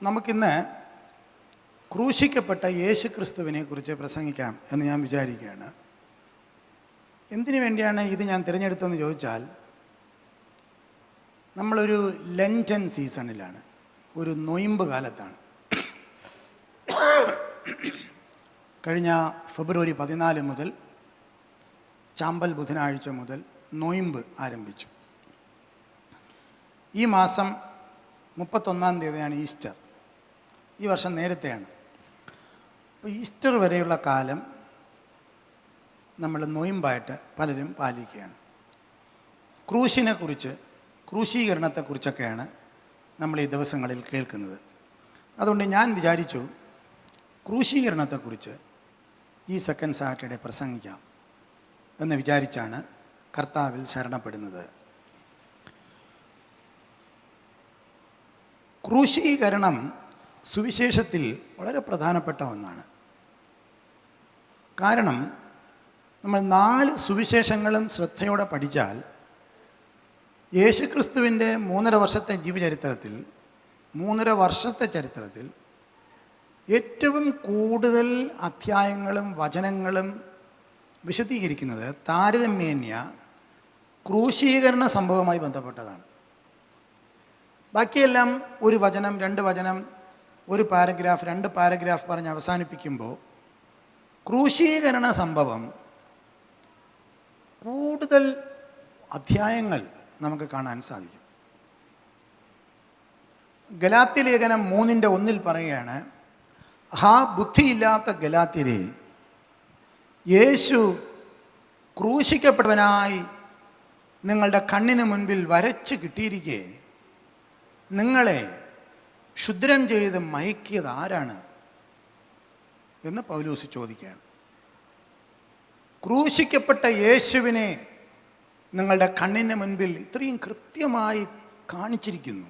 നമുക്കിന്ന് ക്രൂശിക്കപ്പെട്ട യേശു ക്രിസ്തുവിനെ കുറിച്ച് പ്രസംഗിക്കാം എന്ന് ഞാൻ വിചാരിക്കുകയാണ്. എന്തിനു വേണ്ടിയാണ് ഇത് ഞാൻ തിരഞ്ഞെടുത്തതെന്ന് ചോദിച്ചാൽ, നമ്മളൊരു ലെൻറ്റൻ സീസണിലാണ്, ഒരു നൊയിമ്പ് കാലത്താണ്. കഴിഞ്ഞ ഫെബ്രുവരി 14 മുതൽ ചാമ്പൽ ബുധനാഴ്ച മുതൽ നൊയിമ്പ് ആരംഭിച്ചു. ഈ മാസം 31-ാം തീയതിയാണ് ഈസ്റ്റർ. ഈ വർഷം നേരത്തെയാണ്. അപ്പോൾ ഈസ്റ്റർ വരെയുള്ള കാലം നമ്മൾ നൊയിമ്പായിട്ട് പലരും പാലിക്കുകയാണ്. ക്രൂശിനെക്കുറിച്ച്, ക്രൂശീകരണത്തെക്കുറിച്ചൊക്കെയാണ് നമ്മൾ ഈ ദിവസങ്ങളിൽ കേൾക്കുന്നത്. അതുകൊണ്ട് ഞാൻ വിചാരിച്ചു ക്രൂശീകരണത്തെക്കുറിച്ച് ഈ സെക്കൻഡ് സാറ്റർഡേ പ്രസംഗിക്കാം എന്ന് വിചാരിച്ചാണ് കർത്താവിൽ ശരണപ്പെടുന്നത്. ക്രൂശീകരണം സുവിശേഷത്തിൽ വളരെ പ്രധാനപ്പെട്ട ഒന്നാണ്. കാരണം നമ്മൾ 4 സുവിശേഷങ്ങളും ശ്രദ്ധയോടെ പഠിച്ചാൽ യേശുക്രിസ്തുവിൻ്റെ 3.5 വർഷത്തെ ജീവചരിത്രത്തിൽ, 3.5 വർഷത്തെ ചരിത്രത്തിൽ ഏറ്റവും കൂടുതൽ അധ്യായങ്ങളും വചനങ്ങളും വിശദീകരിക്കുന്നത് താരതമ്യേന ക്രൂശീകരണ സംഭവവുമായി ബന്ധപ്പെട്ടതാണ്. ബാക്കിയെല്ലാം ഒരു വചനം, 2 വചനം, ഒരു പാരഗ്രാഫ്, 2 പാരഗ്രാഫ് പറഞ്ഞ് അവസാനിപ്പിക്കുമ്പോൾ ക്രൂശീകരണ സംഭവം കൂടുതൽ അധ്യായങ്ങൾ നമുക്ക് കാണാൻ സാധിക്കും. ഗലാത്യ ലേഖനം 3:1 പറയുകയാണ്, ഹാ ബുദ്ധിയില്ലാത്ത ഗലാത്യരെ, യേശു ക്രൂശിക്കപ്പെട്ടവനായി നിങ്ങളുടെ കണ്ണിന് മുൻപിൽ വരച്ച് കിട്ടിയിരിക്കെ നിങ്ങളെ ക്ഷുദ്രം ചെയ്ത് മയക്കിയത് ആരാണ് എന്ന് പൗലോസ് ചോദിക്കുകയാണ്. ക്രൂശിക്കപ്പെട്ട യേശുവിനെ നിങ്ങളുടെ കണ്ണിന് മുൻപിൽ ഇത്രയും കൃത്യമായി കാണിച്ചിരിക്കുന്നു.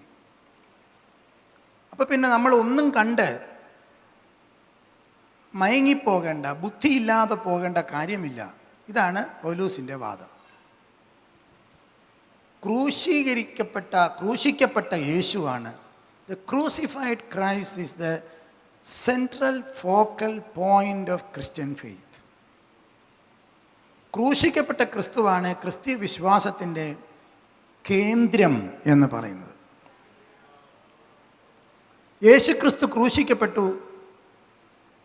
അപ്പം പിന്നെ നമ്മൾ ഒന്നും കണ്ട് മയങ്ങിപ്പോകേണ്ട, ബുദ്ധിയില്ലാതെ പോകേണ്ട കാര്യമില്ല. ഇതാണ് പൗലോസിൻ്റെ വാദം. ക്രൂശിക്കപ്പെട്ട യേശുവാണ്, the crucified Christ is the central focal point of Christian faith. ക്രൂശിക്കപ്പെട്ട ക്രിസ്തുവാണ് ക്രിസ്തീയ വിശ്വാസത്തിൻ്റെ കേന്ദ്രം എന്ന് പറയുന്നത്. യേശു ക്രിസ്തു ക്രൂശിക്കപ്പെട്ടു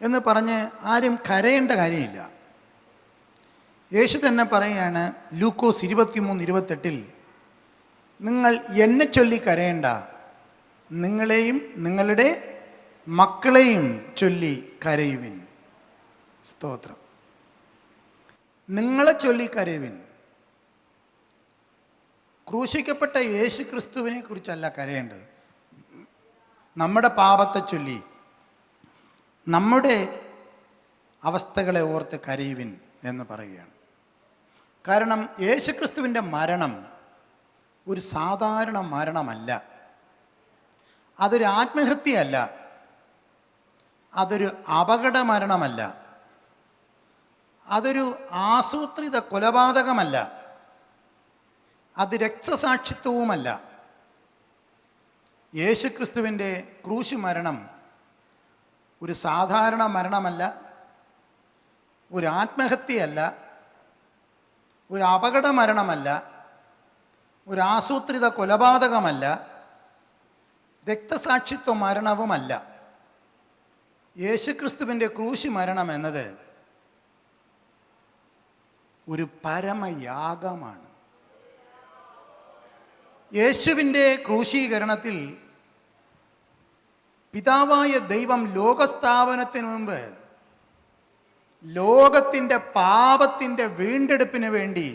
എന്ന് പറഞ്ഞ് ആരും കരയേണ്ട കാര്യമില്ല. യേശു തന്നെ പറയുകയാണ് ലൂക്കോസ് 23:28, നിങ്ങൾ എന്നെ ചൊല്ലി കരയേണ്ട, നിങ്ങളെയും നിങ്ങളുടെ മക്കളെയും ചൊല്ലി കരയുവിൻ. സ്തോത്രം. നിങ്ങളെ ചൊല്ലി കരയുവിൻ. ക്രൂശിക്കപ്പെട്ട യേശു ക്രിസ്തുവിനെ കുറിച്ചല്ല കരയേണ്ടത്, നമ്മുടെ പാപത്തെ ചൊല്ലി, നമ്മുടെ അവസ്ഥകളെ ഓർത്ത് കരയുവിൻ എന്ന് പറയുകയാണ്. കാരണം യേശുക്രിസ്തുവിൻ്റെ മരണം ഒരു സാധാരണ മരണമല്ല, അതൊരു ആത്മഹത്യയല്ല, അതൊരു അപകട മരണമല്ല, അതൊരു ആസൂത്രിത കൊലപാതകമല്ല, അത് രക്തസാക്ഷിത്വവുമല്ല. യേശുക്രിസ്തുവിൻ്റെ ക്രൂശ് മരണം ഒരു സാധാരണ മരണമല്ല, ഒരു ആത്മഹത്യയല്ല, ഒരു അപകട മരണമല്ല, ഒരു ആസൂത്രിത കൊലപാതകമല്ല, രക്തസാക്ഷിത്വ മരണവുമല്ല. യേശുക്രിസ്തുവിൻ്റെ ക്രൂശ് മരണം എന്നത് ഒരു പരമയാഗമാണ്. യേശുവിൻ്റെ ക്രൂശീകരണത്തിൽ പിതാവായ ദൈവം ലോകസ്ഥാപനത്തിന് മുമ്പ് ലോകത്തിൻ്റെ പാപത്തിൻ്റെ വീണ്ടെടുപ്പിന് വേണ്ടി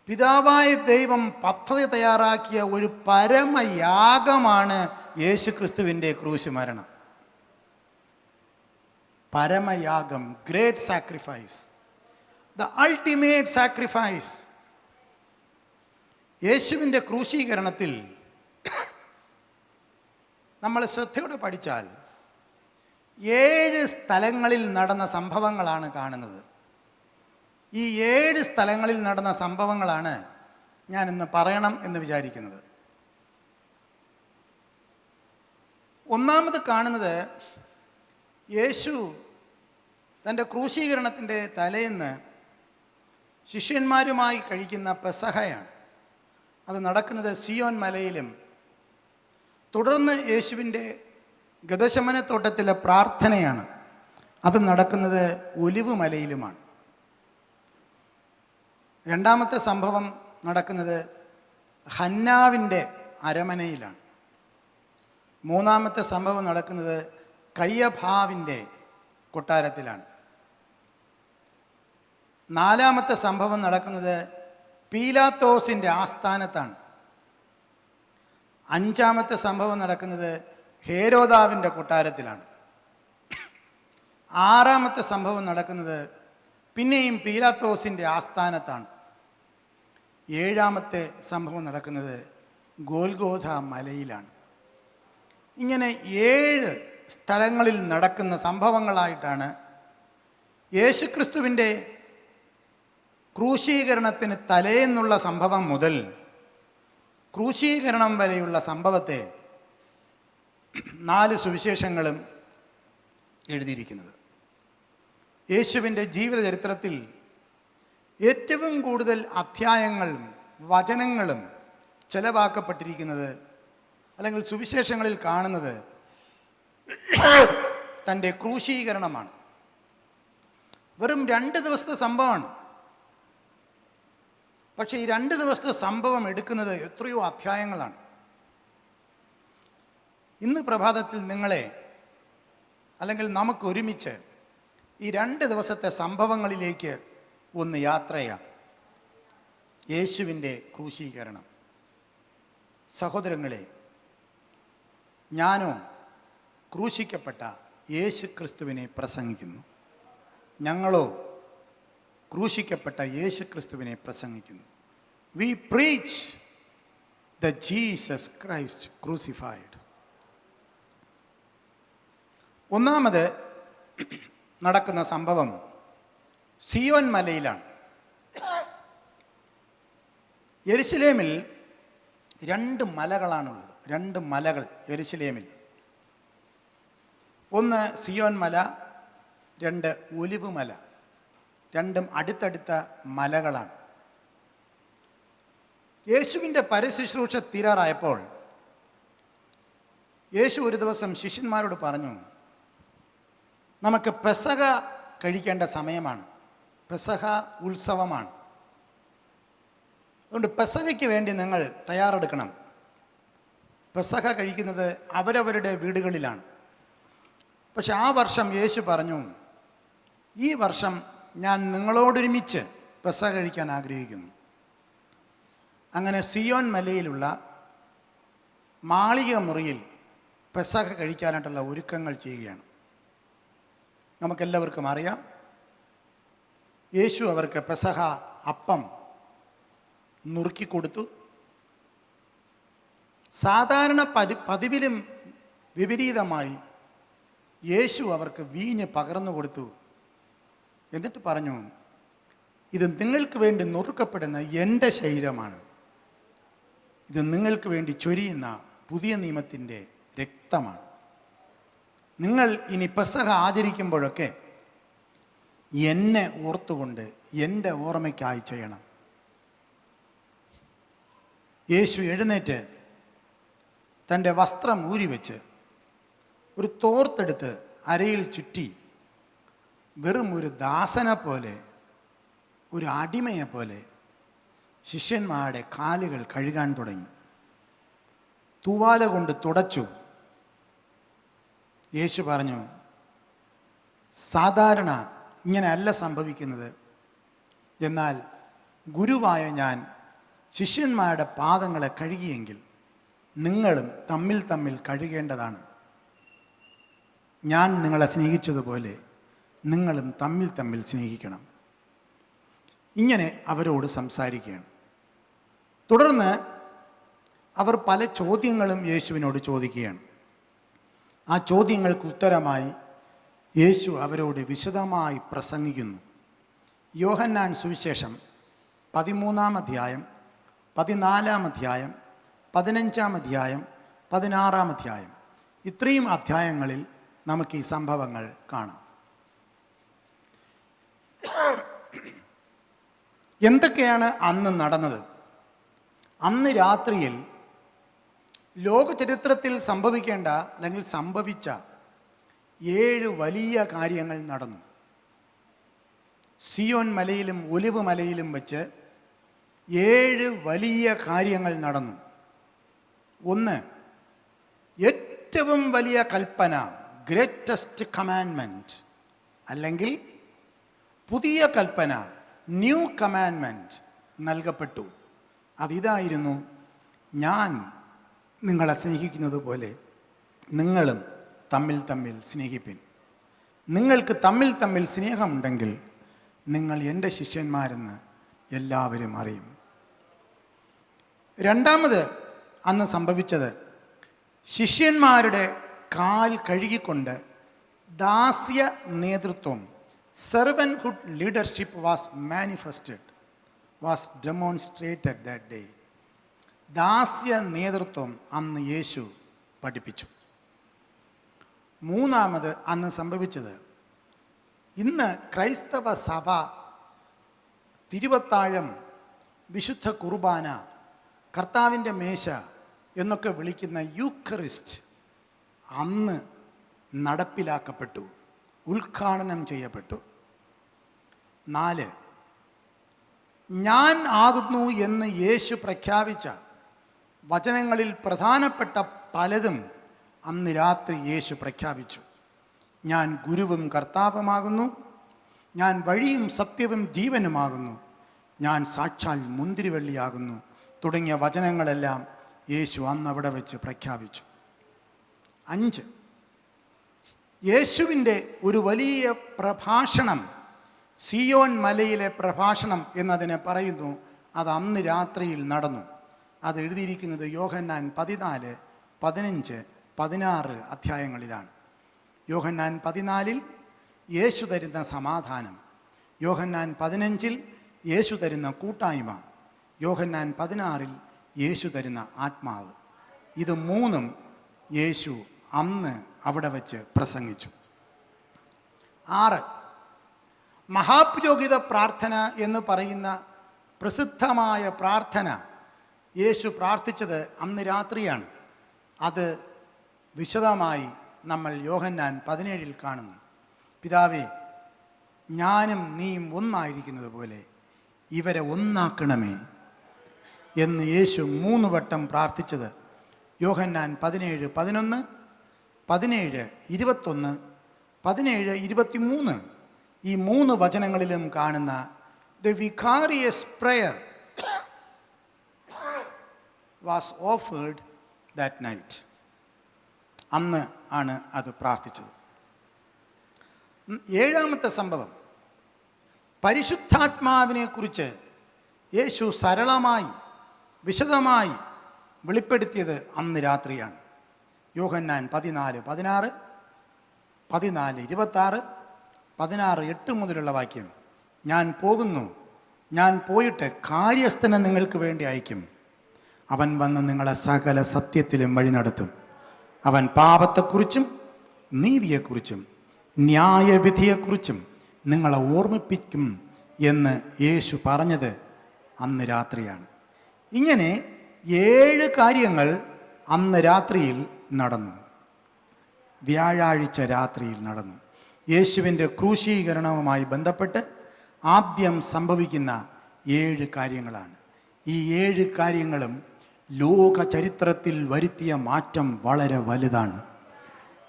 പിതാവായ ദൈവം പദ്ധതി തയ്യാറാക്കിയ ഒരു പരമയാഗമാണ് യേശുക്രിസ്തുവിൻ്റെ ക്രൂശ് മരണം. പരമയാഗം, great sacrifice, the ultimate sacrifice. യേശുവിൻ്റെ ക്രൂശീകരണത്തിൽ നമ്മൾ ശ്രദ്ധയോടെ പഠിച്ചാൽ 7 സ്ഥലങ്ങളിൽ നടന്ന സംഭവങ്ങളാണ് കാണുന്നത്. ഈ 7 സ്ഥലങ്ങളിൽ നടന്ന സംഭവങ്ങളാണ് ഞാൻ ഇന്ന് പറയണം എന്ന് വിചാരിക്കുന്നത്. ഒന്നാമത് കാണുന്നത് യേശു തൻ്റെ ക്രൂശീകരണത്തിൻ്റെ തലേന്ന് ശിഷ്യന്മാരുമായി കഴിക്കുന്ന പെസഹയാണ്. അത് നടക്കുന്നത് സിയോൻ മലയിലും തുടർന്ന് യേശുവിൻ്റെ ഗദശമനത്തോട്ടത്തിലെ പ്രാർത്ഥനയാണ്. അത് നടക്കുന്നത് ഒലിവ് മലയിലുമാണ്. രണ്ടാമത്തെ സംഭവം നടക്കുന്നത് ഹന്നാവിൻ്റെ അരമനയിലാണ്. മൂന്നാമത്തെ സംഭവം നടക്കുന്നത് കയ്യഭാവിൻ്റെ കൊട്ടാരത്തിലാണ്. നാലാമത്തെ സംഭവം നടക്കുന്നത് പീലാത്തോസിൻ്റെ ആസ്ഥാനത്താണ്. അഞ്ചാമത്തെ സംഭവം നടക്കുന്നത് ഹേരോദാവിൻ്റെ കൊട്ടാരത്തിലാണ്. ആറാമത്തെ സംഭവം നടക്കുന്നത് പിന്നെയും പീലാത്തോസിൻ്റെ ആസ്ഥാനത്താണ്. ഏഴാമത്തെ സംഭവം നടക്കുന്നത് ഗോൽഗോഥ മലയിലാണ്. ഇങ്ങനെ 7 സ്ഥലങ്ങളിൽ നടക്കുന്ന സംഭവങ്ങളായിട്ടാണ് യേശുക്രിസ്തുവിൻ്റെ ക്രൂശീകരണത്തിന് തലേന്നുള്ള സംഭവം മുതൽ ക്രൂശീകരണം വരെയുള്ള സംഭവത്തെ 4 സുവിശേഷങ്ങളും എഴുതിയിരിക്കുന്നത്. യേശുവിൻ്റെ ജീവിത ചരിത്രത്തിൽ ഏറ്റവും കൂടുതൽ അധ്യായങ്ങളും വചനങ്ങളും ചെലവാക്കപ്പെട്ടിരിക്കുന്നത്, അല്ലെങ്കിൽ സുവിശേഷങ്ങളിൽ കാണുന്നത്, തൻ്റെ ക്രൂശീകരണമാണ്. വെറും 2 ദിവസത്തെ സംഭവമാണ്. പക്ഷേ ഈ 2 ദിവസത്തെ സംഭവം എടുക്കുന്നത് എത്രയോ അധ്യായങ്ങളാണ്. ഇന്ന് പ്രഭാതത്തിൽ നിങ്ങളെ, അല്ലെങ്കിൽ നമുക്കൊരുമിച്ച് ഈ 2 ദിവസത്തെ സംഭവങ്ങളിലേക്ക് ഒന്ന് യാത്ര ചെയ്യാം. യേശുവിൻ്റെ ക്രൂശീകരണം. സഹോദരങ്ങളെ, ഞാനോ ക്രൂശിക്കപ്പെട്ട യേശു ക്രിസ്തുവിനെ പ്രസംഗിക്കുന്നു. ഞങ്ങളോ ക്രൂശിക്കപ്പെട്ട യേശു ക്രിസ്തുവിനെ പ്രസംഗിക്കുന്നു. We preach the Jesus Christ crucified. ഒന്നാമത് നടക്കുന്ന സംഭവം സിയോൻ മലയിലാണ്. യെരുശലേമിൽ 2 മലകളാണുള്ളത്. 2 മലകൾ യെരുശലേമിൽ. ഒന്ന് സിയോൻ മല, 2 ഒലിവ് മല. രണ്ടും അടുത്തടുത്ത മലകളാണ്. യേശുവിൻ്റെ പരശുശ്രൂഷ തീരാറായപ്പോൾ യേശു ഒരു ദിവസം ശിഷ്യന്മാരോട് പറഞ്ഞു, നമുക്ക് പെസഹ കഴിക്കേണ്ട സമയമാണ്. പെസഹ ഉത്സവമാണ്. അതുകൊണ്ട് പെസഹയ്ക്ക് വേണ്ടി നിങ്ങൾ തയ്യാറെടുക്കണം. പെസഹ കഴിക്കുന്നത് അവരവരുടെ വീടുകളിലാണ്. പക്ഷെ ആ വർഷം യേശു പറഞ്ഞു, ഈ വർഷം ഞാൻ നിങ്ങളോടൊരുമിച്ച് പെസഹ കഴിക്കാൻ ആഗ്രഹിക്കുന്നു. അങ്ങനെ സിയോൻ മലയിലുള്ള മാളിക മുറിയിൽ പെസഹ കഴിക്കാനായിട്ടുള്ള ഒരുക്കങ്ങൾ ചെയ്യുകയാണ്. നമുക്കെല്ലാവർക്കും അറിയാം, യേശു അവർക്ക് പെസഹ അപ്പം നുറുക്കിക്കൊടുത്തു. സാധാരണ പതിവിലും വിപരീതമായി യേശു അവർക്ക് വീഞ്ഞ് പകർന്നു കൊടുത്തു. എന്നിട്ട് പറഞ്ഞു, ഇത് നിങ്ങൾക്ക് വേണ്ടി നുറുക്കപ്പെടുന്ന എൻ്റെ ശരീരമാണ്. ഇത് നിങ്ങൾക്ക് വേണ്ടി ചൊരിയുന്ന പുതിയ നിയമത്തിൻ്റെ രക്തമാണ്. നിങ്ങൾ ഇനി പെസഹ ആചരിക്കുമ്പോഴൊക്കെ എന്നെ ഓർത്തുകൊണ്ട് എൻ്റെ ഓർമ്മയ്ക്കായി ചെയ്യണം. യേശു എഴുന്നേറ്റ് തൻ്റെ വസ്ത്രം ഊരിവെച്ച് ഒരു തോർത്തെടുത്ത് അരയിൽ ചുറ്റി വെറും ഒരു ദാസനെ പോലെ, ഒരു അടിമയെ പോലെ ശിഷ്യന്മാരുടെ കാലുകൾ കഴുകാൻ തുടങ്ങി. തൂവാല കൊണ്ട് തുടച്ചു. യേശു പറഞ്ഞു, സാധാരണ ഇങ്ങനെയല്ല സംഭവിക്കുന്നത്. എന്നാൽ ഗുരുവായ ഞാൻ ശിഷ്യന്മാരുടെ പാദങ്ങളെ കഴുകിയെങ്കിൽ നിങ്ങളും തമ്മിൽ തമ്മിൽ കഴുകേണ്ടതാണ്. ഞാൻ നിങ്ങളെ സ്നേഹിച്ചതുപോലെ നിങ്ങളും തമ്മിൽ തമ്മിൽ സ്നേഹിക്കണം. ഇങ്ങനെ അവരോട് സംസാരിക്കുകയാണ്. തുടർന്ന് അവർ പല ചോദ്യങ്ങളും യേശുവിനോട് ചോദിക്കുകയാണ്. ആ ചോദ്യങ്ങൾക്ക് ഉത്തരമായി യേശു അവരോട് വിശദമായി പ്രസംഗിക്കുന്നു. യോഹന്നാൻ സുവിശേഷം 13-ാം അധ്യായം, 14-ാം അധ്യായം, 15-ാം അധ്യായം, 16-ാം അധ്യായം ഇത്രയും അധ്യായങ്ങളിൽ നമുക്ക് ഈ സംഭവങ്ങൾ കാണാം. എന്തൊക്കെയാണ് അന്ന് നടന്നത്? അന്ന് രാത്രിയിൽ ലോക ചരിത്രത്തിൽ സംഭവിക്കേണ്ട അല്ലെങ്കിൽ സംഭവിച്ച 7 വലിയ കാര്യങ്ങൾ നടന്നു. സിയോൻ മലയിലും ഒലിവ് മലയിലും വെച്ച് 7 വലിയ കാര്യങ്ങൾ നടന്നു. ഒന്ന്, ഏറ്റവും വലിയ കൽപ്പന, ഗ്രേറ്റസ്റ്റ് കമാൻഡ്മെൻറ്റ്, അല്ലെങ്കിൽ പുതിയ കൽപ്പന, ന്യൂ കമാൻഡ്മെൻറ്റ് നൽകപ്പെട്ടു. അതിതായിരുന്നു: ഞാൻ നിങ്ങളെ സ്നേഹിക്കുന്നത് പോലെ നിങ്ങളും തമ്മിൽ തമ്മിൽ സ്നേഹിപ്പിൻ. നിങ്ങൾക്ക് തമ്മിൽ തമ്മിൽ സ്നേഹമുണ്ടെങ്കിൽ നിങ്ങൾ എൻ്റെ ശിഷ്യന്മാരെന്ന് എല്ലാവരും അറിയും. രണ്ടാമത് അന്ന് സംഭവിച്ചത്, ശിഷ്യന്മാരുടെ കാൽ കഴുകിക്കൊണ്ട് ദാസ്യ നേതൃത്വം, servanthood leadership was demonstrated that day. ദാസ്യ നേതൃത്വം അന്ന് യേശു പഠിപ്പിച്ചു. മൂന്നാമത് അന്ന് സംഭവിച്ചത്, ഇന്ന് ക്രൈസ്തവ സഭ തിരുവത്താഴം, വിശുദ്ധ കുർബാന, കർത്താവിൻ്റെ മേശ എന്നൊക്കെ വിളിക്കുന്ന യൂക്കറിസ്റ്റ് അന്ന് നടപ്പിലാക്കപ്പെട്ടു, ഉദ്ഘാടനം ചെയ്യപ്പെട്ടു. 4, ഞാൻ ആകുന്നു എന്ന് യേശു പ്രഖ്യാപിച്ച വചനങ്ങളിൽ പ്രധാനപ്പെട്ട പലതും അന്ന് രാത്രി യേശു പ്രഖ്യാപിച്ചു. ഞാൻ ഗുരുവും കർത്താവുമാകുന്നു, ഞാൻ വഴിയും സത്യവും ജീവനുമാകുന്നു, ഞാൻ സാക്ഷാൽ മുന്തിരിവള്ളിയാകുന്നു തുടങ്ങിയ വചനങ്ങളെല്ലാം യേശു അന്ന് അവിടെ വെച്ച് പ്രഖ്യാപിച്ചു. 5, യേശുവിൻ്റെ ഒരു വലിയ പ്രഭാഷണം, സിയോൻ മലയിലെ പ്രഭാഷണം എന്നതിനെ പറയുന്നു, അത് അന്ന് രാത്രിയിൽ നടന്നു. അത് എഴുതിയിരിക്കുന്നത് യോഹന്നാൻ 14, 15, 16 അധ്യായങ്ങളിലാണ്. യോഹന്നാൻ 14 യേശു തരുന്ന സമാധാനം, യോഹന്നാൻ 15 യേശു തരുന്ന കൂട്ടായ്മ, യോഹന്നാൻ 16 യേശു തരുന്ന ആത്മാവ്. ഇത് 3 യേശു അന്ന് അവിടെ വച്ച് പ്രസംഗിച്ചു. 6, മഹാപുരോഹിത പ്രാർത്ഥന എന്ന് പറയുന്ന പ്രസിദ്ധമായ പ്രാർത്ഥന യേശു പ്രാർത്ഥിച്ചത് അന്ന് രാത്രിയാണ്. അത് വിശദമായി നമ്മൾ യോഹന്നാൻ 17 കാണുന്നു. പിതാവേ, ഞാനും നീയും ഒന്നായിരിക്കുന്നത് പോലെ ഇവരെ ഒന്നാക്കണമേ എന്ന് യേശു 3 വട്ടം പ്രാർത്ഥിച്ചത് യോഹന്നാൻ 17, 11, 17, 21, 17, 23 ഈ 3 വചനങ്ങളിലും കാണുന്ന the vicarious prayer was offered that night. അന്ന് ആണ് അത് പ്രാർത്ഥിച്ചത്. 7ാമത്തെ സംഭവം, പരിശുദ്ധാത്മാവിനെക്കുറിച്ച് യേശു സരളമായി വിശദമായി വെളിപ്പെടുത്തിയത് അന്ന് രാത്രിയാണ്. യോഹന്നാൻ 14, 16, 14, 26, 16, 8 മുതലുള്ള വാക്യം, ഞാൻ പോകുന്നു, ഞാൻ പോയിട്ട് കാര്യസ്ഥനെ നിങ്ങൾക്ക് വേണ്ടി അയക്കും. അവൻ വന്ന് നിങ്ങളെ സകല സത്യത്തിലും വഴി നടത്തും. അവൻ പാപത്തെക്കുറിച്ചും നീതിയെക്കുറിച്ചും ന്യായവിധിയെക്കുറിച്ചും നിങ്ങളെ ഓർമ്മിപ്പിക്കും എന്ന് യേശു പറഞ്ഞത് അന്ന് രാത്രിയാണ്. ഇങ്ങനെ 7 കാര്യങ്ങൾ അന്ന് രാത്രിയിൽ നടന്നു. വ്യാഴാഴ്ച രാത്രിയിൽ നടന്നു. യേശുവിൻ്റെ ക്രൂശീകരണവുമായി ബന്ധപ്പെട്ട് ആദ്യം സംഭവിക്കുന്ന 7 കാര്യങ്ങളാണ്. ഈ 7 കാര്യങ്ങളും ലോക ചരിത്രത്തിൽ വരുത്തിയ മാറ്റം വളരെ വലുതാണ്.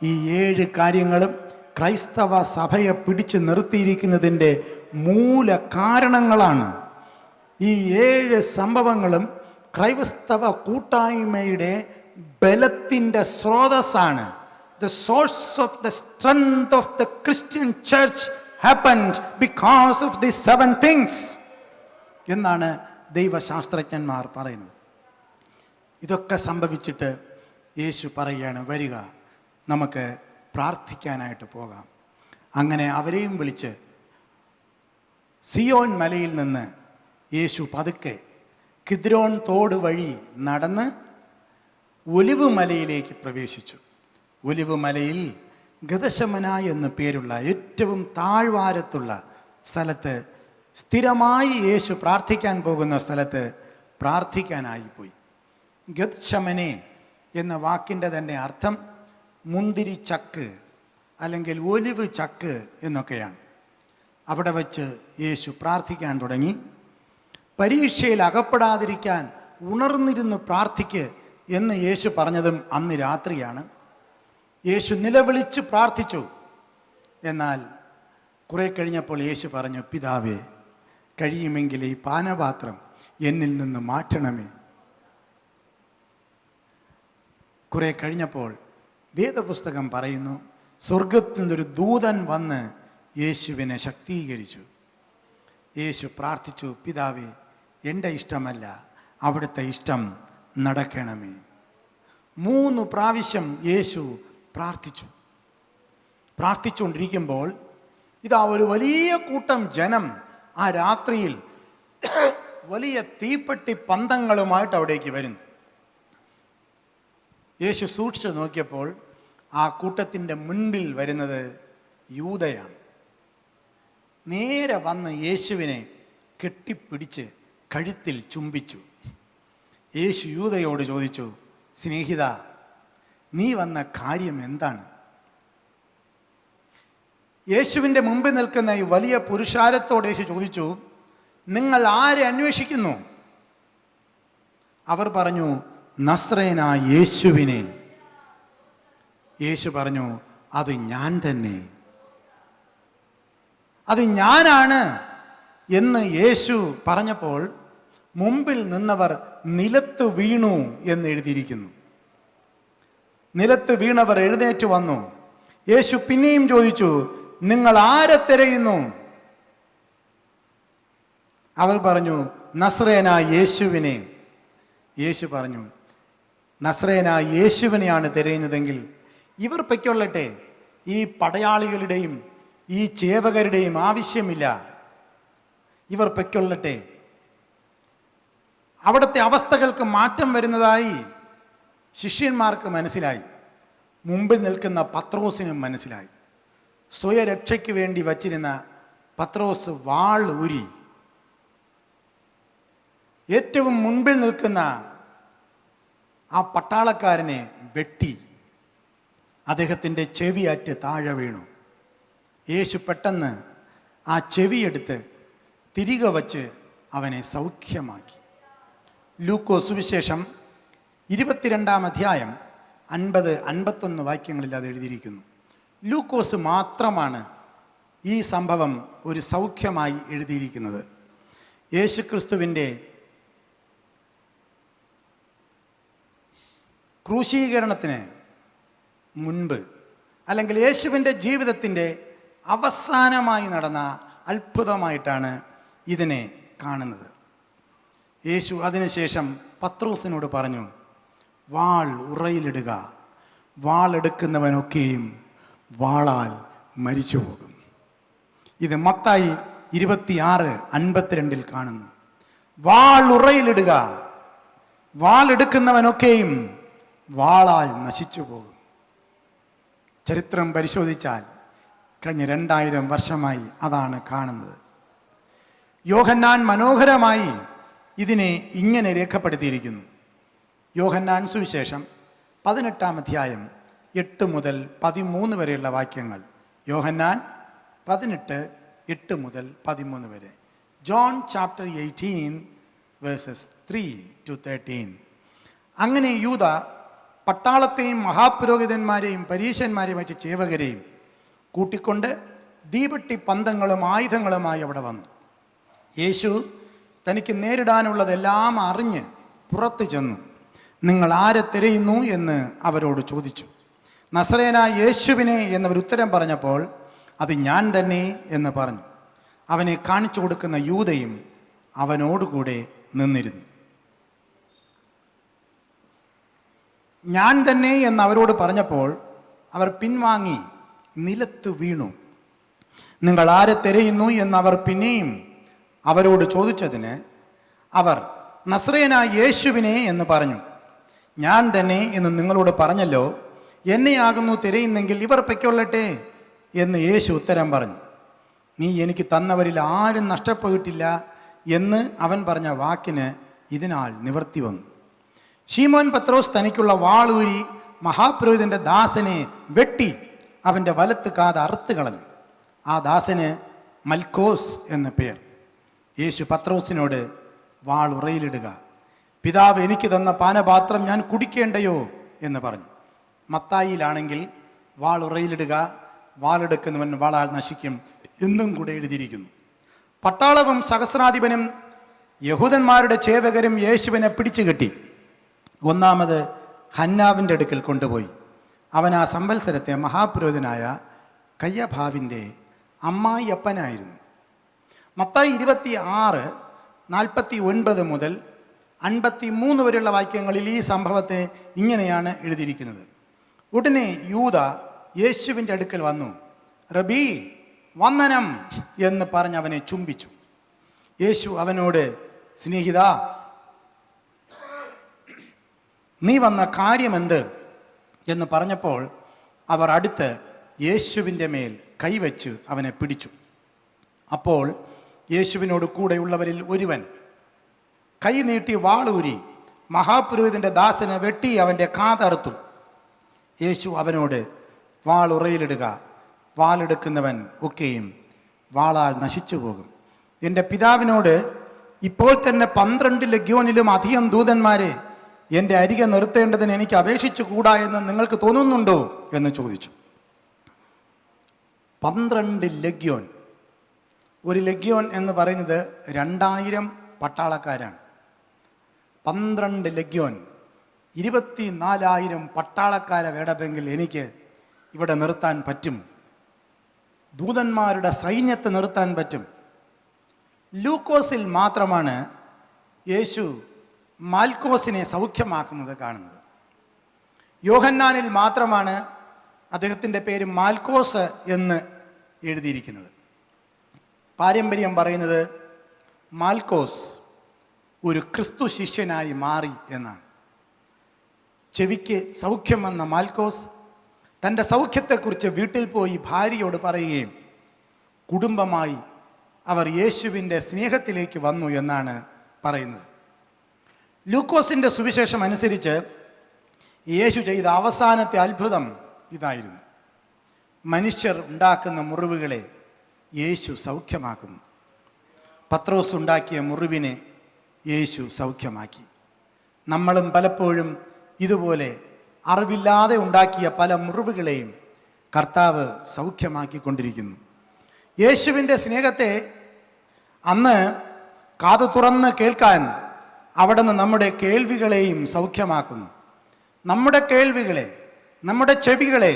ഈ 7 കാര്യങ്ങളും ക്രൈസ്തവ സഭയെ പിടിച്ചു നിർത്തിയിരിക്കുന്നതിൻ്റെ മൂല കാരണങ്ങളാണ്. ഈ 7 സംഭവങ്ങളും ക്രൈസ്തവ കൂട്ടായ്മയുടെ ബലത്തിൻ്റെ സ്രോതസ്സാണ്. The source of the strength of the Christian church happened because of these 7 things എന്നാണ് ദൈവശാസ്ത്രജ്ഞന്മാർ പറയുന്നത്. ഇതൊക്കെ സംഭവിച്ചിട്ട് യേശു പറയുകയാണ്, വരിക, നമുക്ക് പ്രാർത്ഥിക്കാനായിട്ട് പോകാം. അങ്ങനെ അവരെയും വിളിച്ച് സിയോൻ മലയിൽ നിന്ന് യേശു പതുക്കെ കിദ്രോൻ തോട് വഴി നടന്ന് ഒലിവ് മലയിലേക്ക് പ്രവേശിച്ചു. ഒലിവ് മലയിൽ ഗദശമന എന്ന് പേരുള്ള ഏറ്റവും താഴ്വാരത്തുള്ള സ്ഥലത്ത്, സ്ഥിരമായി യേശു പ്രാർത്ഥിക്കാൻ പോകുന്ന സ്ഥലത്ത് പ്രാർത്ഥിക്കാനായിപ്പോയി. ഗദ്ശമനെ എന്ന വാക്കിൻ്റെ തന്നെ അർത്ഥം മുന്തിരി ചക്ക് അല്ലെങ്കിൽ ഒലിവ് ചക്ക് എന്നൊക്കെയാണ്. അവിടെ വച്ച് യേശു പ്രാർത്ഥിക്കാൻ തുടങ്ങി. പരീക്ഷയിൽ അകപ്പെടാതിരിക്കാൻ ഉണർന്നിരുന്ന് പ്രാർത്ഥിക്ക് എന്ന് യേശു പറഞ്ഞതും അന്ന് രാത്രിയാണ്. യേശു നിലവിളിച്ച് പ്രാർത്ഥിച്ചു. എന്നാൽ കുറെ കഴിഞ്ഞപ്പോൾ യേശു പറഞ്ഞു, പിതാവേ, കഴിയുമെങ്കിൽ ഈ പാനപാത്രം എന്നിൽ നിന്ന് മാറ്റണമേ. കുറെ കഴിഞ്ഞപ്പോൾ വേദപുസ്തകം പറയുന്നു, സ്വർഗത്തിൽ നിന്നൊരു ദൂതൻ വന്ന് യേശുവിനെ ശക്തീകരിച്ചു. യേശു പ്രാർത്ഥിച്ചു, പിതാവേ, എൻ്റെ ഇഷ്ടമല്ല, അവിടുത്തെ ഇഷ്ടം നടക്കണമേ. 3 പ്രാവശ്യം യേശു പ്രാർത്ഥിച്ചുകൊണ്ടിരിക്കുമ്പോൾ ഇതാ ഒരു വലിയ കൂട്ടം ജനം ആ രാത്രിയിൽ വലിയ തീപ്പെട്ടി പന്തങ്ങളുമായിട്ട് അവിടേക്ക് വരുന്നു. യേശു സൂക്ഷിച്ചു നോക്കിയപ്പോൾ ആ കൂട്ടത്തിൻ്റെ മുൻപിൽ വരുന്നത് യൂദയാണ്. നേരെ വന്ന് യേശുവിനെ കെട്ടിപ്പിടിച്ച് കഴുത്തിൽ ചുംബിച്ചു. യേശു യൂദയോട് ചോദിച്ചു, സ്നേഹിത, നീ വന്ന കാര്യം എന്താണ്? യേശുവിൻ്റെ മുമ്പിൽ നിൽക്കുന്ന ഈ വലിയ പുരുഷാരത്തോട് യേശു ചോദിച്ചു, നിങ്ങൾ ആരെ അന്വേഷിക്കുന്നു? അവർ പറഞ്ഞു, നസ്രയനായ യേശുവിനെ. യേശു പറഞ്ഞു, അത് ഞാൻ തന്നെ, അത് ഞാനാണ് എന്ന് യേശു പറഞ്ഞപ്പോൾ മുമ്പിൽ നിന്നവർ നിലത്ത് വീണു എന്ന് എഴുതിയിരിക്കുന്നു. നിലത്ത് വീണവർ എഴുന്നേറ്റ് വന്നു. യേശു പിന്നെയും ചോദിച്ചു, നിങ്ങൾ ആരെ തിരയുന്നു? അവർ പറഞ്ഞു, നസ്രയനായ യേശുവിനെ. യേശു പറഞ്ഞു, നസ്രയനായ യേശുവിനെയാണ് തിരയുന്നതെങ്കിൽ ഇവർ പൊയ്ക്കൊള്ളട്ടെ, ഈ പടയാളികളുടെയും ഈ ചേവകരുടെയും ആവശ്യമില്ല, ഇവർ പൊയ്ക്കൊള്ളട്ടെ. അവിടുത്തെ അവസ്ഥകൾക്ക് മാറ്റം വരുന്നതായി ശിഷ്യന്മാർക്ക് മനസ്സിലായി. മുമ്പിൽ നിൽക്കുന്ന പത്രോസിനും മനസ്സിലായി. സ്വയരക്ഷയ്ക്ക് വേണ്ടി വച്ചിരുന്ന പത്രോസ് വാൾ ഊരി ഏറ്റവും മുൻപിൽ നിൽക്കുന്ന ആ പട്ടാളക്കാരനെ വെട്ടി. അദ്ദേഹത്തിൻ്റെ ചെവിയാറ്റ് താഴെ വീണു. യേശു പെട്ടെന്ന് ആ ചെവിയെടുത്ത് തിരികെ വച്ച് അവനെ സൗഖ്യമാക്കി. ലൂക്കോസ് സുവിശേഷം 22-ാം അധ്യായം 50-51 വാക്യങ്ങളിൽ അത് എഴുതിയിരിക്കുന്നു. ലൂക്കോസ് മാത്രമാണ് ഈ സംഭവം ഒരു സൗഖ്യമായി എഴുതിയിരിക്കുന്നത്. യേശുക്രിസ്തുവിൻ്റെ ക്രൂശീകരണത്തിന് മുൻപ് അല്ലെങ്കിൽ യേശുവിൻ്റെ ജീവിതത്തിൻ്റെ അവസാനമായി നടന്ന അത്ഭുതമായിട്ടാണ് ഇതിനെ കാണുന്നത്. യേശു അതിനുശേഷം പത്രോസിനോട് പറഞ്ഞു, വാൾ ഉറയിലിടുക, വാളെടുക്കുന്നവനൊക്കെയും വാളാൽ മരിച്ചു പോകും. ഇത് മത്തായി 26:52 കാണുന്നു. വാൾ ഉറയിലിടുക, വാളെടുക്കുന്നവനൊക്കെയും വാളാൽ നശിച്ചു പോകും. ചരിത്രം പരിശോധിച്ചാൽ കഴിഞ്ഞ 2000 വർഷമായി അതാണ് കാണുന്നത്. യോഹന്നാൻ മനോഹരമായി ഇതിനെ ഇങ്ങനെ രേഖപ്പെടുത്തിയിരിക്കുന്നു. യോഹന്നാൻ സുവിശേഷം 18-ാം അധ്യായം 8 മുതൽ 13 വരെയുള്ള വാക്യങ്ങൾ. യോഹന്നാൻ 18, 8 മുതൽ 13 വരെ. John chapter 18 versus 3 to 13. അങ്ങനെ യൂദ പട്ടാളത്തെയും മഹാപുരോഹിതന്മാരെയും പരീശന്മാരെയും വെച്ച് ചേവകരെയും കൂട്ടിക്കൊണ്ട് ദീപട്ടി പന്തങ്ങളും ആയുധങ്ങളുമായി അവിടെ വന്നു. യേശു തനിക്ക് നേരിടാനുള്ളതെല്ലാം അറിഞ്ഞ് പുറത്തു ചെന്നു. നിങ്ങൾ ആരെ തിരയുന്നു എന്ന് അവരോട് ചോദിച്ചു. നസറേനായ യേശുവിനെ എന്നവർ ഉത്തരം പറഞ്ഞപ്പോൾ അത് ഞാൻ തന്നെ എന്ന് പറഞ്ഞു. അവനെ കാണിച്ചു കൊടുക്കുന്ന യൂദയും അവനോടുകൂടെ നിന്നിരുന്നു. ഞാൻ തന്നെ എന്ന് അവരോട് പറഞ്ഞപ്പോൾ അവർ പിൻവാങ്ങി നിലത്ത് വീണു. നിങ്ങൾ ആരെ തിരയുന്നു എന്നവർ പിന്നെയും അവരോട് ചോദിച്ചതിന് അവർ നസ്രയനായ യേശുവിനെ എന്ന് പറഞ്ഞു. ഞാൻ തന്നെ എന്ന് നിങ്ങളോട് പറഞ്ഞല്ലോ, എന്നെയാകുന്നു തിരയുന്നെങ്കിൽ ഇവർ പൊയ്ക്കൊള്ളട്ടെ എന്ന് യേശു ഉത്തരം പറഞ്ഞു. നീ എനിക്ക് തന്നവരിൽ ആരും നഷ്ടപ്പെട്ടിട്ടില്ല എന്ന് അവൻ പറഞ്ഞ വാക്കിന് ഇതിനാൽ നിവർത്തി വന്നു. ശീമോൻ പത്രോസ് തനിക്കുള്ള വാളൂരി മഹാപുരോഹിതൻ്റെ ദാസനെ വെട്ടി അവൻ്റെ വലത്ത് കാത് അറുത്ത് കളഞ്ഞു. ആ ദാസന് മൽക്കോസ് എന്ന് പേർ. യേശു പത്രോസിനോട്, വാൾ ഉറയിലിടുക, പിതാവ് എനിക്ക് തന്ന പാനപാത്രം ഞാൻ കുടിക്കേണ്ടയോ എന്ന് പറഞ്ഞു. മത്തായിയിലാണെങ്കിൽ വാൾ ഉറയിലിടുക, വാളെടുക്കുന്നവൻ വാളാൽ നശിക്കും എന്നും കൂടെ എഴുതിയിരിക്കുന്നു. പട്ടാളവും സഹസ്രാധിപനും യഹൂദന്മാരുടെ ചേവകരും യേശുവിനെ പിടിച്ചു കെട്ടി ഒന്നാമത് ഹന്നാവിൻ്റെ അടുക്കൽ കൊണ്ടുപോയി. അവൻ ആ സംവത്സരത്തെ മഹാപുരോഹിതനായ കയ്യഫാവിൻ്റെ അമ്മായിയപ്പനായിരുന്നു. മത്തായി 26:49 മുതൽ 53 വരെയുള്ള വാക്യങ്ങളിൽ ഈ സംഭവത്തെ ഇങ്ങനെയാണ് എഴുതിയിരിക്കുന്നത്. ഉടനെ യൂദ യേശുവിൻ്റെ അടുക്കൽ വന്നു, റബീ, വന്ദനം എന്ന് പറഞ്ഞ് അവനെ ചുംബിച്ചു. യേശു അവനോട്, സ്നേഹിത, നീ വന്ന കാര്യമെന്ത് എന്ന് പറഞ്ഞപ്പോൾ അവർ അടുത്ത് യേശുവിൻ്റെ മേൽ കൈവച്ച് അവനെ പിടിച്ചു. അപ്പോൾ യേശുവിനോട് കൂടെയുള്ളവരിൽ ഒരുവൻ കൈ നീട്ടി വാളൂരി മഹാപുരോഹിതൻ്റെ ദാസനെ വെട്ടി അവൻ്റെ കാതറുത്തു. യേശു അവനോട്, വാൾ ഉറയിലിടുക, വാളെടുക്കുന്നവൻ ഒക്കെയും വാളാൽ നശിച്ചു പോകും. എൻ്റെ പിതാവിനോട് ഇപ്പോൾ തന്നെ 12 ലഗ്യോനിലും അധികം ദൂതന്മാരെ എൻ്റെ അരികെ നിർത്തേണ്ടതിന് എനിക്ക് അപേക്ഷിച്ചു കൂടാ എന്ന് നിങ്ങൾക്ക് തോന്നുന്നുണ്ടോ എന്ന് ചോദിച്ചു. 12 ലഗ്യോൻ. ഒരു ലഗ്യോൻ എന്ന് പറയുന്നത് 2000 പട്ടാളക്കാരാണ്. 12 ലഗ്യോൻ 24,000 പട്ടാളക്കാരെ വേണമെങ്കിൽ എനിക്ക് ഇവിടെ നിർത്താൻ പറ്റും. ദൂതന്മാരുടെ സൈന്യത്തെ നിർത്താൻ പറ്റും. ലൂക്കോസിൽ മാത്രമാണ് യേശു മാൽക്കോസിനെ സൗഖ്യമാക്കുന്നത് കാണുന്നത്. യോഹന്നാനിൽ മാത്രമാണ് അദ്ദേഹത്തിൻ്റെ പേര് മാൽക്കോസ് എന്ന് എഴുതിയിരിക്കുന്നത്. പാരമ്പര്യം പറയുന്നത് മാൽക്കോസ് ഒരു ക്രിസ്തു ശിഷ്യനായി മാറി എന്നാണ്. ചെവിക്ക് സൗഖ്യം വന്ന മാൽക്കോസ് തൻ്റെ സൗഖ്യത്തെക്കുറിച്ച് വീട്ടിൽ പോയി ഭാര്യയോട് പറയുകയും കുടുംബമായി അവർ യേശുവിൻ്റെ സ്നേഹത്തിലേക്ക് വന്നു എന്നാണ് പറയുന്നത്. ലൂക്കോസിൻ്റെ സുവിശേഷം അനുസരിച്ച് യേശു ചെയ്ത അവസാനത്തെ അത്ഭുതം ഇതായിരുന്നു. മനുഷ്യർ ഉണ്ടാക്കുന്ന മുറിവുകളെ യേശു സൗഖ്യമാക്കുന്നു. പത്രോസ് ഉണ്ടാക്കിയ മുറിവിനെ യേശു സൗഖ്യമാക്കി. നമ്മളും പലപ്പോഴും ഇതുപോലെ അറിവില്ലാതെ ഉണ്ടാക്കിയ പല മുറിവുകളെയും കർത്താവ് സൗഖ്യമാക്കിക്കൊണ്ടിരിക്കുന്നു. യേശുവിൻ്റെ സ്നേഹത്തെ അന്ന് കാതു തുറന്ന് കേൾക്കാൻ അവിടുന്ന് നമ്മുടെ കേൾവികളെയും സൗഖ്യമാക്കുന്നു. നമ്മുടെ കേൾവികളെ, നമ്മുടെ ചെവികളെ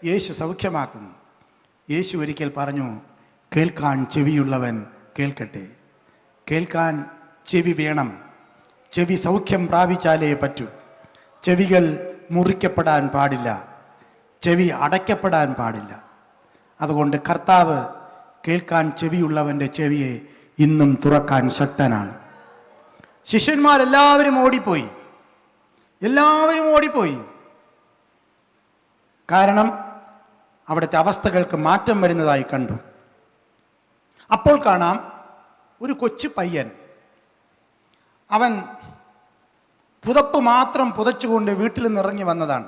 യേശു സൗഖ്യമാക്കുന്നു. യേശു ഒരിക്കൽ പറഞ്ഞു, കേൾക്കാൻ ചെവിയുള്ളവൻ കേൾക്കട്ടെ. കേൾക്കാൻ ചെവി വേണം. ചെവി സൗഖ്യം പ്രാപിച്ചാലേ പറ്റൂ. ചെവികൾ മുറിക്കപ്പെടാൻ പാടില്ല. ചെവി അടയ്ക്കപ്പെടാൻ പാടില്ല. അതുകൊണ്ട് കർത്താവ് കേൾക്കാൻ ചെവിയുള്ളവൻ്റെ ചെവിയെ ഇന്നും തുറക്കാൻ ശക്തനാണ്. ശിഷ്യന്മാരെല്ലാവരും ഓടിപ്പോയി. കാരണം അവിടുത്തെ അവസ്ഥകൾക്ക് മാറ്റം വരുന്നതായി കണ്ടു. അപ്പോൾ കാണാം ഒരു കൊച്ചു പയ്യൻ. അവൻ പുതപ്പ് മാത്രം പുതച്ചുകൊണ്ട് വീട്ടിൽ നിന്ന് ഇറങ്ങി വന്നതാണ്.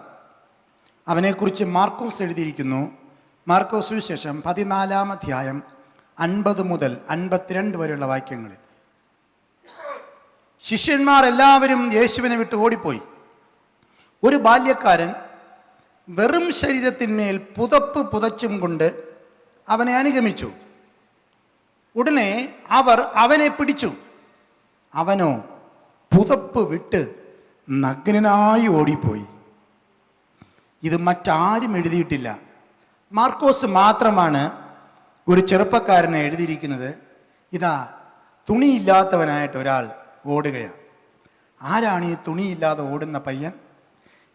അവനെക്കുറിച്ച് മാർക്കോസ് എഴുതിയിരിക്കുന്നു. മാർക്കോസ് സുവിശേഷം 14-ാം അധ്യായം 50 മുതൽ 52 വരെയുള്ള വാക്യങ്ങളിൽ. ശിഷ്യന്മാർ എല്ലാവരും യേശുവിനെ വിട്ട് ഓടിപ്പോയി. ഒരു ബാല്യക്കാരൻ വെറും ശരീരത്തിന്മേൽ പുതപ്പ് പുതച്ചും കൊണ്ട് അവനെ അനുഗമിച്ചു. ഉടനെ അവർ അവനെ പിടിച്ചു. അവനോ പുതപ്പ് വിട്ട് നഗ്നനായി ഓടിപ്പോയി. ഇത് മറ്റാരും എഴുതിയിട്ടില്ല. മാർക്കോസ് മാത്രമാണ് ഒരു ചെറുപ്പക്കാരനെ എഴുതിയിരിക്കുന്നത്. ഇതാ തുണിയില്ലാത്തവനായിട്ട് ഒരാൾ ഓടുകയാണ്. ആരാണ് ഈ തുണിയില്ലാതെ ഓടുന്ന പയ്യൻ?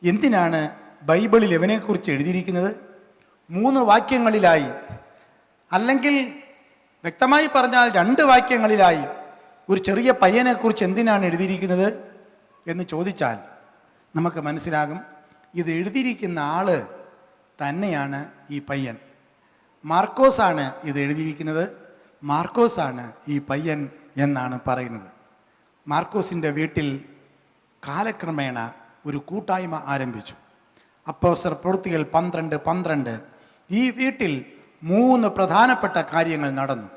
എന്തിനാണ് ബൈബിളിൽ ഇവനെക്കുറിച്ച് എഴുതിയിരിക്കുന്നത്? 3 വാക്യങ്ങളിലായി, അല്ലെങ്കിൽ വ്യക്തമായി പറഞ്ഞാൽ 2 വാക്യങ്ങളിലായി ഒരു ചെറിയ പയ്യനെക്കുറിച്ച് എന്തിനാണ് എഴുതിയിരിക്കുന്നത് എന്ന് ചോദിച്ചാൽ നമുക്ക് മനസ്സിലാകും. ഇത് എഴുതിയിരിക്കുന്ന ആള് തന്നെയാണ് ഈ പയ്യൻ. മാർക്കോസാണ് ഇത് എഴുതിയിരിക്കുന്നത്, മാർക്കോസാണ് ഈ പയ്യൻ എന്നാണ് പറയുന്നത്. മാർക്കോസിൻ്റെ വീട്ടിൽ കാലക്രമേണ ഒരു കൂട്ടായ്മ ആരംഭിച്ചു. അപ്പോസ്തല പ്രവൃത്തികൾ 12:12. ഈ വീട്ടിൽ 3 പ്രധാനപ്പെട്ട കാര്യങ്ങൾ നടന്നു.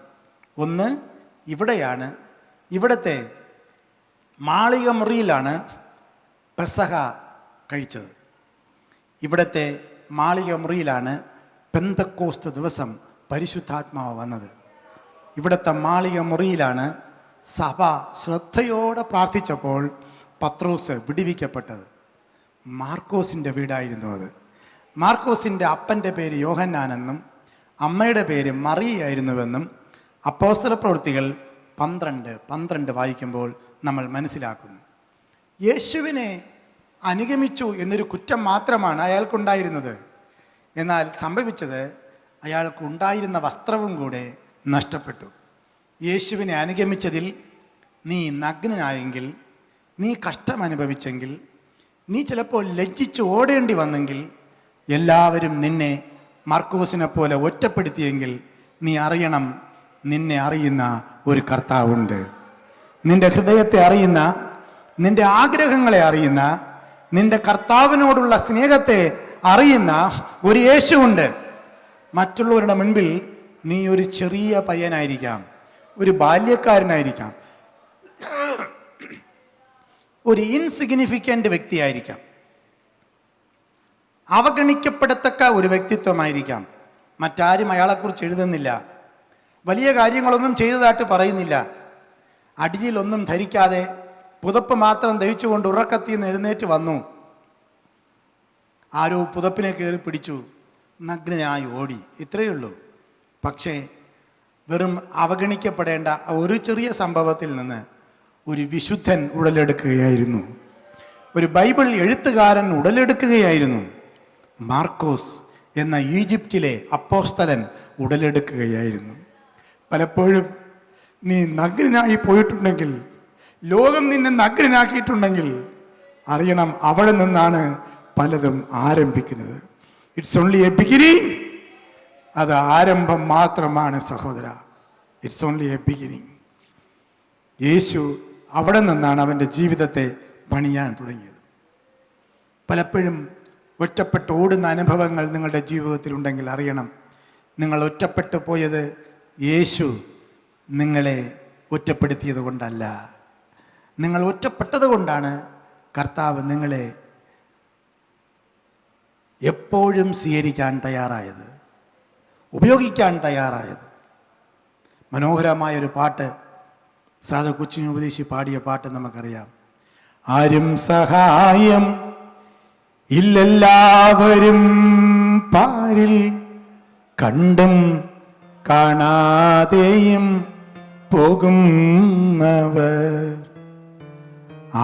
ഒന്ന്, ഇവിടെയാണ്, ഇവിടുത്തെ മാളിക മുറിയിലാണ് പെസഹ കഴിച്ചത്. ഇവിടുത്തെ മാളിക മുറിയിലാണ് പെന്തക്കോസ്ത് ദിവസം പരിശുദ്ധാത്മാവ് വന്നത്. ഇവിടുത്തെ മാളിക മുറിയിലാണ് സഭ ശ്രദ്ധയോടെ പ്രാർത്ഥിച്ചപ്പോൾ പത്രോസ് വിടുവിക്കപ്പെട്ടത്. മാർക്കോസിൻ്റെ വീടായിരുന്നു അത്. മാർക്കോസിൻ്റെ അപ്പൻ്റെ പേര് യോഹന്നാനെന്നും അമ്മയുടെ പേര് മറിയായിരുന്നുവെന്നും അപ്പോസ്തല പ്രവൃത്തികൾ 12:12 വായിക്കുമ്പോൾ നമ്മൾ മനസ്സിലാക്കുന്നു. യേശുവിനെ അനുഗമിച്ചു എന്നൊരു കുറ്റം മാത്രമാണ് അയാൾക്കുണ്ടായിരുന്നത്. എന്നാൽ സംഭവിച്ചത്, അയാൾക്കുണ്ടായിരുന്ന വസ്ത്രവും കൂടെ നഷ്ടപ്പെട്ടു. യേശുവിനെ അനുഗമിച്ചതിൽ നീ നഗ്നനായെങ്കിൽ, നീ കഷ്ടം അനുഭവിച്ചെങ്കിൽ, നീ ചിലപ്പോൾ ലജ്ജിച്ച് ഓടേണ്ടി വന്നെങ്കിൽ, എല്ലാവരും നിന്നെ മാർക്കോസിനെ പോലെ ഒറ്റപ്പെടുത്തിയെങ്കിൽ, നീ അറിയണം, നിന്നെ അറിയുന്ന ഒരു കർത്താവുണ്ട്. നിന്റെ ഹൃദയത്തെ അറിയുന്ന, നിന്റെ ആഗ്രഹങ്ങളെ അറിയുന്ന, നിന്റെ കർത്താവിനോടുള്ള സ്നേഹത്തെ അറിയുന്ന ഒരു യേശുവുണ്ട്. മറ്റുള്ളവരുടെ മുൻപിൽ നീ ഒരു ചെറിയ പയ്യനായിരിക്കാം, ഒരു ബാല്യക്കാരനായിരിക്കാം, ഒരു ഇൻസിഗ്നിഫിക്കൻ്റ് വ്യക്തിയായിരിക്കാം, അവഗണിക്കപ്പെടത്തക്ക ഒരു വ്യക്തിത്വമായിരിക്കാം. മറ്റാരും അയാളെക്കുറിച്ച് എഴുതുന്നില്ല, വലിയ കാര്യങ്ങളൊന്നും ചെയ്തതായിട്ട് പറയുന്നില്ല. അടിയിലൊന്നും ധരിക്കാതെ പുതപ്പ് മാത്രം ധരിച്ചുകൊണ്ട് ഉറക്കത്തിൽ നിന്ന് എഴുന്നേറ്റ് വന്നു. ആരോ പുതപ്പിനെ കയറി പിടിച്ചു, നഗ്നനായി ഓടി, ഇത്രയേ ഉള്ളൂ. പക്ഷേ വെറും അവഗണിക്കപ്പെടേണ്ട ഒരു ചെറിയ സംഭവത്തിൽ നിന്ന് ഒരു വിശുദ്ധൻ ഉടലെടുക്കുകയായിരുന്നു. ഒരു ബൈബിൾ എഴുത്തുകാരൻ ഉടലെടുക്കുകയായിരുന്നു. മാർക്കോസ് എന്ന ഈജിപ്തിലെ അപ്പോസ്തലൻ ഉടലെടുക്കുകയായിരുന്നു. പലപ്പോഴും നീ നഗ്നനായി പോയിട്ടുണ്ടെങ്കിൽ, ലോകം നിന്നെ നഗ്നനാക്കിയിട്ടുണ്ടെങ്കിൽ, അറിയണം, അവിടെ നിന്നാണ് പലതും ആരംഭിക്കുന്നത്. It's only a beginning. അത് ആരംഭം മാത്രമാണ് സഹോദര. It's only a beginning. Yesu അവിടെ നിന്നാണ് അവൻ്റെ ജീവിതത്തെ പണിയാൻ തുടങ്ങിയത്. പലപ്പോഴും ഒറ്റപ്പെട്ട് ഓടുന്ന അനുഭവങ്ങൾ നിങ്ങളുടെ ജീവിതത്തിലുണ്ടെങ്കിൽ അറിയണം, നിങ്ങൾ ഒറ്റപ്പെട്ടു പോയത് യേശു നിങ്ങളെ ഒറ്റപ്പെടുത്തിയത് കൊണ്ടല്ല. നിങ്ങൾ ഒറ്റപ്പെട്ടത് കൊണ്ടാണ് കർത്താവ് നിങ്ങളെ എപ്പോഴും സ്വീകരിക്കാൻ തയ്യാറായത്, ഉപയോഗിക്കാൻ തയ്യാറായത്. മനോഹരമായൊരു പാട്ട് സാധു കൊച്ചിന് ഉപദേശി പാടിയ പാട്ട് നമുക്കറിയാം. ആരും സഹായം ഇല്ലെല്ലാവരും പാരിൽ, കണ്ടും കാണാതെയും പോകുന്നവർ.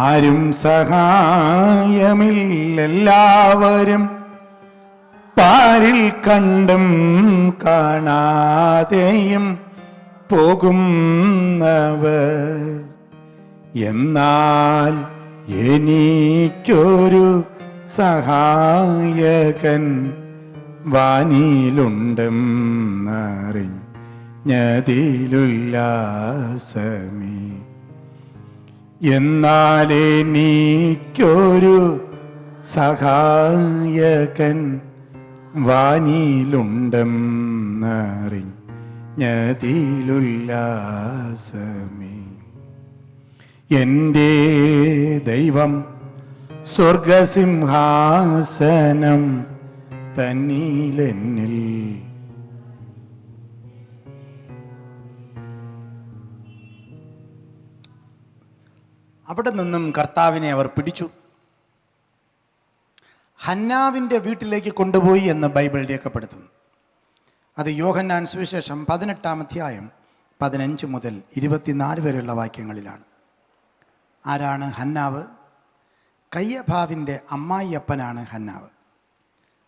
ആരും സഹായമില്ലെല്ലാവരും പാരിൽ, കണ്ടും കാണാതെയും പോകുന്നവർ. എന്നാൽ എനിക്കൊരു സഹായകൻ വാനിലുണ്ടെന്നറിഞ്ഞതിലുല്ലാസമേ. എന്നാൽ എനിക്കൊരു സഹായകൻ വാനിലുണ്ടെന്നറിഞ്ഞതിലുല്ലാസമേ. എൻ്റെ ദൈവം സ്വർഗസിംഹാസനം തന്നിലെന്നിൽ. അവിടെ നിന്നും കർത്താവിനെ അവർ പിടിച്ചു. ഹന്നാവിൻ്റെ വീട്ടിലേക്ക് കൊണ്ടുപോയി എന്ന് ബൈബിൾ രേഖപ്പെടുത്തുന്നു. അത് യോഹന്നാൻ സുവിശേഷം 18-ാം അധ്യായം 15 മുതൽ 24 വരെയുള്ള വാക്യങ്ങളിലാണ്. ആരാണ് ഹന്നാവ്? കയ്യഭാവിൻ്റെ അമ്മായിയപ്പനാണ് ഹന്നാവ്.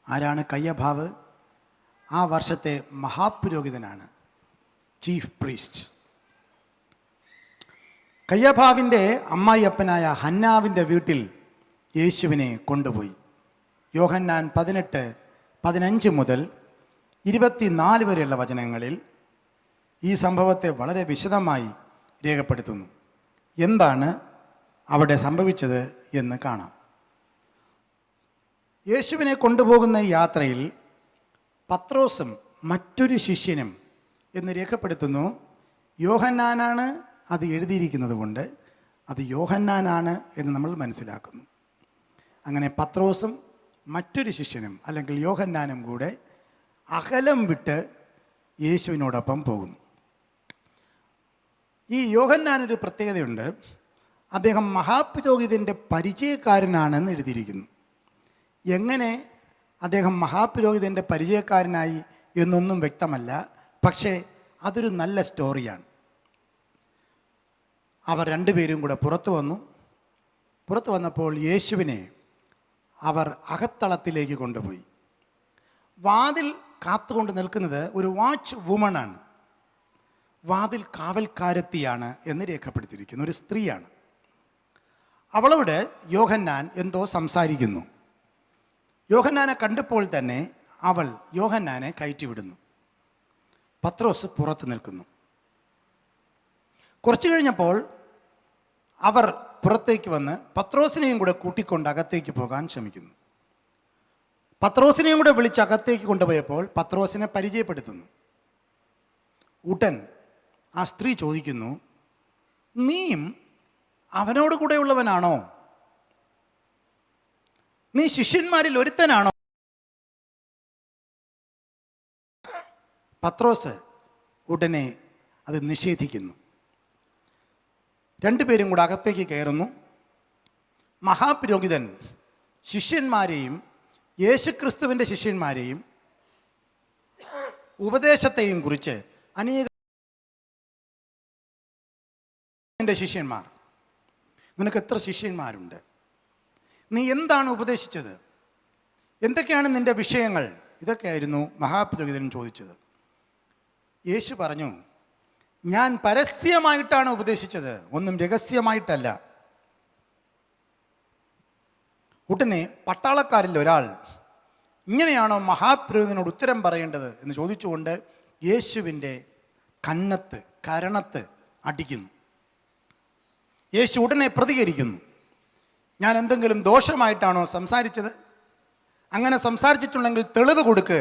ആരാണ് കയ്യഭാവ്? ആ വർഷത്തെ മഹാപുരോഹിതനാണ്, ചീഫ് പ്രീസ്റ്റ്. കയ്യഭാവിൻ്റെ അമ്മായിയപ്പനായ ഹന്നാവിൻ്റെ വീട്ടിൽ യേശുവിനെ കൊണ്ടുപോയി. യോഹന്നാൻ 18:15 മുതൽ 24 വരെയുള്ള വചനങ്ങളിൽ ഈ സംഭവത്തെ വളരെ വിശദമായി രേഖപ്പെടുത്തുന്നു. എന്താണ് അവിടെ സംഭവിച്ചത് എന്ന് കാണാം. യേശുവിനെ കൊണ്ടുപോകുന്ന ഈ യാത്രയിൽ പത്രോസും മറ്റൊരു ശിഷ്യനും എന്ന് രേഖപ്പെടുത്തുന്നു. യോഹന്നാനാണ് അത് എഴുതിയിരിക്കുന്നത് കൊണ്ട് അത് യോഹന്നാനാണ് എന്ന് നമ്മൾ മനസ്സിലാക്കുന്നു. അങ്ങനെ പത്രോസും മറ്റൊരു ശിഷ്യനും അല്ലെങ്കിൽ യോഹന്നാനും കൂടെ അകലം വിട്ട് യേശുവിനോടൊപ്പം പോകുന്നു. ഈ യോഹന്നാനൊരു പ്രത്യേകതയുണ്ട്. അദ്ദേഹം മഹാപുരോഹിതൻ്റെ പരിചയക്കാരനാണെന്ന് എഴുതിയിരിക്കുന്നു. എങ്ങനെ അദ്ദേഹം മഹാപുരോഹിതൻ്റെ പരിചയക്കാരനായി എന്നൊന്നും വ്യക്തമല്ല. പക്ഷേ അതൊരു നല്ല സ്റ്റോറിയാണ്. അവർ രണ്ടുപേരും കൂടെ പുറത്തു വന്നപ്പോൾ യേശുവിനെ അവർ അകത്തളത്തിലേക്ക് കൊണ്ടുപോയി. വാതിൽ കാത്തുകൊണ്ട് നിൽക്കുന്നത് ഒരു വാച്ച് വുമണാണ്. വാതിൽ കാവൽക്കാരത്തിയാണ് എന്ന് രേഖപ്പെടുത്തിയിരിക്കുന്നു. ഒരു സ്ത്രീയാണ്. അവളോട് യോഹന്നാൻ എന്തോ സംസാരിക്കുന്നു. യോഹന്നാനെ കണ്ടപ്പോൾ തന്നെ അവൾ യോഹന്നാനെ കയറ്റിവിടുന്നു. പത്രോസ് പുറത്ത് നിൽക്കുന്നു. കുറച്ചു കഴിഞ്ഞപ്പോൾ അവർ പുറത്തേക്ക് വന്ന് പത്രോസിനെയും കൂടെ കൂട്ടിക്കൊണ്ട് അകത്തേക്ക് പോകാൻ ശ്രമിക്കുന്നു. പത്രോസിനെയും കൂടെ വിളിച്ച് അകത്തേക്ക് കൊണ്ടുപോയപ്പോൾ പത്രോസിനെ പരിചയപ്പെടുത്തുന്നു. ഉടൻ ആ സ്ത്രീ ചോദിക്കുന്നു, നീയും അവനോട് കൂടെയുള്ളവനാണോ? നീ ശിഷ്യന്മാരിൽ ഒരുത്തനാണോ? പത്രോസ് ഉടനെ അത് നിഷേധിക്കുന്നു. രണ്ടുപേരും കൂടെ അകത്തേക്ക് കയറുന്നു. മഹാപുരോഹിതൻ ശിഷ്യന്മാരെയും യേശുക്രിസ്തുവിൻ്റെ ശിഷ്യന്മാരെയും ഉപദേശത്തെയും കുറിച്ച് അനേക ശിഷ്യന്മാർ, നിനക്ക് എത്ര ശിഷ്യന്മാരുണ്ട്? നീ എന്താണ് ഉപദേശിച്ചത്? എന്തൊക്കെയാണ് നിൻ്റെ വിഷയങ്ങൾ? ഇതൊക്കെയായിരുന്നു മഹാപുരോഹിതൻ ചോദിച്ചത്. യേശു പറഞ്ഞു, ഞാൻ പരസ്യമായിട്ടാണ് ഉപദേശിച്ചത്, ഒന്നും രഹസ്യമായിട്ടല്ല. ഉടനെ പട്ടാളക്കാരിൽ ഒരാൾ, ഇങ്ങനെയാണോ മഹാപുരോഹിതനോട് ഉത്തരം പറയേണ്ടത് എന്ന് ചോദിച്ചുകൊണ്ട് യേശുവിൻ്റെ കരണത്ത് അടിക്കുന്നു. യേശു ഉടനെ പ്രതികരിക്കുന്നു, ഞാൻ എന്തെങ്കിലും ദോഷമായിട്ടാണോ സംസാരിച്ചത്? അങ്ങനെ സംസാരിച്ചിട്ടുണ്ടെങ്കിൽ തെളിവ് കൊടുക്ക്,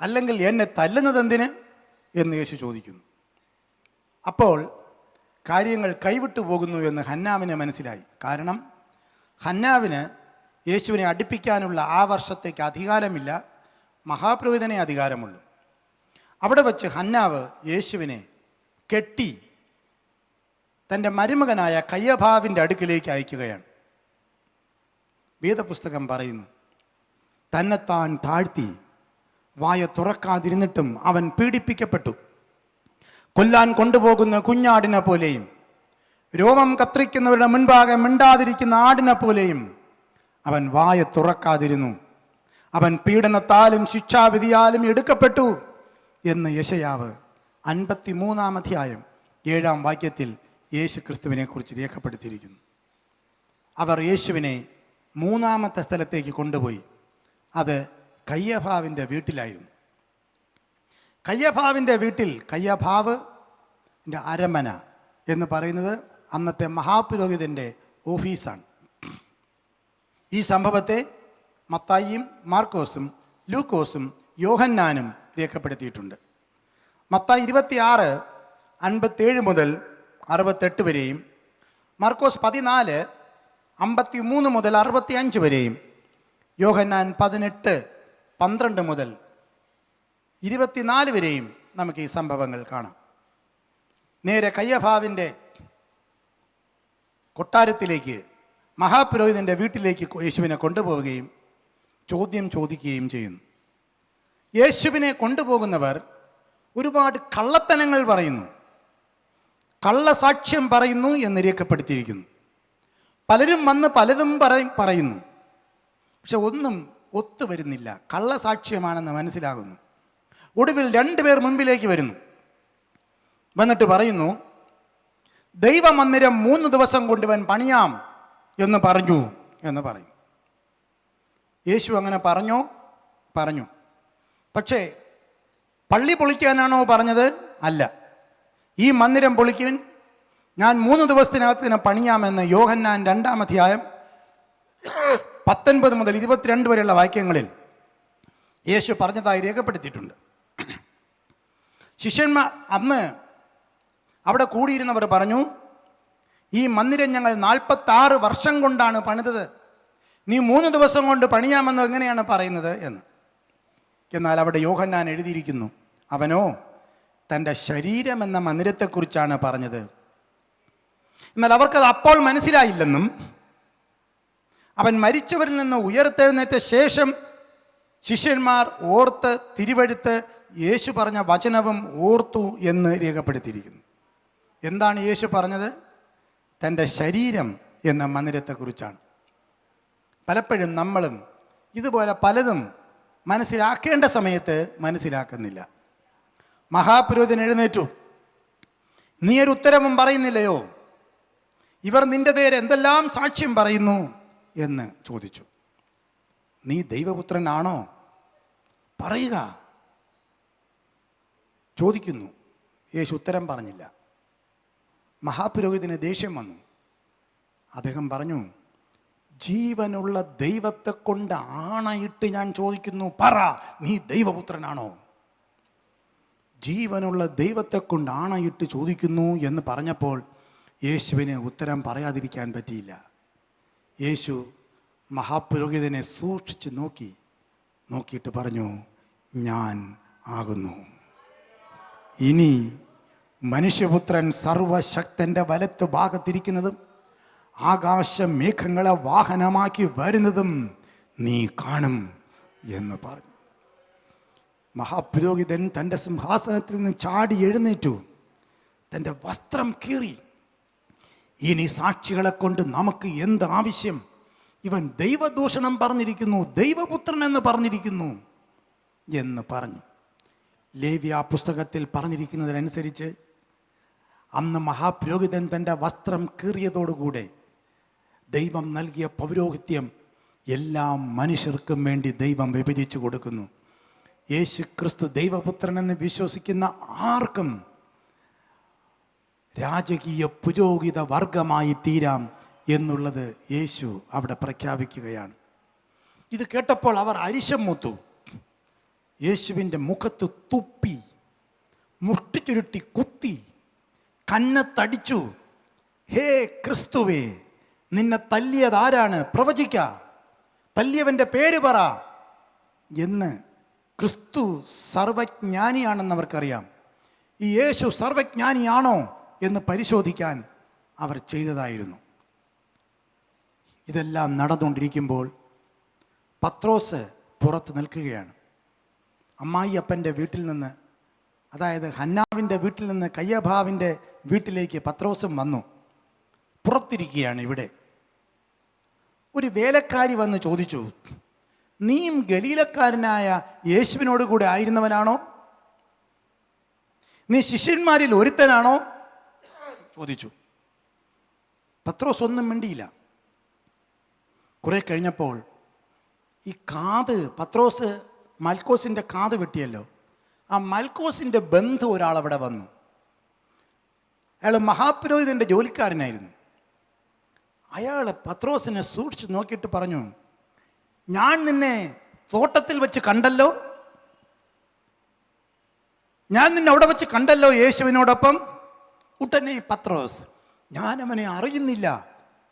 അല്ലെങ്കിൽ എന്നെ തല്ലുന്നത് എന്തിന് എന്ന് യേശു ചോദിക്കുന്നു. അപ്പോൾ കാര്യങ്ങൾ കൈവിട്ടു പോകുന്നു എന്ന് ഹന്നാവിന് മനസ്സിലായി. കാരണം ഹന്നാവിന് യേശുവിനെ അടുപ്പിക്കാനുള്ള ആ വർഷത്തേക്ക് അധികാരമില്ല, മഹാപുരോഹിതനെ അധികാരമുള്ളൂ. അവിടെ വച്ച് ഹന്നാവ് യേശുവിനെ കെട്ടി തൻ്റെ മരുമകനായ കയ്യഭാവിൻ്റെ അടുക്കിലേക്ക് അയക്കുകയാണ്. വേദപുസ്തകം പറയുന്നു, തന്നെത്താൻ താഴ്ത്തി വായ തുറക്കാതിരുന്നിട്ടും അവൻ പീഡിപ്പിക്കപ്പെട്ടു. കൊല്ലാൻ കൊണ്ടുപോകുന്ന കുഞ്ഞാടിനെ പോലെയും രോമം കത്രിക്കുന്നവരുടെ മുൻപാകെ മിണ്ടാതിരിക്കുന്ന ആടിനെ പോലെയും അവൻ വായ തുറക്കാതിരുന്നു. അവൻ പീഡനത്താലും ശിക്ഷാവിധിയാലും എടുക്കപ്പെട്ടു എന്ന് യെശയ്യാവ് 53-ാം അധ്യായം 7-ാം വാക്യത്തിൽ യേശു ക്രിസ്തുവിനെ കുറിച്ച് രേഖപ്പെടുത്തിയിരിക്കുന്നു. അവർ യേശുവിനെ 3-ാമത്തെ സ്ഥലത്തേക്ക് കൊണ്ടുപോയി. അത് കയ്യഭാവിൻ്റെ വീട്ടിലായിരുന്നു. കയ്യഭാവിൻ്റെ വീട്ടിൽ, കയ്യഭാവിൻ്റെ അരമന എന്ന് പറയുന്നത് അന്നത്തെ മഹാപുരോഹിതൻ്റെ ഓഫീസാണ്. ഈ സംഭവത്തെ മത്തായിയും മാർക്കോസും ലൂക്കോസും യോഹന്നാനും രേഖപ്പെടുത്തിയിട്ടുണ്ട്. മത്തായി 26:57 മുതൽ 68 വരെയും, മാർക്കോസ് 14:53 മുതൽ 65 വരെയും, യോഹന്നാൻ 18:12 മുതൽ 24 വരെയും നമുക്ക് ഈ സംഭവങ്ങൾ കാണാം. നേരെ കയ്യഭാവിൻ്റെ കൊട്ടാരത്തിലേക്ക്, മഹാപുരോഹിതൻ്റെ വീട്ടിലേക്ക് യേശുവിനെ കൊണ്ടുപോവുകയും ചോദ്യം ചോദിക്കുകയും ചെയ്യുന്നു. യേശുവിനെ കൊണ്ടുപോകുന്നവർ ഒരുപാട് കള്ളത്തനങ്ങൾ പറയുന്നു, കള്ളസാക്ഷ്യം പറയുന്നു എന്ന് രേഖപ്പെടുത്തിയിരിക്കുന്നു. പലരും വന്ന് പലതും പറയുന്നു, പക്ഷെ ഒന്നും ഒത്തുവരുന്നില്ല, കള്ളസാക്ഷ്യമാണെന്ന് മനസ്സിലാകുന്നു. ഒടുവിൽ 2 പേർ മുൻപിലേക്ക് വരുന്നു. വന്നിട്ട് പറയുന്നു, ദൈവമന്ദിരം 3 ദിവസം കൊണ്ട് ഇവൻ പണിയാം എന്ന് പറഞ്ഞു എന്ന് പറയും. യേശു അങ്ങനെ പറഞ്ഞോ? പറഞ്ഞു. പക്ഷേ പള്ളി പൊളിക്കാനാണോ പറഞ്ഞത്? അല്ല. ഈ മന്ദിരം പൊളിക്കുവിൻ, ഞാൻ 3 ദിവസത്തിനകത്ത് ഇതിനെ പണിയാമെന്ന് യോഹന്നാൻ 2-ാം അധ്യായം 19 മുതൽ 22 വരെയുള്ള വാക്യങ്ങളിൽ യേശു പറഞ്ഞതായി രേഖപ്പെടുത്തിയിട്ടുണ്ട്. ശിഷ്യന്മാർ അന്ന് അവിടെ കൂടിയിരുന്നവർ പറഞ്ഞു, ഈ മന്ദിരം ഞങ്ങൾ 46 വർഷം കൊണ്ടാണ് പണിതത്, നീ 3 ദിവസം കൊണ്ട് പണിയാമെന്ന് എങ്ങനെയാണ് പറയുന്നത് എന്ന്. എന്നാൽ അവിടെ യോഹന്നാൻ എഴുതിയിരിക്കുന്നു, അവനോ തൻ്റെ ശരീരം എന്ന മന്ദിരത്തെക്കുറിച്ചാണ് പറഞ്ഞത്. എന്നാൽ അവർക്കത് അപ്പോൾ മനസ്സിലായില്ലെന്നും അവൻ മരിച്ചവരിൽ നിന്ന് ഉയർത്തെഴുന്നേറ്റ ശേഷം ശിഷ്യന്മാർ ഓർത്ത് തിരുവെഴുത്ത് യേശു പറഞ്ഞ വചനവും ഓർത്തു എന്ന് രേഖപ്പെടുത്തിയിരിക്കുന്നു. എന്താണ് യേശു പറഞ്ഞത്? തൻ്റെ ശരീരം എന്ന മന്ദിരത്തെക്കുറിച്ചാണ്. പലപ്പോഴും നമ്മളും ഇതുപോലെ പലതും മനസ്സിലാക്കേണ്ട സമയത്ത് മനസ്സിലാക്കുന്നില്ല. മഹാപുരോഹിതൻ എഴുന്നേറ്റു, നീ ഒരു ഉത്തരവും പറയുന്നില്ലയോ? ഇവർ നിന്റെ നേരെ എന്തെല്ലാം സാക്ഷ്യം പറയുന്നു എന്ന് ചോദിച്ചു. നീ ദൈവപുത്രനാണോ? പറയുക ചോദിക്കുന്നു. യേശു ഉത്തരം പറഞ്ഞില്ല. മഹാപുരോഹിതന് ദേഷ്യം വന്നു. അദ്ദേഹം പറഞ്ഞു, ജീവനുള്ള ദൈവത്തെ കൊണ്ട് ആണയിട്ട് ഞാൻ ചോദിക്കുന്നു, പറ, നീ ദൈവപുത്രനാണോ? ജീവനുള്ള ദൈവത്തെ കൊണ്ട് ആണയിട്ട് ചോദിക്കുന്നു എന്ന് പറഞ്ഞപ്പോൾ യേശുവിന് ഉത്തരം പറയാതിരിക്കാൻ പറ്റിയില്ല. യേശു മഹാപുരോഹിതനെ സൂക്ഷിച്ച് നോക്കിയിട്ട് പറഞ്ഞു, ഞാൻ ആകുന്നു. ഇനി മനുഷ്യപുത്രൻ സർവശക്തൻ്റെ വലത്ത് ഭാഗത്തിരിക്കുന്നതും ആകാശമേഘങ്ങളെ വാഹനമാക്കി വരുന്നതും നീ കാണും എന്ന് പറഞ്ഞു. മഹാപുരോഹിതൻ തൻ്റെ സിംഹാസനത്തിൽ നിന്ന് ചാടി എഴുന്നേറ്റു, തൻ്റെ വസ്ത്രം കീറി, ഇനി സാക്ഷികളെ കൊണ്ട് നമുക്ക് എന്ത് ആവശ്യം? ഇവൻ ദൈവദൂഷണം പറഞ്ഞിരിക്കുന്നു, ദൈവപുത്രൻ എന്ന് പറഞ്ഞിരിക്കുന്നു എന്ന് പറഞ്ഞു. ലേവ്യ പുസ്തകത്തിൽ പറഞ്ഞിരിക്കുന്നതിനനുസരിച്ച് അന്ന് മഹാപുരോഹിതൻ തൻ്റെ വസ്ത്രം കീറിയതോടുകൂടെ ദൈവം നൽകിയ പൗരോഹിത്യം എല്ലാ മനുഷ്യർക്കും വേണ്ടി ദൈവം വിഭജിച്ചു കൊടുക്കുന്നു. യേശു ക്രിസ്തു ദൈവപുത്രനെന്ന് വിശ്വസിക്കുന്ന ആർക്കും രാജകീയ പുരോഹിത വർഗമായി തീരാം എന്നുള്ളത് യേശു അവിടെ പ്രഖ്യാപിക്കുകയാണ്. ഇത് കേട്ടപ്പോൾ അവർ അരിശം മൂത്തു, യേശുവിൻ്റെ മുഖത്ത് തുപ്പി, മുഷ്ടി ചുരുട്ടി കുത്തി, കന്നത്തടിച്ചു. ഹേ ക്രിസ്തുവേ, നിന്നെ തല്ലിയതാരാണ്? പ്രവചിക്ക, തല്ലിയവൻ്റെ പേര് പറ എന്ന്. ക്രിസ്തു സർവജ്ഞാനിയാണെന്ന് അവർക്കറിയാം. ഈ യേശു സർവജ്ഞാനിയാണോ എന്ന് പരിശോധിക്കാൻ അവർ ചെയ്തതായിരുന്നു. ഇതെല്ലാം നടന്നുകൊണ്ടിരിക്കുമ്പോൾ പത്രോസ് പുറത്ത് നിൽക്കുകയാണ്. അമ്മായിയപ്പൻ്റെ വീട്ടിൽ നിന്ന്, അതായത് ഹന്നാവിൻ്റെ വീട്ടിൽ നിന്ന് കയ്യഭാവിൻ്റെ വീട്ടിലേക്ക് പത്രോസും വന്നു. പുറത്തിരിക്കുകയാണ്. ഇവിടെ ഒരു വേലക്കാരി വന്ന് ചോദിച്ചു, നീയും ഗലീലക്കാരനായ യേശുവിനോട് കൂടെ ആയിരുന്നവനാണോ? നീ ശിഷ്യന്മാരിൽ ഒരുത്തനാണോ? ചോദിച്ചു. പത്രോസ് ഒന്നും മിണ്ടിയില്ല. കുറെ കഴിഞ്ഞപ്പോൾ ഈ കാത്, പത്രോസ് മൽക്കോസിൻ്റെ കാത് വെട്ടിയല്ലോ, ആ മൽക്കോസിൻ്റെ ബന്ധു ഒരാളവിടെ വന്നു. അയാൾ മഹാപുരോഹിതൻ്റെ ജോലിക്കാരനായിരുന്നു. അയാൾ പത്രോസിനെ സൂക്ഷിച്ച് നോക്കിയിട്ട് പറഞ്ഞു, ഞാൻ നിന്നെ തോട്ടത്തിൽ വെച്ച് കണ്ടല്ലോ, ഞാൻ നിന്നെ അവിടെ വെച്ച് കണ്ടല്ലോ യേശുവിനോടൊപ്പം. ഉടനെ പത്രോസ്, ഞാനവനെ അറിയുന്നില്ല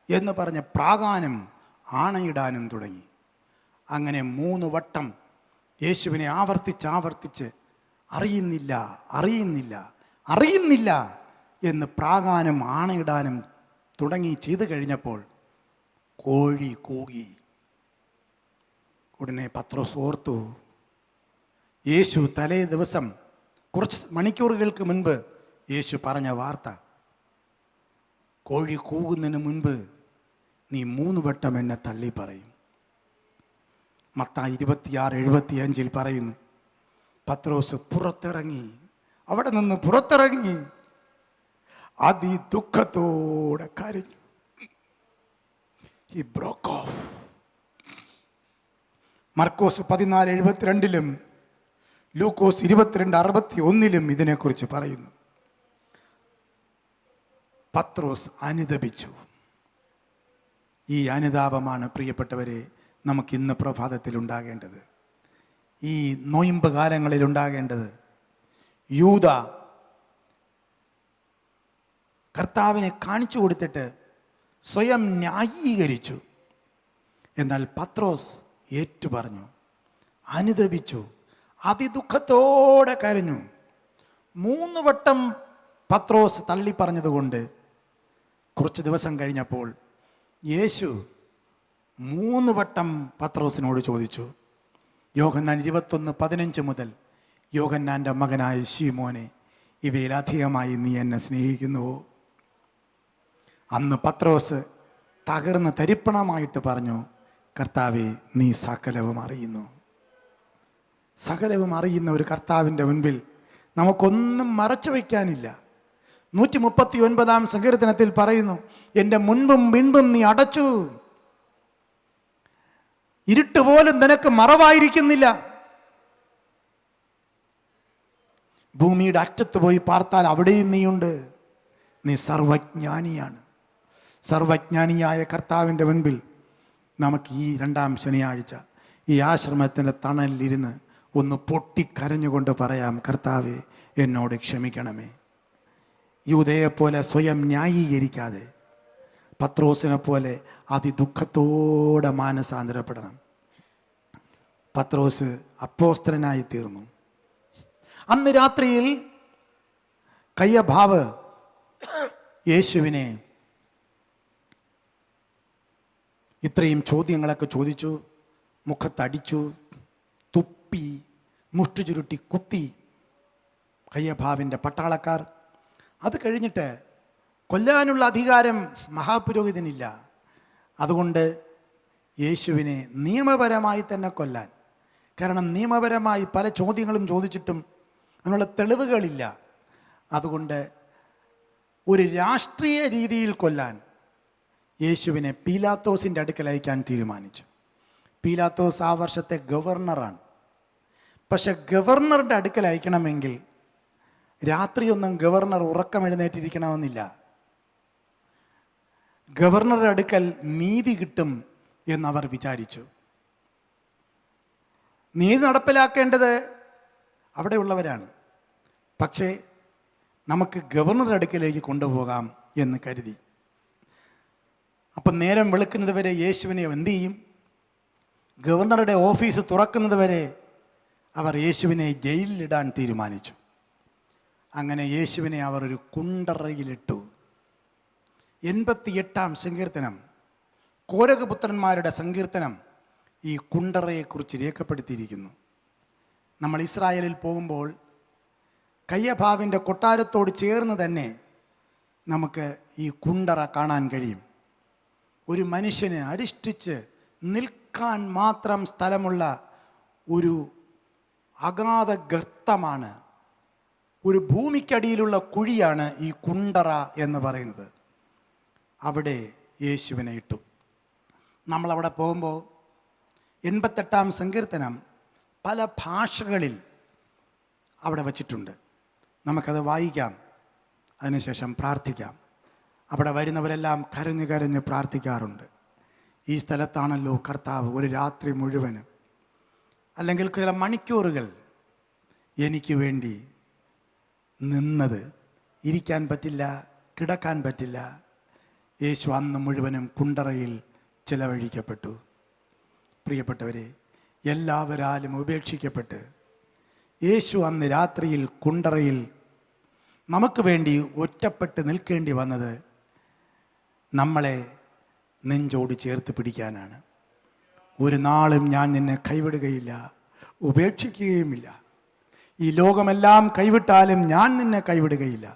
എന്ന് പറഞ്ഞ് പ്രാകാനും ആണയിടാനും തുടങ്ങി. അങ്ങനെ 3 വട്ടം യേശുവിനെ ആവർത്തിച്ച് അറിയുന്നില്ല, അറിയുന്നില്ല, അറിയുന്നില്ല എന്ന് പ്രാകാനും ആണയിടാനും തുടങ്ങി ചെയ്തു കഴിഞ്ഞപ്പോൾ കോഴി കൂകി. ഉടനെ പത്രോസ് ഓർത്തു, യേശു തലേ ദിവസം കുറച്ച് മണിക്കൂറുകൾക്ക് മുൻപ് യേശു പറഞ്ഞ വാർത്ത. കോഴി കൂകുന്നതിന് മുൻപ് നീ 3 വട്ടം എന്നെ തള്ളി പറയും. മത്തായി 26:75 പറയുന്നു, പത്രോസ് പുറത്തിറങ്ങി, അവിടെ നിന്ന് പുറത്തിറങ്ങി അതിദുഃഖത്തോടെ കരഞ്ഞു. He broke off. മർക്കോസ് 14:72 ലൂക്കോസ് 22:61 ഇതിനെക്കുറിച്ച് പറയുന്നു. പത്രോസ് അനുതപിച്ചു. ഈ അനുതാപമാണ് പ്രിയപ്പെട്ടവരെ നമുക്ക് ഇന്ന് പ്രഭാതത്തിൽ ഉണ്ടാകേണ്ടത്, ഈ നോയമ്പ് കാലങ്ങളിൽ ഉണ്ടാകേണ്ടത്. യൂദ കർത്താവിനെ കാണിച്ചു കൊടുത്തിട്ട് സ്വയം ന്യായീകരിച്ചു. എന്നാൽ പത്രോസ് ഏറ്റുപറഞ്ഞു, അനുതപിച്ചു, അതിദുഃഖത്തോടെ കരഞ്ഞു. 3 വട്ടം പത്രോസ് തള്ളിപ്പറഞ്ഞതുകൊണ്ട് കുറച്ച് ദിവസം കഴിഞ്ഞപ്പോൾ യേശു 3 വട്ടം പത്രോസിനോട് ചോദിച്ചു. യോഹന്നാൻ 21:15 മുതൽ, യോഹന്നാൻ്റെ മകനായ ശീമോനെ, ഇവയിലധികമായി നീ എന്നെ സ്നേഹിക്കുന്നുവോ? അന്ന് പത്രോസ് തകർന്ന് തരിപ്പണമായിട്ട് പറഞ്ഞു, കർത്താവേ, നീ സകലവും അറിയുന്നു. സകലവും അറിയുന്ന ഒരു കർത്താവിൻ്റെ മുൻപിൽ നമുക്കൊന്നും മറച്ചു വയ്ക്കാനില്ല. 139 സങ്കീർത്തനത്തിൽ പറയുന്നു, എൻ്റെ മുൻപും പിൻപും നീ അടച്ചു, ഇരുട്ട് പോലും നിനക്ക് മറവായിരിക്കുന്നില്ല. ഭൂമിയുടെ അറ്റത്ത് പോയി പാർത്താൽ അവിടെയും നീയുണ്ട്. നീ സർവജ്ഞാനിയാണ്. സർവജ്ഞാനിയായ കർത്താവിൻ്റെ മുൻപിൽ നമുക്ക് ഈ 2-ാം ശനിയാഴ്ച ഈ ആശ്രമത്തിൻ്റെ തണലിലിരുന്ന് ഒന്ന് പൊട്ടിക്കരഞ്ഞുകൊണ്ട് പറയാം, കർത്താവേ, എന്നോട് ക്ഷമിക്കണമേ. യൂദയെപ്പോലെ സ്വയം ന്യായീകരിക്കാതെ പത്രോസിനെ പോലെ അതിദുഃഖത്തോടെ മാനസാന്തരപ്പെടണം. പത്രോസ് അപ്പോസ്തലനായി തീർന്നു. അന്ന് രാത്രിയിൽ കയ്യഭാവ് യേശുവിനെ ഇത്രയും ചോദ്യങ്ങളൊക്കെ ചോദിച്ചു, മുഖത്തടിച്ചു, തുപ്പി, മുഷ്ടി ചുരുട്ടി കുത്തി കയ്യഭാവിൻ്റെ പട്ടാളക്കാർ. അത് കഴിഞ്ഞിട്ട് കൊല്ലാനുള്ള അധികാരം മഹാപുരോഹിതനില്ല. അതുകൊണ്ട് യേശുവിനെ നിയമപരമായി തന്നെ കൊല്ലാൻ, കാരണം നിയമപരമായി പല ചോദ്യങ്ങളും ചോദിച്ചിട്ടും അതിനുള്ള തെളിവുകളില്ല. അതുകൊണ്ട് ഒരു രാഷ്ട്രീയ രീതിയിൽ കൊല്ലാൻ യേശുവിനെ പീലാത്തോസിൻ്റെ അടുക്കൽ അയക്കാൻ തീരുമാനിച്ചു. പീലാത്തോസ് ആ വർഷത്തെ ഗവർണറാണ്. പക്ഷെ ഗവർണറുടെ അടുക്കൽ അയക്കണമെങ്കിൽ രാത്രിയൊന്നും ഗവർണർ ഉറക്കമെഴുന്നേറ്റിരിക്കണമെന്നില്ല. ഗവർണറുടെ അടുക്കൽ നീതി കിട്ടും എന്നവർ വിചാരിച്ചു. നീതി നടപ്പിലാക്കേണ്ടത് അവിടെയുള്ളവരാണ്. പക്ഷേ നമുക്ക് ഗവർണറുടെ അടുക്കലേക്ക് കൊണ്ടുപോകാം എന്ന് കരുതി. അപ്പം നേരം വെളുക്കുന്നത് വരെ യേശുവിനെ എന്തു ചെയ്യും? ഗവർണറുടെ ഓഫീസ് തുറക്കുന്നത് വരെ അവർ യേശുവിനെ ജയിലിലിടാൻ തീരുമാനിച്ചു. അങ്ങനെ യേശുവിനെ അവർ ഒരു കുണ്ടറയിലിട്ടു. 88-ാം സങ്കീർത്തനം, കോരകപുത്രന്മാരുടെ സങ്കീർത്തനം, ഈ കുണ്ടറയെക്കുറിച്ച് രേഖപ്പെടുത്തിയിരിക്കുന്നു. നമ്മൾ ഇസ്രായേലിൽ പോകുമ്പോൾ കയ്യഭാവിൻ്റെ കൊട്ടാരത്തോട് ചേർന്ന് തന്നെ നമുക്ക് ഈ കുണ്ടറ കാണാൻ കഴിയും. ഒരു മനുഷ്യന് അരിഷ്ടിച്ച് നിൽക്കാൻ മാത്രം സ്ഥലമുള്ള ഒരു അഗാധ ഗർത്തമാണ്, ഒരു ഭൂമിക്കടിയിലുള്ള കുഴിയാണ് ഈ കുണ്ടറ എന്ന് പറയുന്നത്. അവിടെ യേശുവിനെ ഇട്ടു. നമ്മളവിടെ പോകുമ്പോൾ 88-ാം സങ്കീർത്തനം പല ഭാഷകളിൽ അവിടെ വച്ചിട്ടുണ്ട്. നമുക്കത് വായിക്കാം, അതിനുശേഷം പ്രാർത്ഥിക്കാം. അവിടെ വരുന്നവരെല്ലാം കരഞ്ഞ് കരഞ്ഞ് പ്രാർത്ഥിക്കാറുണ്ട്. ഈ സ്ഥലത്താണല്ലോ കർത്താവ് ഒരു രാത്രി മുഴുവനും അല്ലെങ്കിൽ ചില മണിക്കൂറുകൾ എനിക്ക് വേണ്ടി നിന്നത്. ഇരിക്കാൻ പറ്റില്ല, കിടക്കാൻ പറ്റില്ല. യേശു അന്ന് മുഴുവനും കുണ്ടറയിൽ ചിലവഴിക്കപ്പെട്ടു. പ്രിയപ്പെട്ടവരെ, എല്ലാവരാലും ഉപേക്ഷിക്കപ്പെട്ട് യേശു അന്ന് രാത്രിയിൽ കുണ്ടറയിൽ നമുക്ക് വേണ്ടി ഒറ്റപ്പെട്ട് നിൽക്കേണ്ടി വന്നത് നമ്മളെ നെഞ്ചോട് ചേർത്ത് പിടിക്കാനാണ്. ഒരു നാളും ഞാൻ നിന്നെ കൈവിടുകയില്ല, ഉപേക്ഷിക്കുകയുമില്ല. ഈ ലോകമെല്ലാം കൈവിട്ടാലും ഞാൻ നിന്നെ കൈവിടുകയില്ല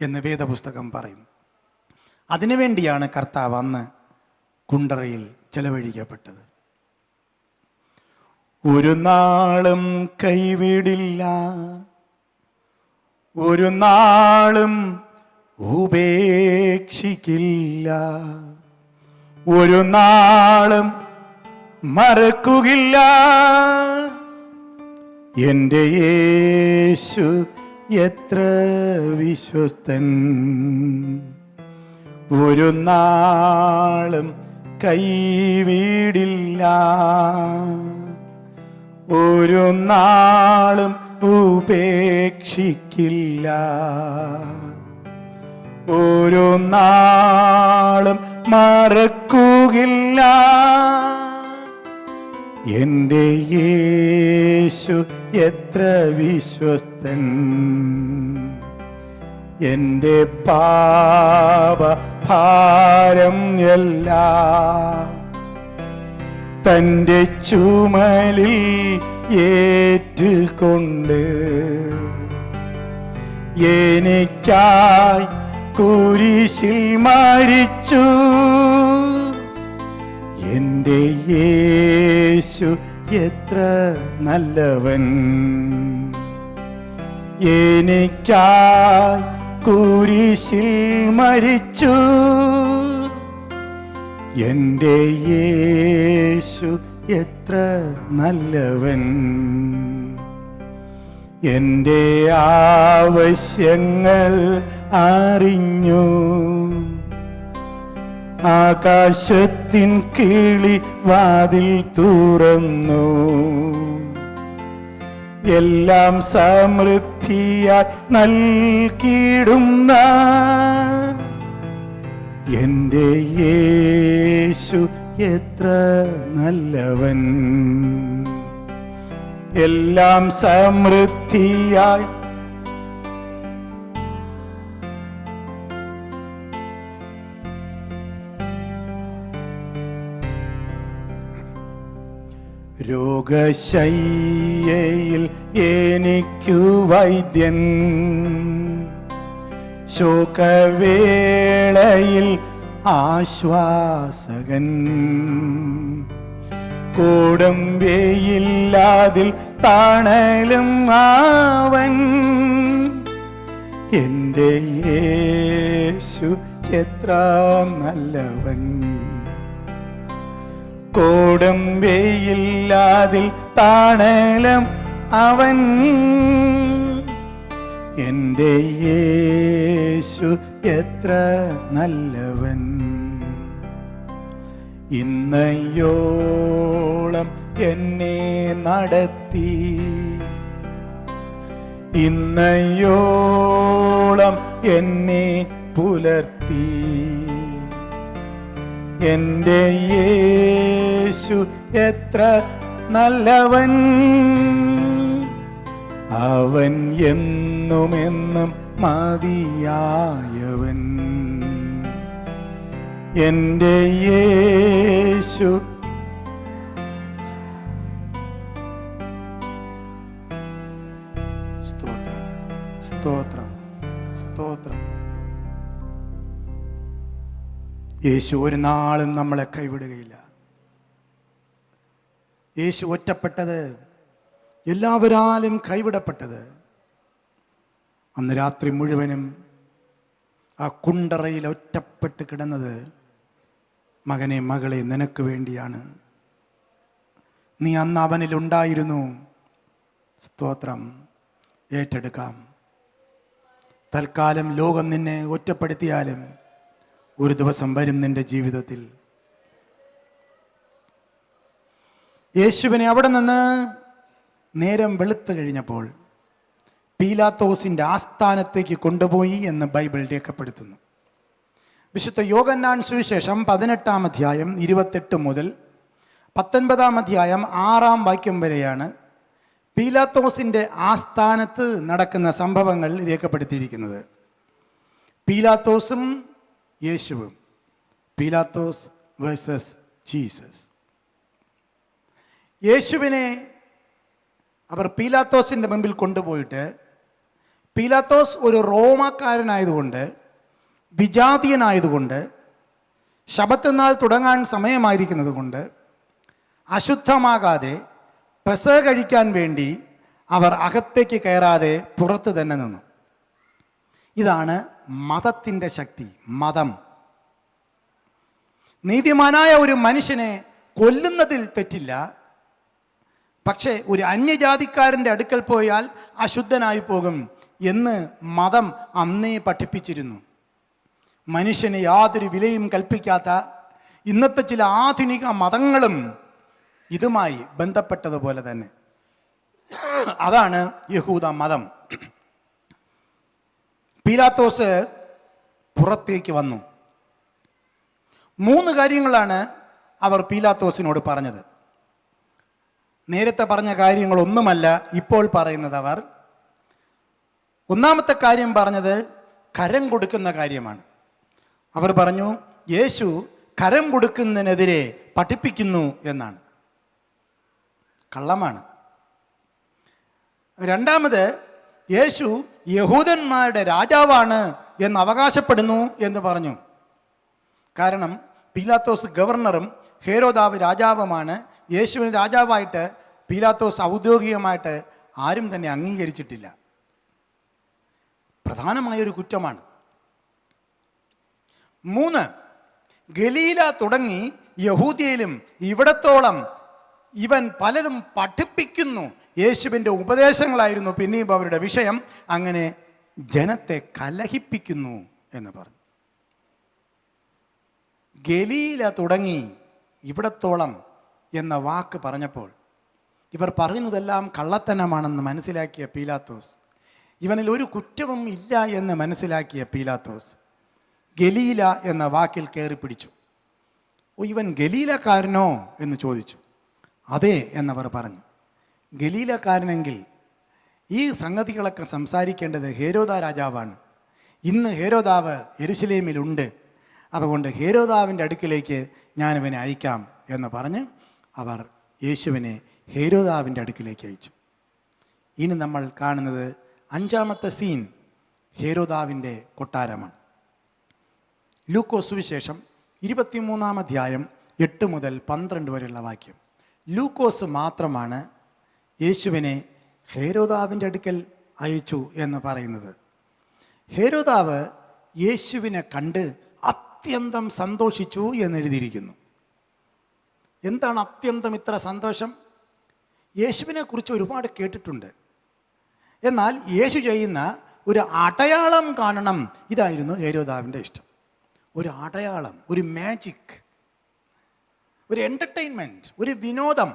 എന്ന് വേദപുസ്തകം പറയുന്നു. അതിനുവേണ്ടിയാണ് കർത്താവ് അന്ന് കുണ്ടറയിൽ ചെലവഴിക്കപ്പെട്ടത്. ഒരു നാളും കൈവിടില്ല, ഒരു നാളും ഉപേക്ഷിക്കില്ല, ഒരു നാളും മറക്കുകില്ല. എൻ്റെ യേശു എത്ര വിശ്വസ്തൻ, ഒരു നാളും കൈവിടില്ല, ഒരു നാളും ഉപേക്ഷിക്കില്ല, ഒരു നാളും മറക്കുകില്ല. എൻ്റെ യേശു എത്ര വിശ്വസ്തൻ, എൻ്റെ പാപഭാരം എല്ലാം തൻ്റെ ചുമലിൽ ഏറ്റുകൊണ്ട് എനിക്കായി കുരിശിൽ മരിച്ചു. എൻ്റെ യേശു എത്ര നല്ലവൻ, എനിക്കായി കുരിശിൽ മരിച്ചു. എൻ്റെ യേശു എത്ര നല്ലവൻ, എൻ്റെ ആവശ്യങ്ങൾ അറിഞ്ഞു. ആകാശത്തിൻ കിളി വാതിൽ തുറന്നു, എല്ലാം സമൃദ്ധിയായി നൽകിയിടുന്ന എൻ്റെ യേശു എത്ര നല്ലവൻ, എല്ലാം സമൃദ്ധിയായി രോഗശയ്യയിൽ എനിക്കു വൈദ്യൻ, ശോകവേളയിൽ ആശ്വാസകൻ, കൊടുംവേയില്ലാതിൽ തണലും അവൻ. എൻ്റെ യേശു എത്ര നല്ലവൻ, കൊടുംവേയില്ലാതിൽ തണലും അവൻ. എൻ്റെ യേശു എത്ര നല്ലവൻ. ഇന്നയോളം എന്നെ നടത്തി, ഇന്നയോളം എന്നെ പുലർത്തി. എൻ്റെ യേശു എത്ര നല്ലവൻ, അവൻ എന്നുമെന്നും മതിയായവൻ. എൻ്റെ യേശു സ്തോത്രം, സ്തോത്രം, സ്തോത്രം. യേശു ഒരു നാളും നമ്മളെ കൈവിടുകയില്ല. യേശു ഒറ്റപ്പെട്ടത്, എല്ലാവരാലും കൈവിടപ്പെട്ടത്, അന്ന് രാത്രി മുഴുവനും ആ കുണ്ടറയിൽ ഒറ്റപ്പെട്ട് കിടന്നത്, മകനെ മകളെ നിനക്ക് വേണ്ടിയാണ്. നീ അന്ന് അവനിലുണ്ടായിരുന്നു. സ്തോത്രം. ഏറ്റെടുക്കാം. തൽക്കാലം ലോകം നിന്നെ ഒറ്റപ്പെടുത്തിയാലും ഒരു ദിവസം വരും നിന്റെ ജീവിതത്തിൽ. യേശുവിനെ അവിടെ നിന്ന് നേരം വെളുത്തു കഴിഞ്ഞപ്പോൾ പീലാത്തോസിൻ്റെ ആസ്ഥാനത്തേക്ക് കൊണ്ടുപോയി എന്ന് ബൈബിൾ രേഖപ്പെടുത്തുന്നു. വിശുദ്ധ യോഹന്നാൻ സുവിശേഷം 18-ാം അധ്യായം 28 മുതൽ 19-ാം അധ്യായം 6-ാം വാക്യം വരെയാണ് പീലാത്തോസിൻ്റെ ആസ്ഥാനത്ത് നടക്കുന്ന സംഭവങ്ങൾ രേഖപ്പെടുത്തിയിരിക്കുന്നത്. പീലാത്തോസും യേശുവും, പീലാത്തോസ് വേഴ്സസ് ജീസസ്. യേശുവിനെ അവർ പീലാത്തോസിൻ്റെ മുമ്പിൽ കൊണ്ടുപോയിട്ട്, പീലാത്തോസ് ഒരു റോമാക്കാരനായതുകൊണ്ട്, വിജാതീയനായതുകൊണ്ട്, ശബത്ത് നാൾ തുടങ്ങാൻ സമയമായിരിക്കുന്നത് കൊണ്ട് അശുദ്ധമാകാതെ പെസഹ കഴിക്കാൻ വേണ്ടി അവർ അകത്തേക്ക് കയറാതെ പുറത്ത് തന്നെ നിന്നു. ഇതാണ് മതത്തിൻ്റെ ശക്തി. മതം നീതിമാനായ ഒരു മനുഷ്യനെ കൊല്ലുന്നതിൽ തെറ്റില്ല. പക്ഷേ ഒരു അന്യജാതിക്കാരൻ്റെ അടുക്കൽ പോയാൽ അശുദ്ധനായി പോകും എന്ന് മതം അന്നേ പഠിപ്പിച്ചിരുന്നു. മനുഷ്യന് യാതൊരു വിലയും കൽപ്പിക്കാത്ത ഇന്നത്തെ ചില ആധുനിക മതങ്ങളും ഇതുമായി ബന്ധപ്പെട്ടതുപോലെ തന്നെ. അതാണ് യഹൂദ മതം. പീലാത്തോസ് പുറത്തേക്ക് വന്നു. 3 കാര്യങ്ങളാണ് അവർ പീലാത്തോസിനോട് പറഞ്ഞത്. നേരത്തെ പറഞ്ഞ കാര്യങ്ങളൊന്നുമല്ല ഇപ്പോൾ പറയുന്നത്. അവർ ഒന്നാമത്തെ കാര്യം പറഞ്ഞത് കരം കൊടുക്കുന്ന കാര്യമാണ്. അവർ പറഞ്ഞു യേശു കരം കൊടുക്കുന്നതിനെതിരെ പഠിപ്പിക്കുന്നു എന്നാണ്. കള്ളമാണ്. രണ്ടാമത് യേശു യഹൂദന്മാരുടെ രാജാവാണ് എന്ന് അവകാശപ്പെടുന്നു എന്ന് പറഞ്ഞു. കാരണം പീലാത്തോസ് ഗവർണറും ഹേരോദാവ് രാജാവുമാണ്. യേശുവിന് രാജാവായിട്ട് പീലാത്തോസ് ഔദ്യോഗികമായിട്ട് ആരും തന്നെ അംഗീകരിച്ചിട്ടില്ല. പ്രധാനമായൊരു കുറ്റമാണ്. 3, ഗലീല തുടങ്ങി യഹൂദിയയിലും ഇവിടത്തോളം ഇവൻ പലതും പഠിപ്പിക്കുന്നു. യേശുവിൻ്റെ ഉപദേശങ്ങളായിരുന്നു പിന്നെയും അവരുടെ വിഷയം. അങ്ങനെ ജനത്തെ കലഹിപ്പിക്കുന്നു എന്ന് പറഞ്ഞു. ഗലീല തുടങ്ങി ഇവിടത്തോളം എന്ന വാക്ക് പറഞ്ഞപ്പോൾ ഇവർ പറയുന്നതെല്ലാം കള്ളത്തനമാണെന്ന് മനസ്സിലാക്കിയ പീലാത്തോസ്, ഇവനിൽ ഒരു കുറ്റവും ഇല്ല എന്ന് മനസ്സിലാക്കിയ പീലാത്തോസ് ഗലീല എന്ന വാക്കിൽ കയറി പിടിച്ചു. ഇവൻ ഗലീലക്കാരനോ എന്ന് ചോദിച്ചു. അതെ എന്നവർ പറഞ്ഞു. ഗലീലക്കാരനെങ്കിൽ ഈ സംഗതികളൊക്കെ സംസാരിക്കേണ്ടത് ഹേരോദാ രാജാവാണ്. ഇന്ന് ഹേരോദാവ് യെരുശലേമിലുണ്ട്. അതുകൊണ്ട് ഹേരോദാവിൻ്റെ അടുക്കിലേക്ക് ഞാനിവനെ അയക്കാം എന്ന് പറഞ്ഞ് അവർ യേശുവിനെ ഹേരോദാവിൻ്റെ അടുക്കിലേക്ക് അയച്ചു. ഇനി നമ്മൾ കാണുന്നത് 5ാമത്തെ സീൻ ഹേരോദാവിൻ്റെ കൊട്ടാരമാണ്. ലൂക്കോസ് സുവിശേഷം 23-ാം അധ്യായം 8 മുതൽ 12 വരെയുള്ള വാക്യം. ലൂക്കോസ് മാത്രമാണ് യേശുവിനെ ഹേരോദാവിൻ്റെ അടുക്കൽ അയച്ചു എന്ന് പറയുന്നത്. ഹേരോദാവ് യേശുവിനെ കണ്ട് അത്യന്തം സന്തോഷിച്ചു എന്നെഴുതിയിരിക്കുന്നു. എന്താണ് അത്യന്തം ഇത്ര സന്തോഷം? യേശുവിനെ കുറിച്ച് ഒരുപാട് കേട്ടിട്ടുണ്ട്. എന്നാൽ യേശു ചെയ്യുന്ന ഒരു അടയാളം കാണണം, ഇതായിരുന്നു ഹേരോദാവിൻ്റെ ഇഷ്ടം. ഒരു അടയാളം, ഒരു മാജിക്, ഒരു എൻ്റർടൈൻമെൻറ്റ്, ഒരു വിനോദം,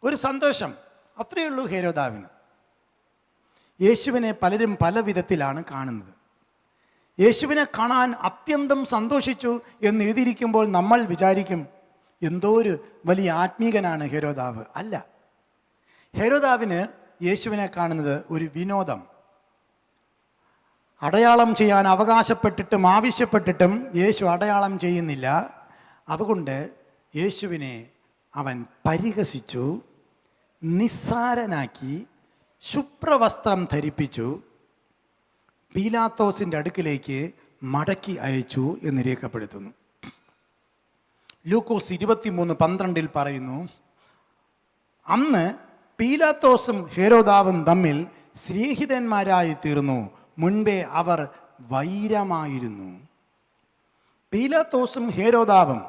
ഒരു സന്തോഷം, അത്രയേ ഉള്ളൂ ഹേരോദാവിന്. യേശുവിനെ പലരും പല വിധത്തിലാണ് കാണുന്നത്. യേശുവിനെ കാണാൻ അത്യന്തം സന്തോഷിച്ചു എന്നെഴുതിയിരിക്കുമ്പോൾ നമ്മൾ വിചാരിക്കും എന്തോ ഒരു വലിയ ആത്മീകനാണ് ഹേരോദാവ്. അല്ല, ഹേരോദാവിന് യേശുവിനെ കാണുന്നത് ഒരു വിനോദം. അടയാളം ചെയ്യാൻ അവകാശപ്പെട്ടിട്ടും ആവശ്യപ്പെട്ടിട്ടും യേശു അടയാളം ചെയ്യുന്നില്ല. അതുകൊണ്ട് യേശുവിനെ അവൻ പരിഹസിച്ചു, നിസ്സാരനാക്കി, ശുഭ്രവസ്ത്രം ധരിപ്പിച്ചു, പീലാത്തോസിൻ്റെ അടുക്കിലേക്ക് മടക്കി അയച്ചു എന്ന് രേഖപ്പെടുത്തുന്നു. ലൂക്കോസ് 23:12 പറയുന്നു, അന്ന് പീലാത്തോസും ഹേരോദാവും തമ്മിൽ സ്നേഹിതന്മാരായി തീർന്നു. മുൻപേ അവർ വൈരമായിരുന്നു. പീലാത്തോസും ഹേരോദാവും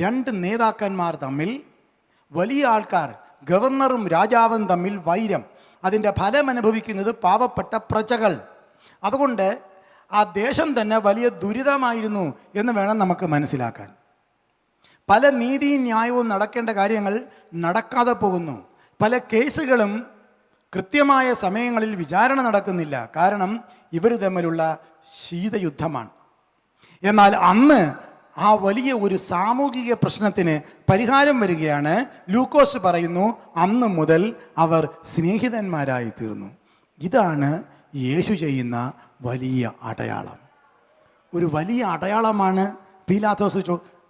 2 നേതാക്കന്മാർ തമ്മിൽ, വലിയ ആൾക്കാർ, ഗവർണറും രാജാവും തമ്മിൽ വൈരം. അതിൻ്റെ ഫലം അനുഭവിക്കുന്നത് പാവപ്പെട്ട പ്രജകൾ. അതുകൊണ്ട് ആ ദേശം തന്നെ വലിയ ദുരിതമായിരുന്നു എന്ന് വേണം നമുക്ക് മനസ്സിലാക്കാൻ. പല നീതിയും ന്യായവും നടക്കേണ്ട കാര്യങ്ങൾ നടക്കാതെ പോകുന്നു. പല കേസുകളും കൃത്യമായ സമയങ്ങളിൽ വിചാരണ നടക്കുന്നില്ല. കാരണം ഇവർ തമ്മിലുള്ള ശീതയുദ്ധമാണ്. എന്നാൽ അന്ന് ആ വലിയ ഒരു സാമൂഹിക പ്രശ്നത്തിന് പരിഹാരം വരികയാണ്. ലൂക്കോസ് പറയുന്നു, അന്ന് മുതൽ അവർ സ്നേഹിതന്മാരായി തീർന്നു. ഇതാണ് യേശു ചെയ്യുന്ന വലിയ അടയാളം. ഒരു വലിയ അടയാളമാണ് പീലാത്തോസ്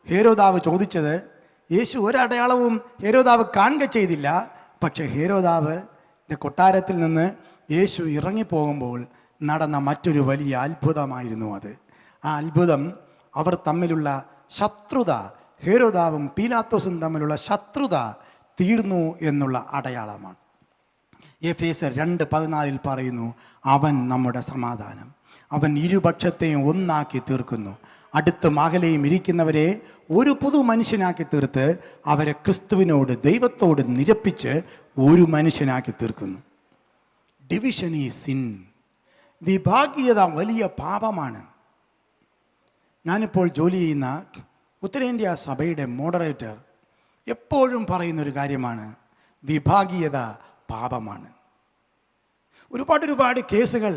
ഹേരോദാവ് ചോദിച്ചത്. യേശു ഒരടയാളവും ഹേരോദാവ് കാണുക ചെയ്തില്ല. പക്ഷേ ഹേരോദാവിൻ്റെ കൊട്ടാരത്തിൽ നിന്ന് യേശു ഇറങ്ങിപ്പോകുമ്പോൾ നടന്ന മറ്റൊരു വലിയ അത്ഭുതമായിരുന്നു അത്. ആ അത്ഭുതം അവർ തമ്മിലുള്ള ശത്രുത, ഹേരോദാവും പീലാത്തോസും തമ്മിലുള്ള ശത്രുത തീർന്നു എന്നുള്ള അടയാളമാണ്. എഫേസ്യർ 2:14 പറയുന്നു, അവൻ നമ്മുടെ സമാധാനം, അവൻ ഇരുപക്ഷത്തെയും ഒന്നാക്കി തീർക്കുന്നു, അടുത്തും അകലെയും ഇരിക്കുന്നവരെ ഒരു പുതു മനുഷ്യനാക്കി തീർത്ത് അവരെ ക്രിസ്തുവിനോട് ദൈവത്തോട് നിരപ്പിച്ച് ഒരു മനുഷ്യനാക്കി തീർക്കുന്നു. ഡിവിഷൻ ഈ സിൻ. വിഭാഗീയത വലിയ പാപമാണ്. ഞാനിപ്പോൾ ജോലി ചെയ്യുന്ന ഉത്തരേന്ത്യ സഭയുടെ മോഡറേറ്റർ എപ്പോഴും പറയുന്നൊരു കാര്യമാണ്, വിഭാഗീയത പാപമാണ്. ഒരുപാട് കേസുകൾ,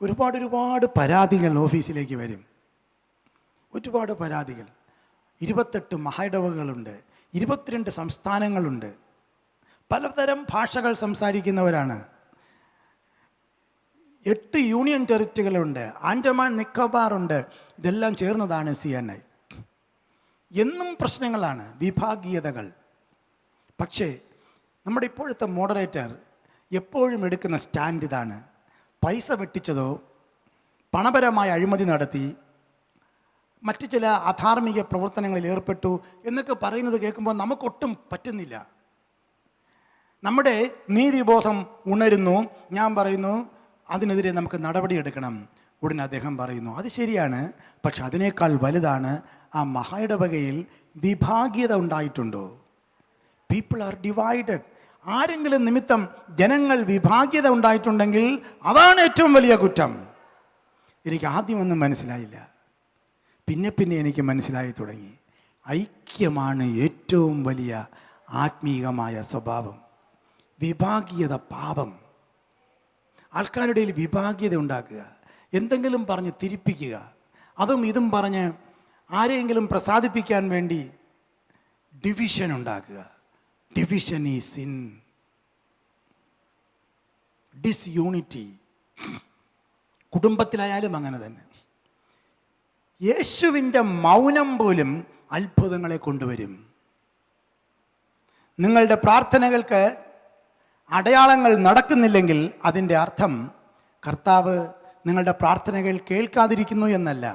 ഒരുപാട് പരാതികൾ ഓഫീസിലേക്ക് വരും. ഒരുപാട് പരാതികൾ. 28 മഹായിടവകളുണ്ട്, 22 സംസ്ഥാനങ്ങളുണ്ട്, പലതരം ഭാഷകൾ സംസാരിക്കുന്നവരാണ്, 8 യൂണിയൻ ടെറിട്ടറികളുണ്ട്, ആൻഡമാൻ നിക്കോബാറുണ്ട്. ഇതെല്ലാം ചേർന്നതാണ് CNI. എന്നും പ്രശ്നങ്ങളാണ്, വിഭാഗീയതകൾ. പക്ഷേ നമ്മുടെ ഇപ്പോഴത്തെ മോഡറേറ്റർ എപ്പോഴും എടുക്കുന്ന സ്റ്റാൻഡ് ഇതാണ്: പൈസ വെട്ടിച്ചതോ, പണപരമായ അഴിമതി നടത്തി, മറ്റു ചില അധാർമിക പ്രവർത്തനങ്ങളിൽ ഏർപ്പെട്ടു എന്നൊക്കെ പറയുന്നത് കേൾക്കുമ്പോൾ നമുക്കൊട്ടും പറ്റുന്നില്ല. നമ്മുടെ നീതിബോധം ഉണരുന്നു. ഞാൻ പറയുന്നു അതിനെതിരെ നമുക്ക് നടപടിയെടുക്കണം. ഉടനെ അദ്ദേഹം പറയുന്നു അത് ശരിയാണ്, പക്ഷെ അതിനേക്കാൾ വലുതാണ് ആ മഹായിടവകയിൽ വിഭാഗീയത ഉണ്ടായിട്ടുണ്ടോ? People are divided. ആരെങ്കിലും നിമിത്തം ജനങ്ങൾ വിഭാഗീയത ഉണ്ടായിട്ടുണ്ടെങ്കിൽ അതാണ് ഏറ്റവും വലിയ കുറ്റം. എനിക്ക് ആദ്യമൊന്നും മനസ്സിലായില്ല, പിന്നെ എനിക്ക് മനസ്സിലായി തുടങ്ങി. ഐക്യമാണ് ഏറ്റവും വലിയ ആത്മീകമായ സ്വഭാവം. വിഭാഗീയത പാപം. ആൾക്കാരുടെ ഇടയിൽ വിഭാഗീയത ഉണ്ടാക്കുക, എന്തെങ്കിലും പറഞ്ഞ് തിരിപ്പിക്കുക, അതും ഇതും പറഞ്ഞ് ആരെയെങ്കിലും പ്രസാദിപ്പിക്കാൻ വേണ്ടി ഡിവിഷൻ ഉണ്ടാക്കുക. Division is sin. ഡിസ്യൂണിറ്റി. കുടുംബത്തിലായാലും അങ്ങനെ തന്നെ. യേശുവിൻ്റെ മൗനം പോലും അത്ഭുതങ്ങളെ കൊണ്ടുവരും. നിങ്ങളുടെ പ്രാർത്ഥനകൾക്ക് അടയാളങ്ങൾ നടക്കുന്നില്ലെങ്കിൽ അതിൻ്റെ അർത്ഥം കർത്താവ് നിങ്ങളുടെ പ്രാർത്ഥനകൾ കേൾക്കാതിരിക്കുന്നു എന്നല്ല,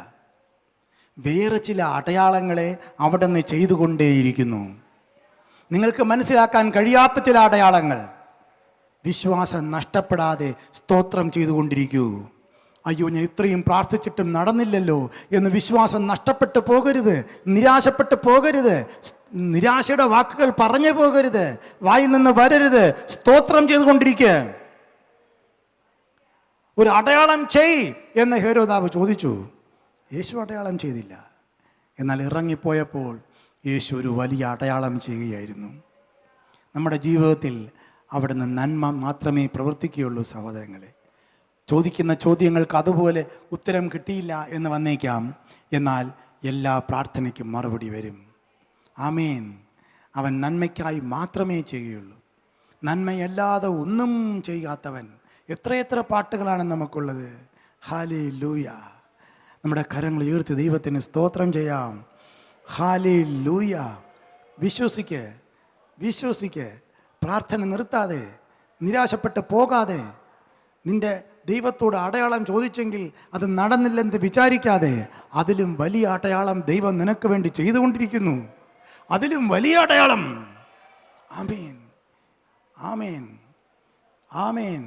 വേറെ ചില അടയാളങ്ങളെ അവിടെ നിന്ന് ചെയ്തുകൊണ്ടേയിരിക്കുന്നു. നിങ്ങൾക്ക് മനസ്സിലാക്കാൻ കഴിയാത്ത ചില അടയാളങ്ങൾ. വിശ്വാസം നഷ്ടപ്പെടാതെ സ്തോത്രം ചെയ്തുകൊണ്ടിരിക്കൂ. അയ്യോ, ഞാൻ ഇത്രയും പ്രാർത്ഥിച്ചിട്ടും നടന്നില്ലല്ലോ എന്ന് വിശ്വാസം നഷ്ടപ്പെട്ടു പോകരുത്, നിരാശപ്പെട്ടു പോകരുത്, നിരാശയുടെ വാക്കുകൾ പറഞ്ഞു പോകരുത്, വായിൽ നിന്ന് വരരുത്. സ്തോത്രം ചെയ്തുകൊണ്ടിരിക്കുക. ഒരു അടയാളം ചെയ് എന്ന് ഹേരോദാവ് ചോദിച്ചു. യേശു അടയാളം ചെയ്തില്ല. എന്നാൽ ഇറങ്ങിപ്പോയപ്പോൾ യേശു ഒരു വലിയ അടയാളം ചെയ്യുകയായിരുന്നു. നമ്മുടെ ജീവിതത്തിൽ അവിടുന്ന് നന്മ മാത്രമേ പ്രവർത്തിക്കുകയുള്ളൂ. സഹോദരങ്ങളെ, ചോദിക്കുന്ന ചോദ്യങ്ങൾക്ക് അതുപോലെ ഉത്തരം കിട്ടിയില്ല എന്ന് വന്നേക്കാം, എന്നാൽ എല്ലാ പ്രാർത്ഥനയ്ക്കും മറുപടി വരും. ആമേൻ. അവൻ നന്മയ്ക്കായി മാത്രമേ ചെയ്യുകയുള്ളൂ. നന്മയല്ലാതെ ഒന്നും ചെയ്യാത്തവൻ. എത്രയെത്ര പാട്ടുകളാണ് നമുക്കുള്ളത്. ഹല്ലേലൂയ. നമ്മുടെ കരങ്ങൾ ഉയർത്തി ദൈവത്തിന് സ്തോത്രം ചെയ്യാം. ഹല്ലേലൂയ. വിശ്വസിക്ക്. പ്രാർത്ഥന നിർത്താതെ, നിരാശപ്പെട്ട് പോകാതെ, നിന്റെ ദൈവത്തോട് അടയാളം ചോദിച്ചെങ്കിൽ അത് നടന്നില്ലെന്ന് വിചാരിക്കാതെ, അതിലും വലിയ അടയാളം ദൈവം നിനക്ക് വേണ്ടി ചെയ്തുകൊണ്ടിരിക്കുന്നു. അതിലും വലിയ അടയാളം. ആമേൻ, ആമേൻ, ആമേൻ.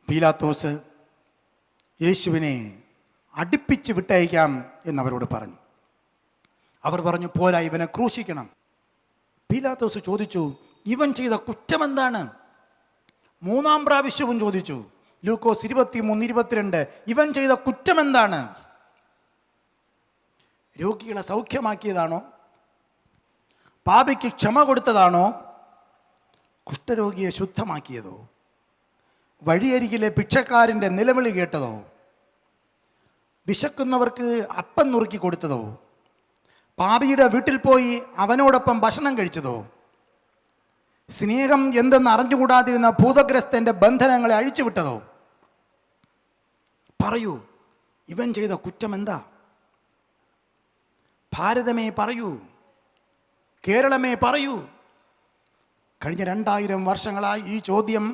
പീലാത്തോസ് യേശുവിനെ അടുപ്പിച്ച് വിട്ടയക്കാം എന്നവരോട് പറഞ്ഞു. അവർ പറഞ്ഞു, പോരാ, ഇവനെ ക്രൂശിക്കണം. പീലാത്തോസ് ചോദിച്ചു, ഇവൻ ചെയ്ത കുറ്റമെന്താണ്? 3-ാം പ്രാവശ്യവും ചോദിച്ചു. ലൂക്കോസ് 23:22, ഇവൻ ചെയ്ത കുറ്റമെന്താണ്? രോഗികളെ സൗഖ്യമാക്കിയതാണോ? പാപിക്ക് ക്ഷമ കൊടുത്തതാണോ? കുഷ്ഠരോഗിയെ ശുദ്ധമാക്കിയതോ? വഴിയരികിലെ ഭിക്ഷക്കാരൻ്റെ നിലവിളി കേട്ടതോ? വിശക്കുന്നവർക്ക് അപ്പം നുറുക്കി കൊടുത്തതോ? പാപിയുടെ വീട്ടിൽ പോയി അവനോടൊപ്പം ഭക്ഷണം കഴിച്ചതോ? സ്നേഹം എന്തെന്ന് അറിഞ്ഞുകൂടാതിരുന്ന ഭൂതഗ്രസ്തൻ്റെ ബന്ധനങ്ങളെ അഴിച്ചുവിട്ടതോ? പറയൂ, ഇവൻ ചെയ്ത കുറ്റം എന്താ? ഭാരതമേ പറയൂ, കേരളമേ പറയൂ. കഴിഞ്ഞ 2000 വർഷങ്ങളായി ഈ ചോദ്യം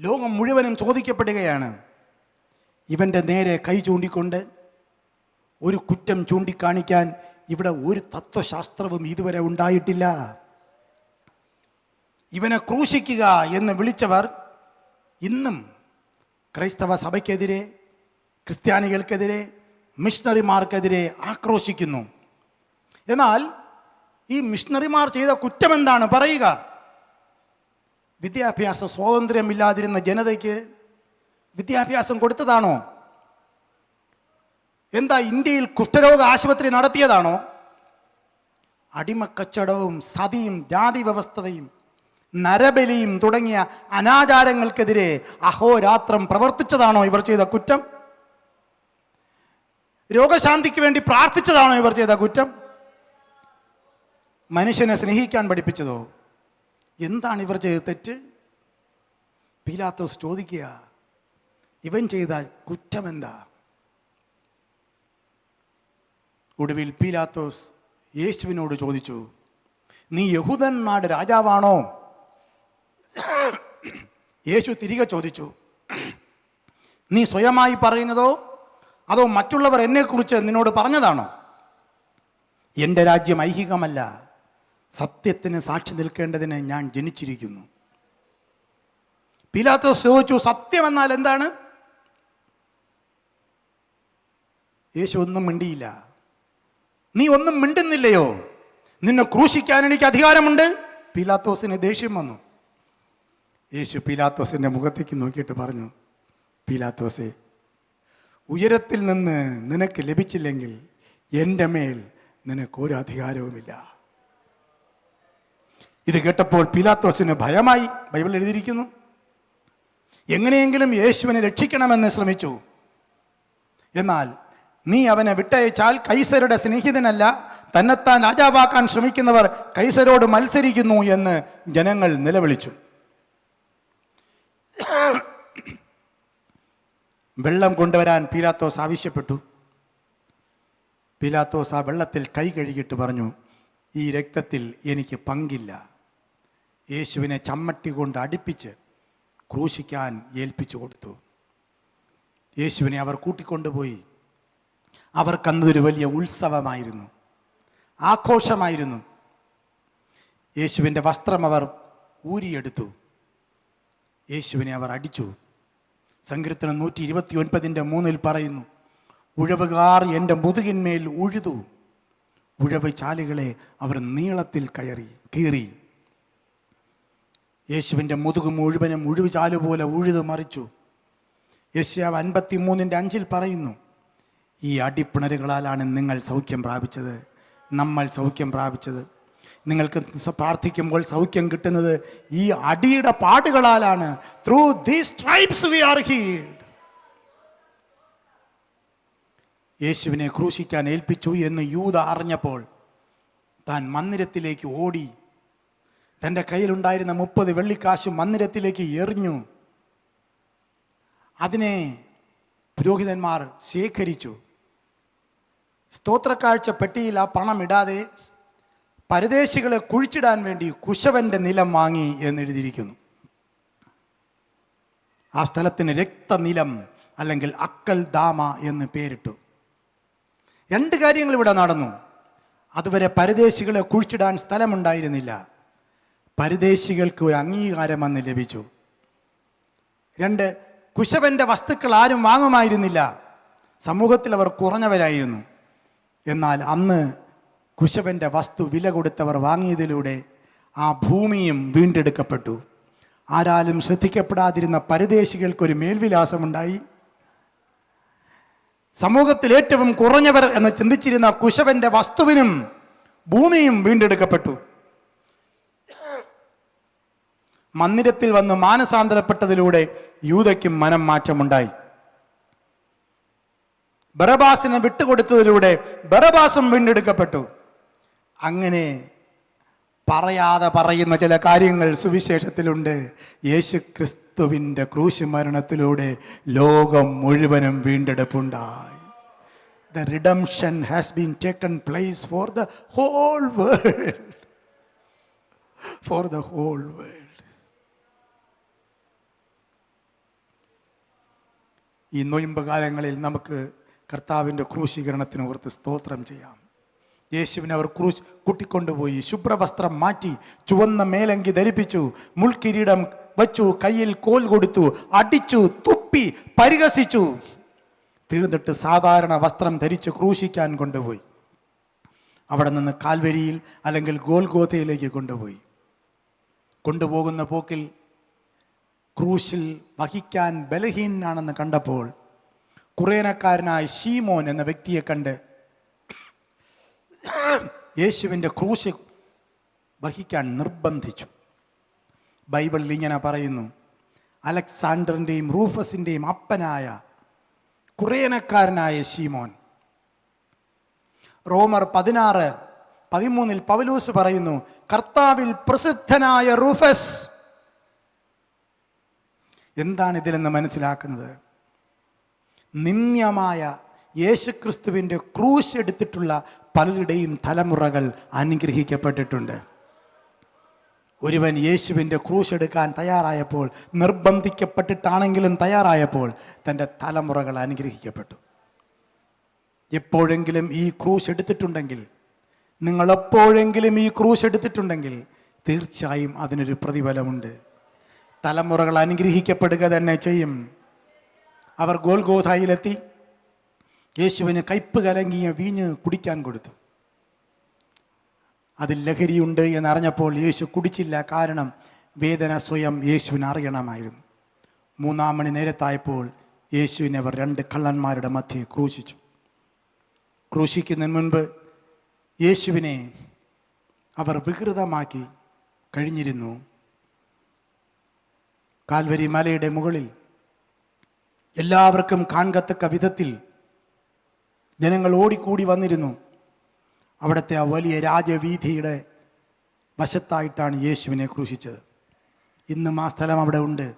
ലോകം മുഴുവനും ചോദിക്കപ്പെടുകയാണ്. ഇവൻ്റെ നേരെ കൈ ചൂണ്ടിക്കൊണ്ട് ഒരു കുറ്റം ചൂണ്ടിക്കാണിക്കാൻ ഇവിടെ ഒരു തത്വശാസ്ത്രവും ഇതുവരെ ഉണ്ടായിട്ടില്ല. ഇവനെ ക്രൂശിക്കുക എന്ന് വിളിച്ചവർ ഇന്നും ക്രൈസ്തവ സഭയ്ക്കെതിരെ, ക്രിസ്ത്യാനികൾക്കെതിരെ, മിഷണറിമാർക്കെതിരെ ആക്രോശിക്കുന്നു. എന്നാൽ ഈ മിഷണറിമാർ ചെയ്ത കുറ്റം എന്താണ് പറയുക? വിദ്യാഭ്യാസ സ്വാതന്ത്ര്യമില്ലാതിരുന്ന ജനതയ്ക്ക് വിദ്യാഭ്യാസം കൊടുത്തതാണോ? എന്താ, ഇന്ത്യയിൽ കുഷ്ഠരോഗ ആശുപത്രി നടത്തിയതാണോ? അടിമക്കച്ചടവും സതിയും ജാതി വ്യവസ്ഥതയും നരബലിയും തുടങ്ങിയ അനാചാരങ്ങൾക്കെതിരെ അഹോരാത്രം പ്രവർത്തിച്ചതാണോ ഇവർ ചെയ്ത കുറ്റം? രോഗശാന്തിക്ക് വേണ്ടി പ്രാർത്ഥിച്ചതാണോ ഇവർ ചെയ്ത കുറ്റം? മനുഷ്യനെ സ്നേഹിക്കാൻ പഠിപ്പിച്ചതോ? എന്താണ് ഇവർ ചെയ്ത തെറ്റ്? പീലാത്തോസ് ചോദിക്കുക, ഇവൻ ചെയ്ത കുറ്റം എന്താ? ഒടുവിൽ പീലാത്തോസ് യേശുവിനോട് ചോദിച്ചു, നീ യഹൂദന്മാരുടെ രാജാവാണോ? യേശു തിരികെ ചോദിച്ചു, നീ സ്വയമായി പറയുന്നതോ അതോ മറ്റുള്ളവർ എന്നെക്കുറിച്ച് നിന്നോട് പറഞ്ഞതാണോ? എൻ്റെ രാജ്യം ഐഹികമല്ല, സത്യത്തിന് സാക്ഷി നിൽക്കേണ്ടതിന് ഞാൻ ജനിച്ചിരിക്കുന്നു. പീലാത്തോസ് ചോദിച്ചു, സത്യമെന്നാൽ എന്താണ്? യേശു ഒന്നും മിണ്ടിയില്ല. നീ ഒന്നും മിണ്ടുന്നില്ലയോ? നിന്നെ ക്രൂശിക്കാൻ എനിക്ക് അധികാരമുണ്ട്. പീലാത്തോസിന് ദേഷ്യം വന്നു. യേശു പീലാത്തോസിൻ്റെ മുഖത്തേക്ക് നോക്കിയിട്ട് പറഞ്ഞു, പീലാത്തോസേ, ഉയരത്തിൽ നിന്ന് നിനക്ക് ലഭിച്ചില്ലെങ്കിൽ എൻ്റെ മേൽ നിനക്കൊരു അധികാരവുമില്ല. ഇത് കേട്ടപ്പോൾ പീലാത്തോസിന് ഭയമായി. ബൈബിൾ എഴുതിയിരിക്കുന്നു, എങ്ങനെയെങ്കിലും യേശുവിനെ രക്ഷിക്കണമെന്ന് ശ്രമിച്ചു. എന്നാൽ നീ അവനെ വിട്ടയച്ചാൽ കൈസരുടെ സ്നേഹിതനല്ല, തന്നെത്താൻ രാജാവാക്കാൻ ശ്രമിക്കുന്നവർ കൈസരോട് മത്സരിക്കുന്നു എന്ന് ജനങ്ങൾ നിലവിളിച്ചു. വെള്ളം കൊണ്ടുവരാൻ പീലാത്തോസ് ആവശ്യപ്പെട്ടു. പീലാത്തോസ് ആ വെള്ളത്തിൽ കൈ കഴുകിയിട്ട് പറഞ്ഞു, ഈ രക്തത്തിൽ എനിക്ക് പങ്കില്ല. യേശുവിനെ ചമ്മട്ടി കൊണ്ട് അടുപ്പിച്ച് ക്രൂശിക്കാൻ ഏൽപ്പിച്ചു കൊടുത്തു. യേശുവിനെ അവർ കൂട്ടിക്കൊണ്ടുപോയി. അവർക്കന്നൊരു വലിയ ഉത്സവമായിരുന്നു, ആഘോഷമായിരുന്നു. യേശുവിൻ്റെ വസ്ത്രം അവർ ഊരിയെടുത്തു. യേശുവിനെ അവർ അടിച്ചു. സങ്കീർത്തനം 129:3 പറയുന്നു, ഉഴവുകാർ എൻ്റെ മുതുകിന്മേൽ ഉഴുതു, ഉഴവ് ചാലുകളെ അവർ നീളത്തിൽ കീറി. യേശുവിൻ്റെ മുതുക് മുഴുവനും ഉഴുവ് ചാലു പോലെ ഉഴുതു മറിച്ചു. യെശയ്യാവ് 53:5 പറയുന്നു, ഈ അടിപ്പിണരുകളാലാണ് നിങ്ങൾ സൗഖ്യം പ്രാപിച്ചത്, നമ്മൾ സൗഖ്യം പ്രാപിച്ചത്. നിങ്ങൾക്ക് പ്രാർത്ഥിക്കുമ്പോൾ സൗഖ്യം കിട്ടുന്നത് ഈ അടിയുടെ പാടുകളാലാണ്. Through these stripes we are healed. യേശുവിനെ ക്രൂശിക്കാൻ ഏൽപ്പിച്ചു എന്ന് യൂദ അറിഞ്ഞപ്പോൾ താൻ മന്ദിരത്തിലേക്ക് ഓടി. തൻ്റെ കയ്യിലുണ്ടായിരുന്ന 30 വെള്ളിക്കാശ് മന്ദിരത്തിലേക്ക് എറിഞ്ഞു. അതിനെ പുരോഹിതന്മാർ ശേഖരിച്ചു. സ്തോത്രക്കാഴ്ച പെട്ടിയിൽ ആ പണം ഇടാതെ പരദേശികളെ കുഴിച്ചിടാൻ വേണ്ടി കുശവന്റെ നിലം വാങ്ങി എന്നെഴുതിയിരിക്കുന്നു. ആ സ്ഥലത്തിന് രക്തനിലം അല്ലെങ്കിൽ അക്കൽ ദാമ എന്ന് പേരിട്ടു. 2 കാര്യങ്ങൾ ഇവിടെ നടന്നു. അതുവരെ പരദേശികളെ കുഴിച്ചിടാൻ സ്ഥലമുണ്ടായിരുന്നില്ല. പരദേശികൾക്ക് ഒരു അംഗീകാരം അന്ന് ലഭിച്ചു. 2, കുശവന്റെ വസ്തുക്കൾ ആരും വാങ്ങുമായിരുന്നില്ല. സമൂഹത്തിൽ അവർ കുറഞ്ഞവരായിരുന്നു. എന്നാൽ അന്ന് കുശവന്റെ വസ്തു വില കൊടുത്തവർ വാങ്ങിയതിലൂടെ ആ ഭൂമിയും വീണ്ടെടുക്കപ്പെട്ടു. ആരാലും ശ്രദ്ധിക്കപ്പെടാതിരുന്ന പരദേശികൾക്കൊരു മേൽവിലാസമുണ്ടായി. സമൂഹത്തിൽ ഏറ്റവും കുറഞ്ഞവർ എന്ന് ചിന്തിച്ചിരുന്ന കുശവന്റെ വസ്തുവിനും ഭൂമിയും വീണ്ടെടുക്കപ്പെട്ടു. മന്ദിരത്തിൽ വന്ന് മാനസാന്തരപ്പെട്ടതിലൂടെ യൂദയ്ക്കും മനം മാറ്റമുണ്ടായി. ബറബാസിനെ വിട്ടുകൊടുത്തതിലൂടെ ബറബാസും വീണ്ടെടുക്കപ്പെട്ടു. അങ്ങനെ പറയാതെ പറയുന്ന ചില കാര്യങ്ങൾ സുവിശേഷത്തിലുണ്ട്. യേശു ക്രിസ്തുവിൻ്റെ ക്രൂശ് മരണത്തിലൂടെ ലോകം മുഴുവനും വീണ്ടെടുപ്പുണ്ടായി. The redemption has been taken place for the whole world. For the whole world. ഈ നൊയിമ്പ് കാലങ്ങളിൽ നമുക്ക് കർത്താവിൻ്റെ ക്രൂശീകരണത്തിന് ഓർത്ത് സ്തോത്രം ചെയ്യാം. യേശുവിനെ അവർ കൂട്ടിക്കൊണ്ടുപോയി. ശുഭ്രവസ്ത്രം മാറ്റി, ചുവന്ന മേലങ്കി ധരിപ്പിച്ചു, മുൾക്കിരീടം വച്ചു, കയ്യിൽ കോൽ കൊടുത്തു, അടിച്ചു, തുപ്പി, പരിഹസിച്ചു. തീർന്നിട്ട് സാധാരണ വസ്ത്രം ധരിച്ച് ക്രൂശിക്കാൻ കൊണ്ടുപോയി. അവിടെ നിന്ന് കാൽവരിയിൽ അല്ലെങ്കിൽ ഗോൽഗോഥയിലേക്ക് കൊണ്ടുപോകുന്ന പോക്കിൽ ക്രൂശിൽ വഹിക്കാൻ ബലഹീനാണെന്ന് കണ്ടപ്പോൾ കുറേനക്കാരനായ ശീമോൻ എന്ന വ്യക്തിയെ കണ്ട് യേശുവിൻ്റെ ക്രൂശ് വഹിക്കാൻ നിർബന്ധിച്ചു. ബൈബിളിൽ ഇങ്ങനെ പറയുന്നു, അലക്സാണ്ടറിൻ്റെയും റൂഫസിൻ്റെയും അപ്പനായ കുറേനക്കാരനായ ശീമോൻ. റോമർ 16:13 പൗലോസ് പറയുന്നു, കർത്താവിൽ പ്രസിദ്ധനായ റൂഫസ്. എന്താണ് ഇതിലെന്ന് മനസ്സിലാക്കുന്നത്? നിന്ദ്യമായ യേശുക്രിസ്തുവിൻ്റെ ക്രൂശ് എടുത്തിട്ടുള്ള പലരുടെയും തലമുറകൾ അനുഗ്രഹിക്കപ്പെട്ടിട്ടുണ്ട്. ഒരുവൻ യേശുവിൻ്റെ ക്രൂശ് എടുക്കാൻ തയ്യാറായപ്പോൾ, നിർബന്ധിക്കപ്പെട്ടിട്ടാണെങ്കിലും തയ്യാറായപ്പോൾ, തൻ്റെ തലമുറകൾ അനുഗ്രഹിക്കപ്പെട്ടു. എപ്പോഴെങ്കിലും ഈ ക്രൂശ് എടുത്തിട്ടുണ്ടെങ്കിൽ, നിങ്ങളെപ്പോഴെങ്കിലും ഈ ക്രൂശ് എടുത്തിട്ടുണ്ടെങ്കിൽ തീർച്ചയായും അതിനൊരു പ്രതിഫലമുണ്ട്. തലമുറകൾ അനുഗ്രഹിക്കപ്പെടുക തന്നെ ചെയ്യും. അവർ ഗോൽഗോഥായിലെത്തി. യേശുവിന് കയ്പ് കലങ്ങിയ വീഞ്ഞ് കുടിക്കാൻ കൊടുത്തു. അതിൽ ലഹരിയുണ്ട് എന്നറിഞ്ഞപ്പോൾ യേശു കുടിച്ചില്ല. കാരണം വേദന സ്വയം യേശുവിന് അറിയണമായിരുന്നു. 3 മണി നേരത്തായപ്പോൾ യേശുവിനെ അവർ 2 കള്ളന്മാരുടെ മധ്യേ ക്രൂശിച്ചു. ക്രൂശിക്കുന്നതിന് മുൻപ് യേശുവിനെ അവർ വികൃതമാക്കി കഴിഞ്ഞിരുന്നു. കാൽവരി മലയുടെ മുകളിൽ എല്ലാവർക്കും കാണത്തക്ക വിധത്തിൽ ജനങ്ങൾ ഓടിക്കൂടി വന്നിരുന്നു. അവിടുത്തെ ആ വലിയ രാജവീഥിയുടെ വശത്തായിട്ടാണ് യേശുവിനെ ക്രൂശിച്ചത്. ഇന്നും ആ സ്ഥലം അവിടെ ഉണ്ട്.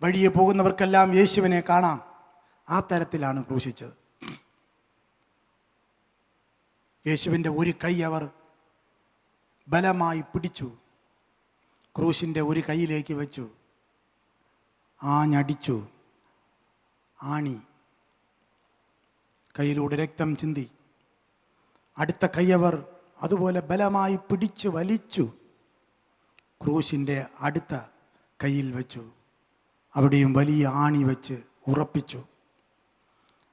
വഴിയെ പോകുന്നവർക്കെല്ലാം യേശുവിനെ കാണാം. ആ തരത്തിലാണ് ക്രൂശിച്ചത്. യേശുവിൻ്റെ ഒരു കൈ അവർ ബലമായി പിടിച്ചു, ക്രൂശിൻ്റെ ഒരു കൈയിലേക്ക് വെച്ചു, ആഞ്ഞടിച്ചു. ആണി കയ്യിലൂടെ രക്തം ചിന്തി. അടുത്ത കൈയവർ അതുപോലെ ബലമായി പിടിച്ചു വലിച്ചു ക്രൂശിൻ്റെ അടുത്ത കയ്യിൽ വെച്ചു. അവിടെയും വലിയ ആണി വെച്ച് ഉറപ്പിച്ചു.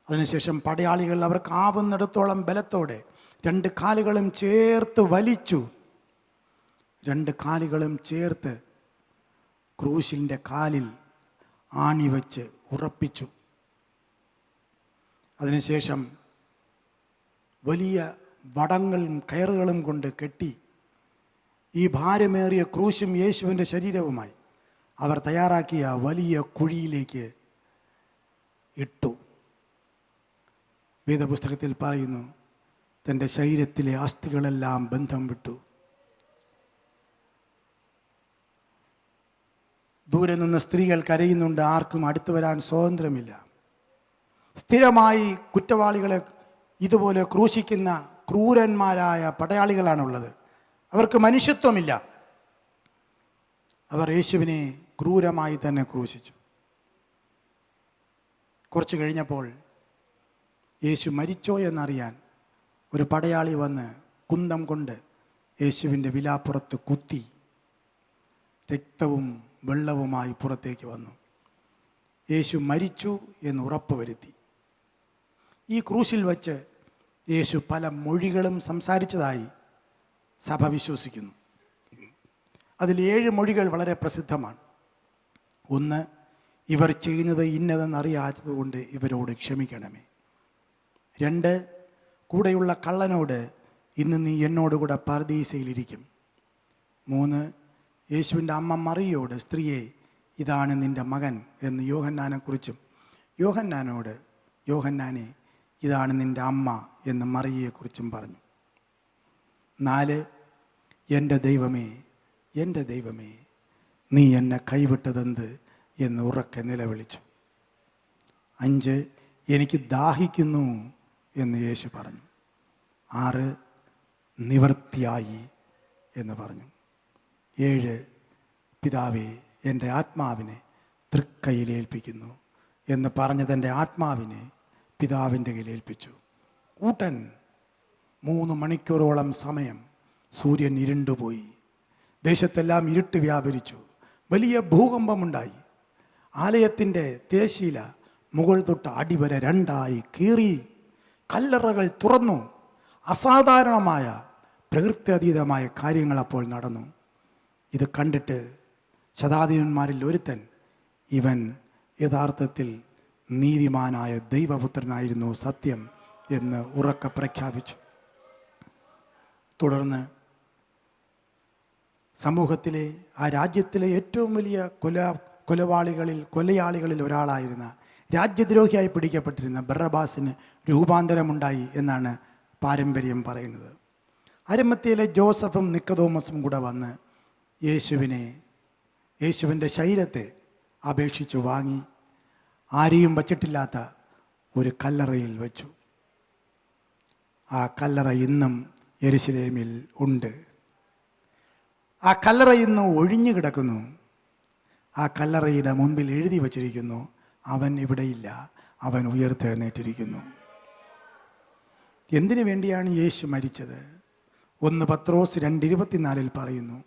അതിനുശേഷം പടയാളികൾ അവർക്ക് ആവുന്നിടത്തോളം ബലത്തോടെ 2 കാലുകളും ചേർത്ത് വലിച്ചു. 2 കാലുകളും ചേർത്ത് ക്രൂശിൻ്റെ കാലിൽ ആണി വെച്ച് ഉറപ്പിച്ചു. അതിനുശേഷം വലിയ വടങ്ങളും കയറുകളും കൊണ്ട് കെട്ടി ഈ ഭാരമേറിയ ക്രൂശും യേശുവിൻ്റെ ശരീരവുമായി അവർ തയ്യാറാക്കിയ വലിയ കുഴിയിലേക്ക് ഇട്ടു. വേദപുസ്തകത്തിൽ പറയുന്നു, തൻ്റെ ശരീരത്തിലെ അസ്ഥികളെല്ലാം ബന്ധം വിട്ടു. ദൂരെ നിന്ന് സ്ത്രീകൾ കരയുന്നുണ്ട്. ആർക്കും അടുത്തു വരാൻ സ്വാതന്ത്ര്യമില്ല. സ്ഥിരമായി കുറ്റവാളികളെ ഇതുപോലെ ക്രൂശിക്കുന്ന ക്രൂരന്മാരായ പടയാളികളാണുള്ളത്. അവർക്ക് മനുഷ്യത്വമില്ല. അവർ യേശുവിനെ ക്രൂരമായി തന്നെ ക്രൂശിച്ചു. കുറച്ച് കഴിഞ്ഞപ്പോൾ യേശു മരിച്ചോ എന്നറിയാൻ ഒരു പടയാളി വന്ന് കുന്തം കൊണ്ട് യേശുവിൻ്റെ വിലാപ്പുറത്ത് കുത്തി. രക്തവും വെള്ളവുമായി പുറത്തേക്ക് വന്നു. യേശു മരിച്ചു എന്ന് ഉറപ്പ് വരുത്തി. ഈ ക്രൂശിൽ വച്ച് യേശു പല മൊഴികളും സംസാരിച്ചതായി സഭ വിശ്വസിക്കുന്നു. അതിൽ 7 മൊഴികൾ വളരെ പ്രസിദ്ധമാണ്. 1, ഇവർ ചെയ്യുന്നത് ഇന്നതെന്നറിയാത്തതുകൊണ്ട് ഇവരോട് ക്ഷമിക്കണമേ. 2, കൂടെയുള്ള കള്ളനോട് ഇന്ന് നീ എന്നോടുകൂടെ പർദീസയിലിരിക്കും. 3, യേശുവിൻ്റെ അമ്മ മറിയോട്, സ്ത്രീയെ ഇതാണ് നിൻ്റെ മകൻ എന്ന് യോഹന്നാനെക്കുറിച്ചും, യോഹന്നാനോട്, യോഹന്നാനെ ഇതാണ് നിൻ്റെ അമ്മ എന്ന് മറിയയെക്കുറിച്ചും പറഞ്ഞു. 4, എൻ്റെ ദൈവമേ, എൻ്റെ ദൈവമേ, നീ എന്നെ കൈവിട്ടതെന്ത് എന്ന് ഉറക്കെ നിലവിളിച്ചു. 5, എനിക്ക് ദാഹിക്കുന്നു എന്ന് യേശു പറഞ്ഞു. 6, നിവൃത്തിയായി എന്ന് പറഞ്ഞു. 7, പിതാവേ, എൻ്റെ ആത്മാവിനെ തൃക്കൈയിലേൽപ്പിക്കുന്നു എന്ന് പറഞ്ഞ് തൻ്റെ ആത്മാവിനെ പിതാവിൻ്റെ കയ്യിലേൽപ്പിച്ചു. കൂട്ടൻ 3 മണിക്കൂറോളം സമയം സൂര്യൻ ഇരുണ്ടുപോയി. ദേശത്തെല്ലാം ഇരുട്ട് വ്യാപരിച്ചു. വലിയ ഭൂകമ്പമുണ്ടായി. ആലയത്തിൻ്റെ തേശീല മുകൾ തൊട്ട് അടിവരെ രണ്ടായി കീറി. കല്ലറകൾ തുറന്നു. അസാധാരണമായ പ്രകൃത്യതീതമായ കാര്യങ്ങൾ അപ്പോൾ നടന്നു. ഇത് കണ്ടിട്ട് ശതാധിപന്മാരിൽ ഒരുത്തൻ, ഇവൻ യഥാർത്ഥത്തിൽ നീതിമാനായ ദൈവപുത്രനായിരുന്നു സത്യം എന്ന് ഉറക്കെ പ്രഖ്യാപിച്ചു. തുടർന്ന് സമൂഹത്തിലെ, ആ രാജ്യത്തിലെ ഏറ്റവും വലിയ കൊലയാളികളിൽ ഒരാളായിരുന്ന, രാജ്യദ്രോഹിയായി പിടിക്കപ്പെട്ടിരുന്ന ബറബ്ബാസിന് രൂപാന്തരമുണ്ടായി എന്നാണ് പാരമ്പര്യം പറയുന്നത്. അരിമത്യയിലെ ജോസഫും നിക്കോദോമസും കൂടെ വന്ന് യേശുവിൻ്റെ ശരീരത്തെ അപേക്ഷിച്ചു വാങ്ങി ആരെയും വച്ചിട്ടില്ലാത്ത ഒരു കല്ലറയിൽ വെച്ചു. ആ കല്ലറ ഇന്നും യെരുശലേമിൽ ഉണ്ട്. ആ കല്ലറ ഇന്ന് ഒഴിഞ്ഞു കിടക്കുന്നു. ആ കല്ലറയുടെ മുൻപിൽ എഴുതി വച്ചിരിക്കുന്നു, അവൻ ഇവിടെയില്ല, അവൻ ഉയർത്തെഴുന്നേറ്റിരിക്കുന്നു. എന്തിനു വേണ്ടിയാണ് യേശു മരിച്ചത്? 1 പത്രോസ് 2:24 പറയുന്നു,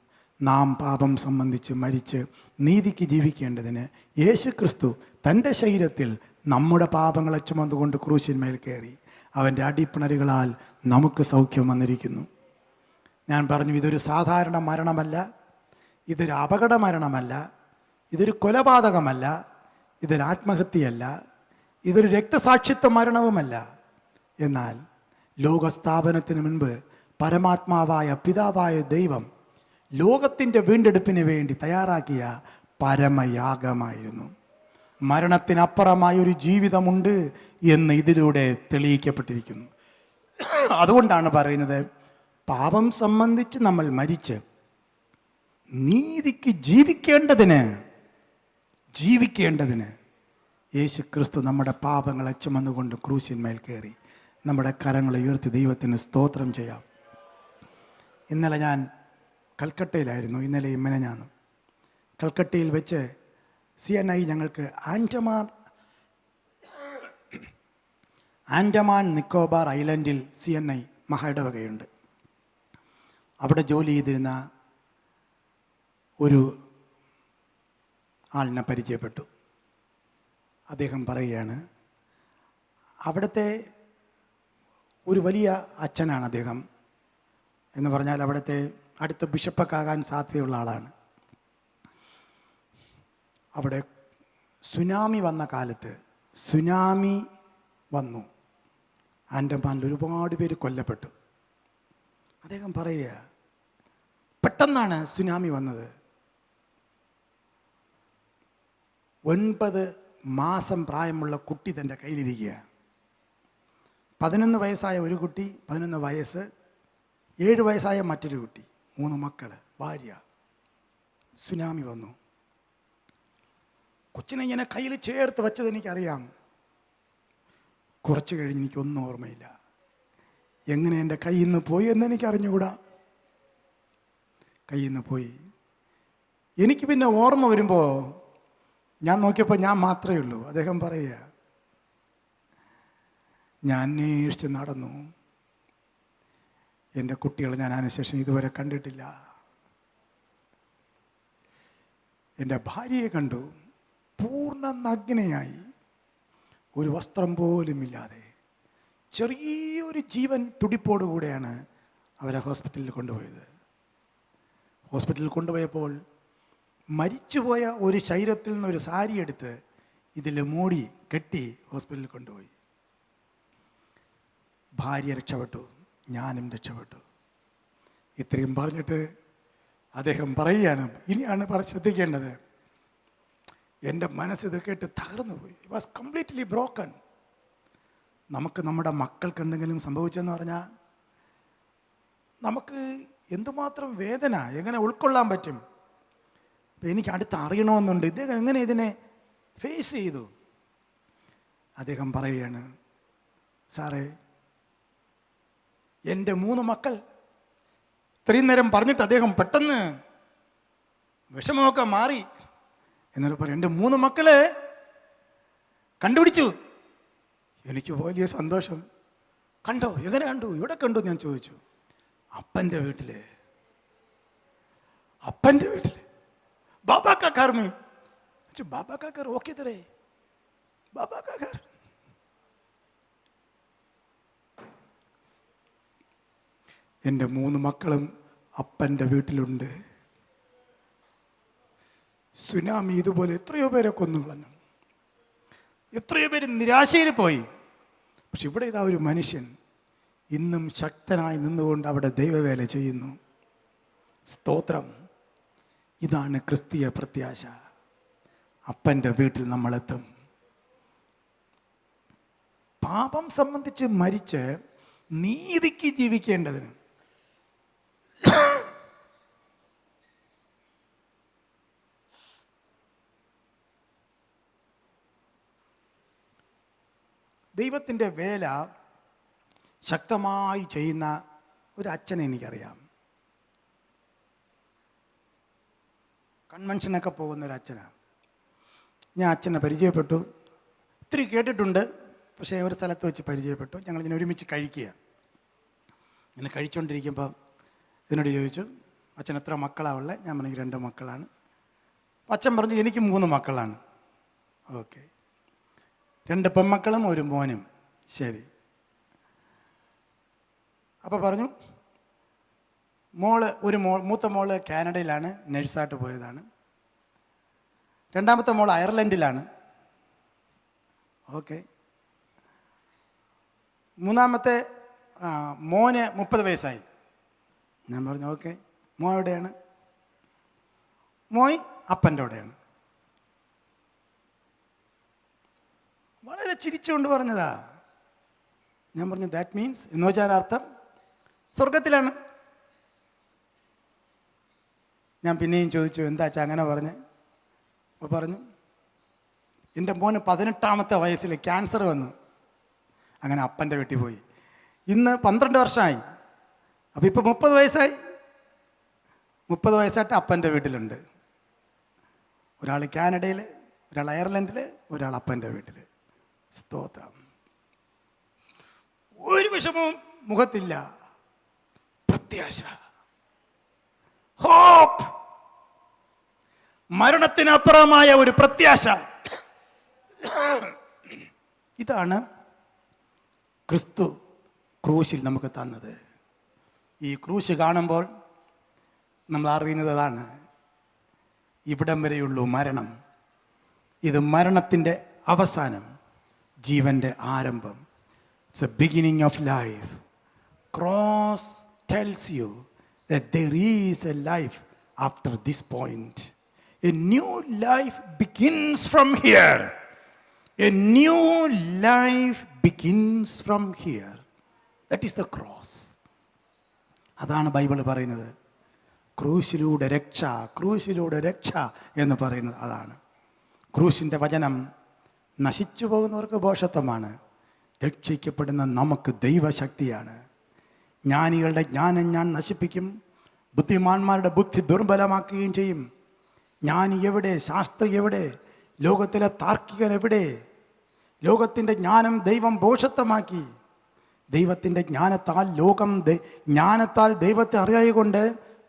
നാം പാപം സംബന്ധിച്ച് മരിച്ച് നീതിക്ക് ജീവിക്കേണ്ടതിന് യേശു ക്രിസ്തു തൻ്റെ ശരീരത്തിൽ നമ്മുടെ പാപങ്ങളെ ചുമന്നുകൊണ്ട് ക്രൂശിന്മേൽ കയറി. അവൻ്റെ അടിപ്പിണരുകളാൽ നമുക്ക് സൗഖ്യം വന്നിരിക്കുന്നു. ഞാൻ പറഞ്ഞു, ഇതൊരു സാധാരണ മരണമല്ല, ഇതൊരു അപകട മരണമല്ല, ഇതൊരു കൊലപാതകമല്ല, ഇതൊരു ആത്മഹത്യയല്ല, ഇതൊരു രക്തസാക്ഷിത്വ മരണവുമല്ല. എന്നാൽ ലോകസ്ഥാപനത്തിന് മുൻപ് പരമാത്മാവായ പിതാവായ ദൈവം ലോകത്തിൻ്റെ വീണ്ടെടുപ്പിന് വേണ്ടി തയ്യാറാക്കിയ പരമയാഗമായിരുന്നു. മരണത്തിനപ്പുറമായൊരു ജീവിതമുണ്ട് എന്ന് ഇതിലൂടെ തെളിയിക്കപ്പെട്ടിരിക്കുന്നു. അതുകൊണ്ടാണ് പറയുന്നത്, പാപം സംബന്ധിച്ച് നമ്മൾ മരിച്ച് നീതിക്ക് ജീവിക്കേണ്ടതിന് യേശു ക്രിസ്തു നമ്മുടെ പാപങ്ങളെ ചുമന്നുകൊണ്ട് ക്രൂശിന്മേൽ കയറി. നമ്മുടെ കരങ്ങളെ ഉയർത്തി ദൈവത്തിന് സ്തോത്രം ചെയ്യാം. ഇന്നലെ ഞാൻ കൽക്കട്ടയിലായിരുന്നു. ഇന്നലെയും മിനിഞ്ഞാന്നും കൽക്കട്ടയിൽ വെച്ച് CNI ഞങ്ങൾക്ക് ആൻഡമാൻ നിക്കോബാർ ഐലൻഡിൽ CNI മഹായിടവകയുണ്ട്. അവിടെ ജോലി ചെയ്തിരുന്ന ഒരു ആളിനെ പരിചയപ്പെട്ടു. അദ്ദേഹം പറയുകയാണ്, അവിടുത്തെ ഒരു വലിയ അച്ഛനാണ് അദ്ദേഹം. എന്ന് പറഞ്ഞാൽ അവിടുത്തെ അടുത്ത ബിഷപ്പൊക്കെ ആകാൻ സാധ്യതയുള്ള ആളാണ്. അവിടെ സുനാമി വന്ന കാലത്ത്, സുനാമി വന്നു, ആൻഡമാനിൽ ഒരുപാട് പേര് കൊല്ലപ്പെട്ടു. അദ്ദേഹം പറയുക, പെട്ടെന്നാണ് സുനാമി വന്നത്. 9 മാസം പ്രായമുള്ള കുട്ടി തൻ്റെ കയ്യിലിരിക്കുക. 11 വയസ്സായ ഒരു കുട്ടി, 11 വയസ്സ്, 7 വയസ്സായ മറ്റൊരു കുട്ടി, 3 മക്കൾ, ഭാര്യ. സുനാമി വന്നു. കൊച്ചിനെ ഇങ്ങനെ കയ്യിൽ ചേർത്ത് വെച്ചത് എനിക്കറിയാം. കുറച്ച് കഴിഞ്ഞ് എനിക്കൊന്നും ഓർമ്മയില്ല. എങ്ങനെ എൻ്റെ കയ്യിൽ നിന്ന് പോയി എന്ന് എനിക്കറിഞ്ഞുകൂടാ. കയ്യിൽ നിന്ന് പോയി. എനിക്ക് പിന്നെ ഓർമ്മ വരുമ്പോൾ ഞാൻ നോക്കിയപ്പോൾ ഞാൻ മാത്രമേ ഉള്ളൂ. അദ്ദേഹം പറയുക, ഞാൻ അന്വേഷിച്ച് നടന്നു. എൻ്റെ കുട്ടികളെ ഞാൻ അതിനുശേഷം ഇതുവരെ കണ്ടിട്ടില്ല. എൻ്റെ ഭാര്യയെ കണ്ടു, പൂർണ്ണ നഗ്നയായി, ഒരു വസ്ത്രം പോലും ഇല്ലാതെ. ചെറിയൊരു ജീവൻ തുടിപ്പോടുകൂടെയാണ് അവരെ ഹോസ്പിറ്റലിൽ കൊണ്ടുപോയത്. ഹോസ്പിറ്റലിൽ കൊണ്ടുപോയപ്പോൾ മരിച്ചുപോയ ഒരു ശരീരത്തിൽ നിന്ന് ഒരു സാരി എടുത്ത് ഇതിൽ മൂടി കെട്ടി ഹോസ്പിറ്റലിൽ കൊണ്ടുപോയി. ഭാര്യ രക്ഷപ്പെട്ടു, ഞാനും രക്ഷപ്പെട്ടു. ഇത്രയും പറഞ്ഞിട്ട് അദ്ദേഹം പറയുകയാണ്, ഇനിയാണ് ശ്രദ്ധിക്കേണ്ടത്, എൻ്റെ മനസ്സിത് കേട്ട് തകർന്നു പോയി. It was completely broken. നമുക്ക് നമ്മുടെ മക്കൾക്ക് എന്തെങ്കിലും സംഭവിച്ചെന്ന് പറഞ്ഞാൽ നമുക്ക് എന്തുമാത്രം വേദന എങ്ങനെ ഉൾക്കൊള്ളാൻ പറ്റും? അപ്പം എനിക്ക് അടുത്ത് അറിയണമെന്നുണ്ട്, ഇദ്ദേഹം എങ്ങനെ ഇതിനെ ഫേസ് ചെയ്തു? അദ്ദേഹം പറയുകയാണ്, സാറേ, എൻ്റെ 3 മക്കൾ. ഇത്രയും നേരം പറഞ്ഞിട്ട് അദ്ദേഹം പെട്ടെന്ന് വിഷമമൊക്കെ മാറി. എന്നിട്ട് പറയും, എൻ്റെ 3 മക്കളെ കണ്ടുപിടിച്ചു. എനിക്ക് വലിയ സന്തോഷം. കണ്ടോ? എങ്ങനെ കണ്ടു? ഇവിടെ കണ്ടു? ഞാൻ ചോദിച്ചു. അപ്പൻ്റെ വീട്ടിൽ ബാബാ കാക്കാർ में बाबा का घर ओके तरह ബാബാ കാ ഘർ. എൻ്റെ 3 മക്കളും അപ്പൻ്റെ വീട്ടിലുണ്ട്. സുനാമി ഇതുപോലെ എത്രയോ പേരെ കൊന്നു കളഞ്ഞു, എത്രയോ പേര് നിരാശയിൽ പോയി. പക്ഷെ ഇവിടെ ഇതാ ഒരു മനുഷ്യൻ ഇന്നും ശക്തനായി നിന്നുകൊണ്ട് അവിടെ ദൈവവേല ചെയ്യുന്നു. സ്തോത്രം. ഇതാണ് ക്രിസ്തീയ പ്രത്യാശ. അപ്പൻ്റെ വീട്ടിൽ നമ്മളെത്തും. പാപം സംബന്ധിച്ച് മരിച്ച് നീതിക്ക് ജീവിക്കേണ്ടതിന് ദൈവത്തിൻ്റെ വേല ശക്തമായി ചെയ്യുന്ന ഒരു അച്ഛനെ എനിക്കറിയാം. കൺവെൻഷനൊക്കെ പോകുന്ന ഒരു അച്ഛനാണ്. ഞാൻ അച്ഛനെ പരിചയപ്പെട്ടു, ഇത്തിരി കേട്ടിട്ടുണ്ട്, പക്ഷേ ഒരു സ്ഥലത്ത് വെച്ച് പരിചയപ്പെട്ടു. ഞങ്ങളിങ്ങനെ ഒരുമിച്ച് കഴിക്കുക. ഇങ്ങനെ കഴിച്ചുകൊണ്ടിരിക്കുമ്പോൾ എന്നോട് ചോദിച്ചു, അച്ഛൻ എത്ര മക്കളാണ് ഉള്ളത്? ഞാൻ പറഞ്ഞു 2 മക്കളാണ്. അച്ഛൻ പറഞ്ഞു എനിക്ക് 3 മക്കളാണ്. ഓക്കെ, 2 പെൺമക്കളും 1 മോനും. ശരി. അപ്പോൾ പറഞ്ഞു മൂത്ത മോള് കാനഡയിലാണ്, നഴ്സായിട്ട് പോയതാണ്. 2ാമത്തെ മോൾ അയർലൻഡിലാണ്. ഓക്കെ. 3ാമത്തെ മോന് 30 വയസ്സായി. ഞാൻ പറഞ്ഞു ഓക്കെ. മോൻ എവിടെയാണ്? മോയ് അപ്പൻ്റെ അവിടെയാണ്. വളരെ ചിരിച്ചുകൊണ്ട് പറഞ്ഞതാ. ഞാൻ പറഞ്ഞു ദാറ്റ് മീൻസ് എന്ന് വെച്ചാൽ അർത്ഥം സ്വർഗത്തിലാണ്. ഞാൻ പിന്നെയും ചോദിച്ചു എന്താ വെച്ചാൽ അങ്ങനെ പറഞ്ഞ്. അപ്പോൾ പറഞ്ഞു എൻ്റെ മോന് 18ാമത്തെ വയസ്സിൽ ക്യാൻസർ വന്നു. അങ്ങനെ അപ്പൻ്റെ വീട്ടിൽ പോയി. ഇന്ന് 12 വർഷമായി. അപ്പോൾ ഇപ്പോൾ 30 വയസ്സായി. 30 വയസ്സായിട്ട് അപ്പൻ്റെ വീട്ടിലുണ്ട്. ഒരാൾ കാനഡയിൽ, ഒരാൾ അയർലൻഡിൽ, ഒരാൾ അപ്പൻ്റെ വീട്ടിൽ. സ്തോത്രം. ഒരു വിഷമവും മുഖത്തില്ല. പ്രത്യാശ, ഹോപ്പ്. മരണത്തിനപ്പുറമായ ഒരു പ്രത്യാശ. ഇതാണ് ക്രിസ്തു ക്രൂശിൽ നമുക്ക് തന്നത്. ഈ ക്രൂശ് കാണുമ്പോൾ നമ്മൾ അറിയുന്നത് അതാണ്, ഇവിടം വരെയുള്ളൂ മരണം. ഇത് മരണത്തിൻ്റെ അവസാനം, ജീവൻ്റെ ആരംഭം. It's A beginning of life. Cross tells you that there is A life after this point. A new life begins from here. A new life begins from here. That is the cross. അതാണ് Bible പറയുന്നത്. ക്രൂശിലൂടെ രക്ഷ, ക്രൂശിലൂടെ രക്ഷ എന്ന് പറയുന്നത് അതാണ്. ക്രൂശിൻ്റെ വചനം നശിച്ചു പോകുന്നവർക്ക് ഭോഷത്വമാണ്, രക്ഷിക്കപ്പെടുന്ന നമുക്ക് ദൈവശക്തിയാണ്. ജ്ഞാനികളുടെ ജ്ഞാനം ഞാൻ നശിപ്പിക്കും, ബുദ്ധിമാന്മാരുടെ ബുദ്ധി ദുർബലമാക്കുകയും ചെയ്യും. ജ്ഞാനി എവിടെ? ശാസ്ത്രി എവിടെ? ലോകത്തിലെ താർക്കികൻ എവിടെ? ലോകത്തിൻ്റെ ജ്ഞാനം ദൈവം ഭോഷത്വമാക്കി. ദൈവത്തിൻ്റെ ജ്ഞാനത്താൽ ജ്ഞാനത്താൽ ദൈവത്തെ അറിയായകൊണ്ട്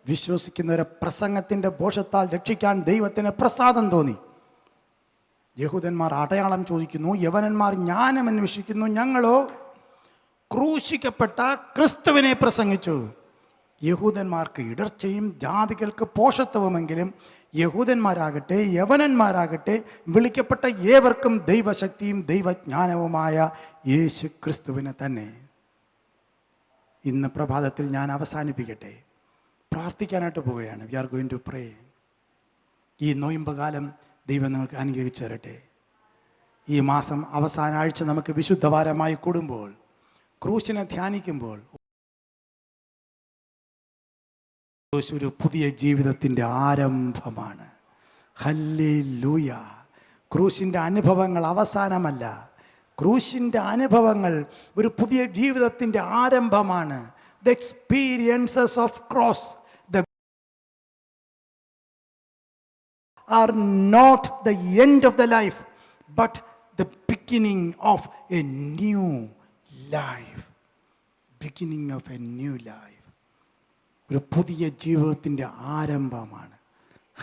വിശ്വസിക്കുന്നവരെ പ്രസംഗത്തിൻ്റെ ഭോഷത്താൽ രക്ഷിക്കാൻ ദൈവത്തിന് പ്രസാദം തോന്നി. യഹൂദന്മാർ അടയാളം ചോദിക്കുന്നു, യവനന്മാർ ജ്ഞാനം അന്വേഷിക്കുന്നു. ഞങ്ങളോ ക്രൂശിക്കപ്പെട്ട ക്രിസ്തുവിനെ പ്രസംഗിച്ചു. യഹൂദന്മാർക്ക് ഇടർച്ചയും ജാതികൾക്ക് പോഷത്വവുമെങ്കിലും യഹൂദന്മാരാകട്ടെ യവനന്മാരാകട്ടെ വിളിക്കപ്പെട്ട ഏവർക്കും ദൈവശക്തിയും ദൈവജ്ഞാനവുമായ യേശു ക്രിസ്തുവിനെ തന്നെ. ഇന്ന് പ്രഭാതത്തിൽ ഞാൻ അവസാനിപ്പിക്കട്ടെ, പ്രാർത്ഥിക്കാനായിട്ട് പോവുകയാണ്. We are going to pray. ഈ നോയമ്പ് കാലം ദൈവം നിങ്ങൾക്ക് അനുഗ്രഹിച്ചു തരട്ടെ. ഈ മാസം അവസാന ആഴ്ച നമുക്ക് വിശുദ്ധവാരമായി കൂടുമ്പോൾ, ക്രൂശിനെ ധ്യാനിക്കുമ്പോൾ, ക്രൂശ് ഒരു പുതിയ ജീവിതത്തിൻ്റെ ആരംഭമാണ്. ഹല്ലേലൂയ. ക്രൂശിൻ്റെ അനുഭവങ്ങൾ അവസാനമല്ല, ക്രൂശിൻ്റെ അനുഭവങ്ങൾ ഒരു പുതിയ ജീവിതത്തിൻ്റെ ആരംഭമാണ്. The experiences of cross are not the end of the life, but the beginning of a new life. Beginning of a new life. ഒരു പുതിയ ജീവിതത്തിൻ്റെ ആരംഭമാണ്.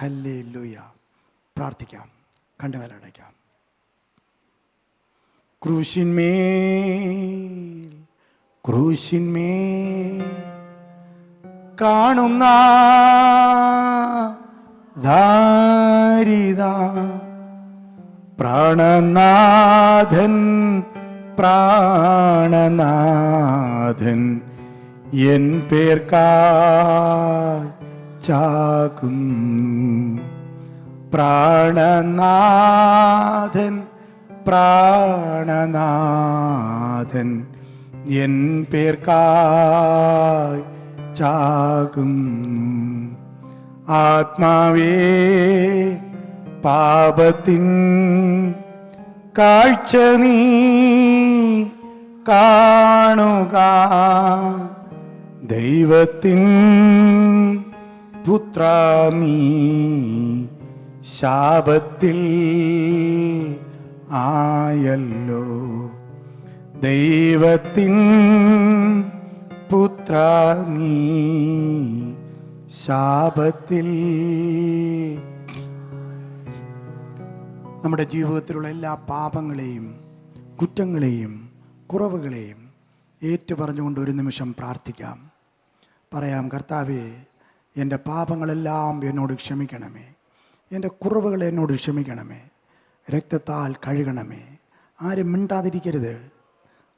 ഹല്ലേലൂയ. പ്രാർത്ഥിക്കാം, കണ്ണുകളടയ്ക്കാം. ക്രൂശിന്മേൽ ക്രൂശിന്മേൽ കാണുന്ന ധാരിത പ്രാണനാഥൻ പ്രാണനാഥൻ എൻ പേർക്കായി ചാകും. പ്രാണനാഥൻ പ്രാണനാഥൻ എൻ പേർക്കായി ചാകും. ആത്മാവേ പാപത്തിൻ കാഴ്ച നീ കാണുക, ദൈവത്തിൻ പുത്ര നീ ശാപത്തിൽ ആയല്ലോ. ദൈവത്തിൻ പുത്ര നീ ശാപത്തിൽ. നമ്മുടെ ജീവിതത്തിലുള്ള എല്ലാ പാപങ്ങളെയും കുറ്റങ്ങളെയും കുറവുകളെയും ഏറ്റുപറഞ്ഞുകൊണ്ട് ഒരു നിമിഷം പ്രാർത്ഥിക്കാം. പറയാം, കർത്താവേ, എൻ്റെ പാപങ്ങളെല്ലാം എന്നോട് ക്ഷമിക്കണമേ, എൻ്റെ കുറവുകൾ എന്നോട് ക്ഷമിക്കണമേ, രക്തത്താൽ കഴുകണമേ. ആരും മിണ്ടാതിരിക്കരുത്,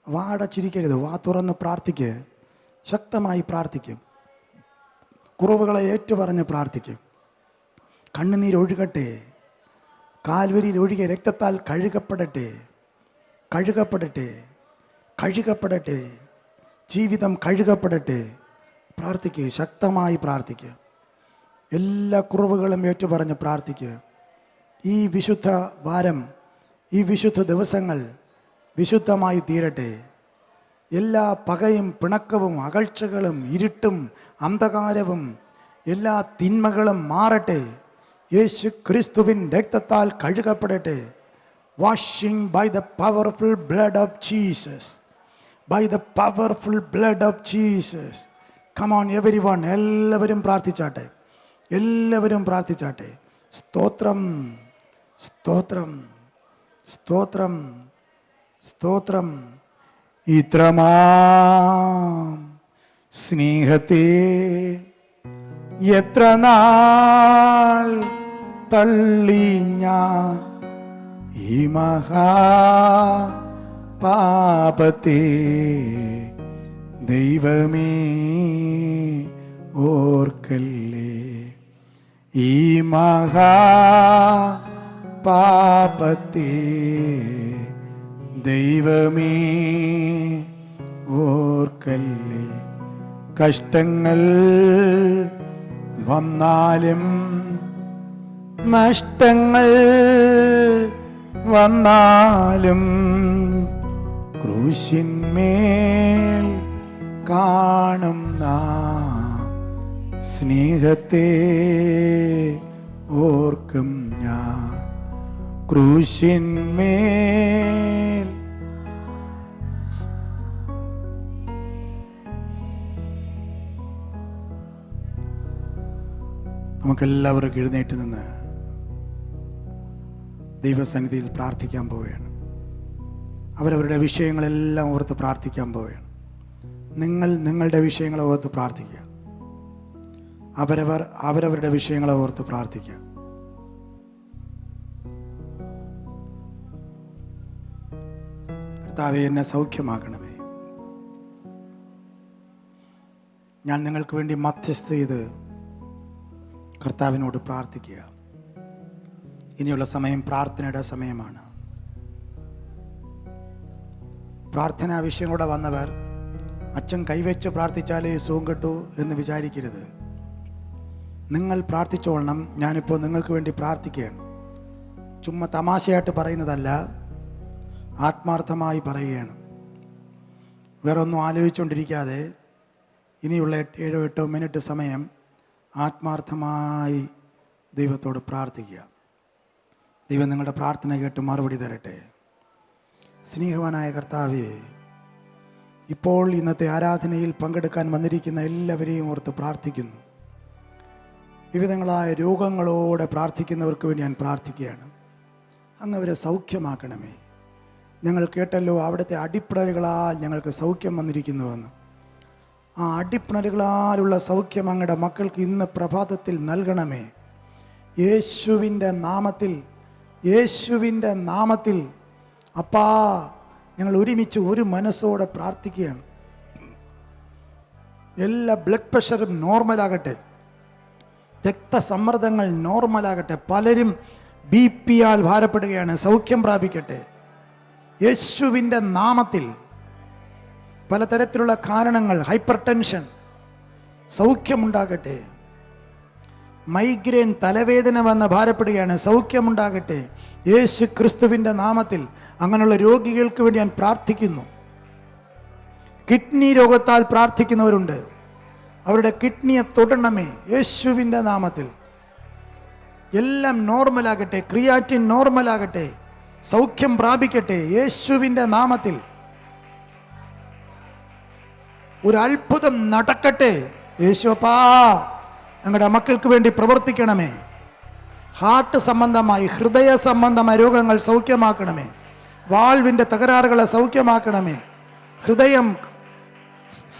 വാടച്ചിരിക്കരുത്, വാ തുറന്ന് പ്രാർത്ഥിക്ക്, ശക്തമായി പ്രാർത്ഥിക്കും. കുറവുകളെ ഏറ്റുപറഞ്ഞ് പ്രാർത്ഥിക്കും. കണ്ണുനീരൊഴുകട്ടെ, കാൽവരിയിൽ ഒഴുകിയ രക്തത്താൽ കഴുകപ്പെടട്ടെ, കഴുകപ്പെടട്ടെ, കഴുകപ്പെടട്ടെ, ജീവിതം കഴുകപ്പെടട്ടെ. പ്രാർത്ഥിക്കുക, ശക്തമായി പ്രാർത്ഥിക്കുക. എല്ലാ കുറവുകളും ഏറ്റുപറഞ്ഞ് പ്രാർത്ഥിക്കുക. ഈ വിശുദ്ധ വാരം, ഈ വിശുദ്ധ ദിവസങ്ങൾ വിശുദ്ധമായി തീരട്ടെ. എല്ലാ പകയും പിണക്കവും അകൽച്ചകളും ഇരുട്ടും അന്ധകാരവും എല്ലാ തിന്മകളും മാറട്ടെ. യേശു ക്രിസ്തുവിൻ രക്തത്താൽ കഴുകപ്പെടട്ടെ. Washing by the powerful blood of Jesus, by the powerful blood of Jesus. Come on everyone, എല്ലാവരും പ്രാർത്ഥിച്ചാട്ടെ, എല്ലാവരും പ്രാർത്ഥിച്ചാട്ടെ. സ്തോത്രം, സ്തോത്രം, സ്തോത്രം, സ്തോത്രം. ഇത്രമാം സ്നേഹത്തെ എത്ര നാൾ തള്ളി ഞാൻ, ഈ മഹാപാപത്തെ ദൈവമേ ഓർക്കല്ലേ. ഈ മഹാപാപത്തെ ദൈവമേ ഓർക്കല്ലേ. കഷ്ടങ്ങൾ വന്നാലും നഷ്ടങ്ങൾ വന്നാലും ക്രൂശിന്മേൽ കാണുന്ന സ്നേഹത്തെ ഓർക്കും ഞാൻ. ക്രൂശിന്മേൽ നമുക്കെല്ലാവർക്കും എഴുന്നേറ്റ് നിന്ന് ദൈവസന്നിധിയിൽ പ്രാർത്ഥിക്കാൻ പോവുകയാണ്. അവരവരുടെ വിഷയങ്ങളെല്ലാം ഓർത്ത് പ്രാർത്ഥിക്കാൻ പോവുകയാണ്. നിങ്ങൾ നിങ്ങളുടെ വിഷയങ്ങളെ ഓർത്ത് പ്രാർത്ഥിക്കുക. അവരവരുടെ വിഷയങ്ങളെ ഓർത്ത് പ്രാർത്ഥിക്കുക. കർത്താവേ, എന്നെ സൗഖ്യമാക്കണമേ. ഞാൻ നിങ്ങൾക്ക് വേണ്ടി മധ്യസ്ഥ ചെയ്ത് കർത്താവിനോട് പ്രാർത്ഥിക്കുക. ഇനിയുള്ള സമയം പ്രാർത്ഥനയുടെ സമയമാണ്. പ്രാർത്ഥനാ വിഷയങ്ങളോടെ വന്നവർ അച്ഛൻ കൈവച്ച് പ്രാർത്ഥിച്ചാലേ സുഖം കിട്ടൂ എന്ന് വിചാരിക്കരുത്. നിങ്ങൾ പ്രാർത്ഥിച്ചോളണം. ഞാനിപ്പോൾ നിങ്ങൾക്ക് വേണ്ടി പ്രാർത്ഥിക്കുകയാണ്. ചുമ്മാ തമാശയായിട്ട് പറയുന്നതല്ല, ആത്മാർത്ഥമായി പറയുകയാണ്. വേറെ ഒന്നും ആലോചിച്ചുകൊണ്ടിരിക്കാതെ ഇനിയുള്ള 7-8 മിനിറ്റ് സമയം ആത്മാർത്ഥമായി ദൈവത്തോട് പ്രാർത്ഥിക്കുക. ദൈവം നിങ്ങളുടെ പ്രാർത്ഥന കേട്ട് മറുപടി തരട്ടെ. സ്നേഹവാനായ കർത്താവേ, ഇപ്പോൾ ഇന്നത്തെ ആരാധനയിൽ പങ്കെടുക്കാൻ വന്നിരിക്കുന്ന എല്ലാവരെയും ഓർത്ത് പ്രാർത്ഥിക്കുന്നു. വിവിധങ്ങളായ രോഗങ്ങളോടെ പ്രാർത്ഥിക്കുന്നവർക്ക് വേണ്ടി ഞാൻ പ്രാർത്ഥിക്കുകയാണ്. അങ്ങ് അവരെ സൗഖ്യമാക്കണമേ. ഞങ്ങൾ കേട്ടല്ലോ അവിടുത്തെ അടിപ്പിണരുകളാൽ ഞങ്ങൾക്ക് സൗഖ്യം വന്നിരിക്കുന്നുവെന്ന്. ആ അടിപ്പിണരുകളാലുള്ള സൗഖ്യം അങ്ങയുടെ മക്കൾക്ക് ഇന്ന് പ്രഭാതത്തിൽ നൽകണമേ. യേശുവിൻ്റെ നാമത്തിൽ, യേശുവിൻ്റെ നാമത്തിൽ അപ്പാ, ഞങ്ങൾ ഒരുമിച്ച് ഒരു മനസ്സോടെ പ്രാർത്ഥിക്കുകയാണ്. എല്ലാ ബ്ലഡ് പ്രഷറും നോർമലാകട്ടെ, രക്തസമ്മർദ്ദങ്ങൾ നോർമലാകട്ടെ. പലരും BP ആൽ ഭാരപ്പെടുകയാണ്, സൗഖ്യം പ്രാപിക്കട്ടെ യേശുവിൻ്റെ നാമത്തിൽ. പലതരത്തിലുള്ള കാരണങ്ങൾ, ഹൈപ്പർ ടെൻഷൻ, സൗഖ്യമുണ്ടാകട്ടെ. മൈഗ്രെയിൻ, തലവേദന വന്ന് ഭാരപ്പെടുകയാണ്, സൗഖ്യമുണ്ടാകട്ടെ യേശു ക്രിസ്തുവിൻ്റെ നാമത്തിൽ. അങ്ങനെയുള്ള രോഗികൾക്ക് വേണ്ടി ഞാൻ പ്രാർത്ഥിക്കുന്നു. കിഡ്നി രോഗത്താൽ പ്രാർത്ഥിക്കുന്നവരുണ്ട്, അവരുടെ കിഡ്നിയെ തൊടണമേ യേശുവിൻ്റെ നാമത്തിൽ. എല്ലാം നോർമലാകട്ടെ, ക്രിയാറ്റിൻ നോർമലാകട്ടെ, സൗഖ്യം പ്രാപിക്കട്ടെ യേശുവിൻ്റെ നാമത്തിൽ. ഒരു അത്ഭുതം നടക്കട്ടെ യേശുപ്പാ. ഞങ്ങളുടെ മക്കൾക്ക് വേണ്ടി പ്രവർത്തിക്കണമേ. ഹാർട്ട് സംബന്ധമായി, ഹൃദയ സംബന്ധമായ രോഗങ്ങൾ സൗഖ്യമാക്കണമേ. വാൾവിൻ്റെ തകരാറുകളെ സൗഖ്യമാക്കണമേ. ഹൃദയം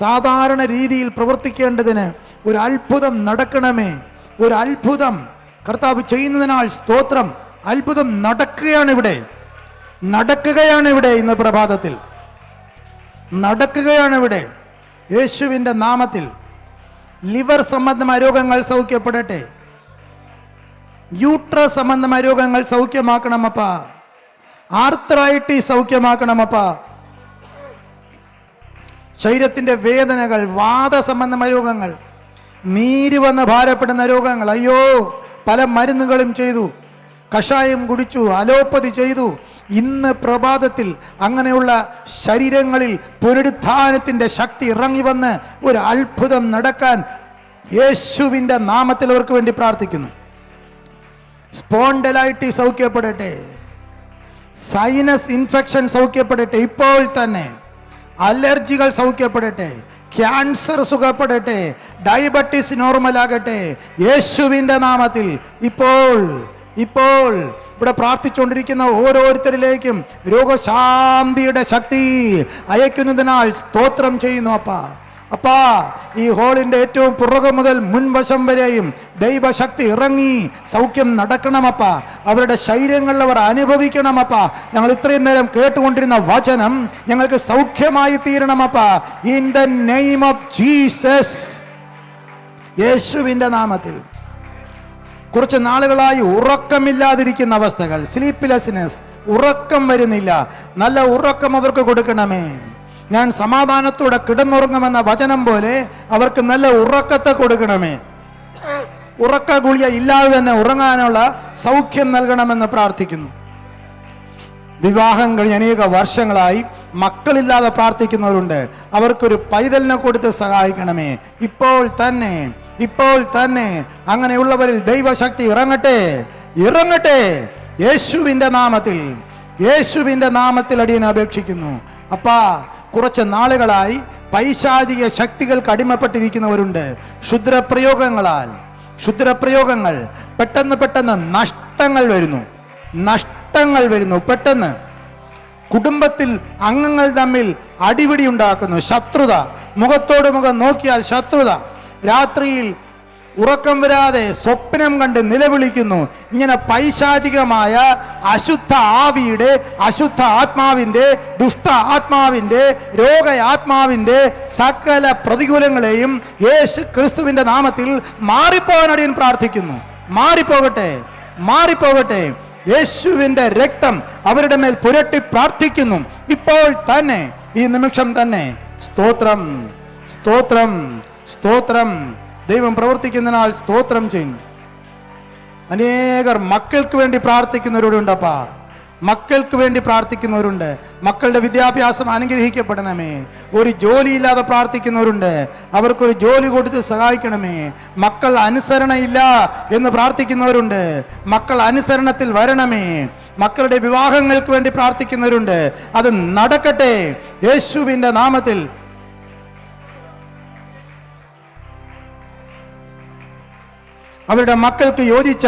സാധാരണ രീതിയിൽ പ്രവർത്തിക്കേണ്ടതിന് ഒരു അത്ഭുതം നടക്കണമേ. ഒരു അത്ഭുതം കർത്താവ് ചെയ്യുന്നതിനാൽ സ്തോത്രം. അത്ഭുതം നടക്കുകയാണിവിടെ, നടക്കുകയാണിവിടെ. ഇന്ന് പ്രഭാതത്തിൽ നടക്കുകയാണിവിടെ യേശുവിൻ്റെ നാമത്തിൽ. ലിവർ സംബന്ധമായ രോഗങ്ങൾ സൗഖ്യപ്പെടട്ടെ. യൂട്രസ് സംബന്ധമായ രോഗങ്ങൾ സൗഖ്യമാക്കണമപ്പ. ആർത്രൈറ്റിസ് സൗഖ്യമാക്കണമപ്പ. ശരീരത്തിൻ്റെ വേദനകൾ, വാത സംബന്ധമായ രോഗങ്ങൾ, നീര് വന്ന് ഭാരപ്പെടുന്ന രോഗങ്ങൾ, അയ്യോ പല മരുന്നുകളും ചെയ്തു, കഷായം കുടിച്ചു, അലോപ്പതി ചെയ്തു. ഇന്ന് പ്രഭാതത്തിൽ അങ്ങനെയുള്ള ശരീരങ്ങളിൽ പുനരുത്ഥാനത്തിൻ്റെ ശക്തി ഇറങ്ങി വന്ന് ഒരു അത്ഭുതം നടക്കാൻ യേശുവിൻ്റെ നാമത്തിൽ അവർക്ക് വേണ്ടി പ്രാർത്ഥിക്കുന്നു. സ്പോണ്ടലൈറ്റിസ് സൗഖ്യപ്പെടട്ടെ. സൈനസ് ഇൻഫെക്ഷൻ സൗഖ്യപ്പെടട്ടെ ഇപ്പോൾ തന്നെ. അലർജികൾ സൗഖ്യപ്പെടട്ടെ. ക്യാൻസർ സുഖപ്പെടട്ടെ. ഡയബറ്റീസ് നോർമലാകട്ടെ യേശുവിൻ്റെ നാമത്തിൽ. ഇപ്പോൾ ഇപ്പോൾ ഇവിടെ പ്രാർത്ഥിച്ചുകൊണ്ടിരിക്കുന്ന ഓരോരുത്തരിലേക്കും രോഗശാന്തിയുടെ ശക്തി അയക്കുന്നതിനാൽ സ്തോത്രം ചെയ്യുന്നു അപ്പാ. അപ്പാ, ഈ ഹോളിൻ്റെ ഏറ്റവും പുറകു മുതൽ മുൻവശം വരെയും ദൈവശക്തി ഇറങ്ങി സൗഖ്യം നടക്കണമപ്പ. അവരുടെ ശരീരങ്ങളിൽ അവർ അനുഭവിക്കണമപ്പ. ഞങ്ങൾ ഇത്രയും നേരം കേട്ടുകൊണ്ടിരുന്ന വചനം ഞങ്ങൾക്ക് സൗഖ്യമായി തീരണമപ്പ. In the name of Jesus, യേശുവിൻ്റെ നാമത്തിൽ. കുറച്ച് നാളുകളായി ഉറക്കമില്ലാതിരിക്കുന്ന അവസ്ഥകൾ, സ്ലീപ്ലെസ്നെസ്, ഉറക്കം വരുന്നില്ല. നല്ല ഉറക്കം അവർക്ക് കൊടുക്കണമേ. ഞാൻ സമാധാനത്തോടെ കിടന്നുറങ്ങുമെന്ന വചനം പോലെ അവർക്ക് നല്ല ഉറക്കത്തെ കൊടുക്കണമേ. ഉറക്ക ഗുളിക ഇല്ലാതെ തന്നെ ഉറങ്ങാനുള്ള സൗഖ്യം നൽകണമെന്ന് പ്രാർത്ഥിക്കുന്നു. വിവാഹം കഴിഞ്ഞ് അനേക വർഷങ്ങളായി മക്കളില്ലാതെ പ്രാർത്ഥിക്കുന്നവരുണ്ട്. അവർക്കൊരു പൈതലിനെ കൊടുത്ത് സഹായിക്കണമേ. ഇപ്പോൾ തന്നെ, ഇപ്പോൾ തന്നെ അങ്ങനെയുള്ളവരിൽ ദൈവശക്തി ഇറങ്ങട്ടെ, ഇറങ്ങട്ടെ യേശുവിൻ്റെ നാമത്തിൽ. യേശുവിൻ്റെ നാമത്തിൽ അടിയനെ അപേക്ഷിക്കുന്നു അപ്പാ. കുറച്ച് നാളുകളായി പൈശാചിക ശക്തികൾക്ക് അടിമപ്പെട്ടിരിക്കുന്നവരുണ്ട്. ക്ഷുദ്രപ്രയോഗങ്ങൾ പെട്ടെന്ന് പെട്ടെന്ന് നഷ്ടങ്ങൾ വരുന്നു, നഷ്ടങ്ങൾ വരുന്നു. പെട്ടെന്ന് കുടുംബത്തിൽ അംഗങ്ങൾ തമ്മിൽ അടിപിടി ഉണ്ടാക്കുന്നു. ശത്രുത, മുഖത്തോട് മുഖം നോക്കിയാൽ ശത്രുത. രാത്രിയിൽ ഉറക്കം വരാതെ സ്വപ്നം കണ്ട് നിലവിളിക്കുന്നു. ഇങ്ങനെ പൈശാചികമായ അശുദ്ധ ആവിയുടെ, അശുദ്ധ ആത്മാവിൻ്റെ, ദുഷ്ട ആത്മാവിൻ്റെ, രോഗ ആത്മാവിൻ്റെ സകല പ്രതികൂലങ്ങളെയും യേശു ക്രിസ്തുവിൻ്റെ നാമത്തിൽ മാറിപ്പോകാൻ അടിയൻ പ്രാർത്ഥിക്കുന്നു. മാറിപ്പോകട്ടെ, മാറിപ്പോകട്ടെ. യേശുവിൻ്റെ രക്തം അവരുടെ മേൽ പുരട്ടി പ്രാർത്ഥിക്കുന്നു ഇപ്പോൾ തന്നെ, ഈ നിമിഷം തന്നെ. സ്തോത്രം, സ്തോത്രം, സ്തോത്രം. ദൈവം പ്രവർത്തിക്കുന്നതിനാൽ സ്തോത്രം ചെയ്യും. അനേകർ മക്കൾക്ക് വേണ്ടി പ്രാർത്ഥിക്കുന്നവരുണ്ടപ്പാ. മക്കൾക്ക് വേണ്ടി പ്രാർത്ഥിക്കുന്നവരുണ്ട്. മക്കളുടെ വിദ്യാഭ്യാസം അനുഗ്രഹിക്കപ്പെടണമേ. ഒരു ജോലിയില്ലാതെ പ്രാർത്ഥിക്കുന്നവരുണ്ട്. അവർക്കൊരു ജോലി കൊടുത്ത് സഹായിക്കണമേ. മക്കൾ അനുസരണയില്ല എന്ന് പ്രാർത്ഥിക്കുന്നവരുണ്ട്. മക്കൾ അനുസരണത്തിൽ വരണമേ. മക്കളുടെ വിവാഹങ്ങൾക്ക് വേണ്ടി പ്രാർത്ഥിക്കുന്നവരുണ്ട്. അത് നടക്കട്ടെ യേശുവിൻ്റെ നാമത്തിൽ. അവരുടെ മക്കൾക്ക് യോജിച്ച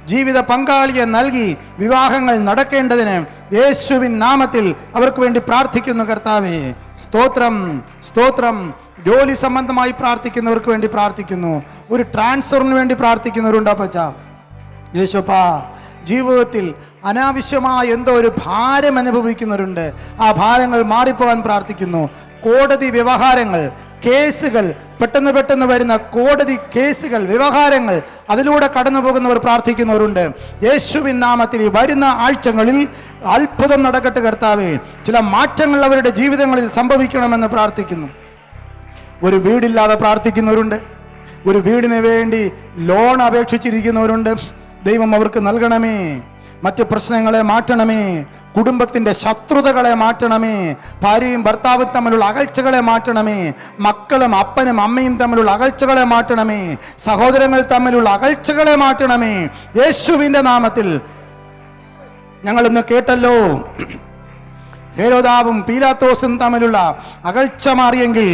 ജീവിത പങ്കാളിയെ നൽകി വിവാഹങ്ങൾ നടക്കേണ്ടതിന് യേശുവിൻ നാമത്തിൽ അവർക്ക് വേണ്ടി പ്രാർത്ഥിക്കുന്നു കർത്താവേ. സ്തോത്രം, സ്തോത്രം. ജോലി സംബന്ധമായി പ്രാർത്ഥിക്കുന്നവർക്ക് വേണ്ടി പ്രാർത്ഥിക്കുന്നു. ഒരു ട്രാൻസ്ഫറിന് വേണ്ടി പ്രാർത്ഥിക്കുന്നവരുണ്ട് അപ്പച്ച. യേശുപ്പാ, ജീവിതത്തിൽ അനാവശ്യമായ എന്തോ ഒരു ഭാരം അനുഭവിക്കുന്നവരുണ്ട്. ആ ഭാരങ്ങൾ മാറിപ്പോകാൻ പ്രാർത്ഥിക്കുന്നു. കോടതി വ്യവഹാരങ്ങൾ, കേസുകൾ, പെട്ടെന്ന് വരുന്ന കോടതി കേസുകൾ, വ്യവഹാരങ്ങൾ, അതിലൂടെ കടന്നു പോകുന്നവർ പ്രാർത്ഥിക്കുന്നവരുണ്ട്. യേശുവിൻ നാമത്തിൽ ഈ വരുന്ന ആഴ്ചകളിൽ അത്ഭുതം നടക്കട്ടെ കർത്താവേ. ചില മാറ്റങ്ങൾ അവരുടെ ജീവിതങ്ങളിൽ സംഭവിക്കണമെന്ന് പ്രാർത്ഥിക്കുന്നു. ഒരു വീടില്ലാതെ പ്രാർത്ഥിക്കുന്നവരുണ്ട്. ഒരു വീടിന് വേണ്ടി ലോൺ അപേക്ഷിച്ചിരിക്കുന്നവരുണ്ട്. ദൈവം അവർക്ക് നൽകണമേ. മറ്റ് പ്രശ്നങ്ങളെ മാറ്റണമേ. കുടുംബത്തിൻ്റെ ശത്രുതകളെ മാറ്റണമേ. ഭാര്യയും ഭർത്താവും തമ്മിലുള്ള അകൽച്ചകളെ മാറ്റണമേ. മക്കളും അപ്പനും അമ്മയും തമ്മിലുള്ള അകൽച്ചകളെ മാറ്റണമേ. സഹോദരങ്ങൾ തമ്മിലുള്ള അകൽച്ചകളെ മാറ്റണമേ. യേശുവിൻ്റെ നാമത്തിൽ. ഞങ്ങൾ ഇന്ന് കേട്ടല്ലോ, ഹേരോദാവും പീലാത്തോസും തമ്മിലുള്ള അകൽച്ച മാറിയെങ്കിൽ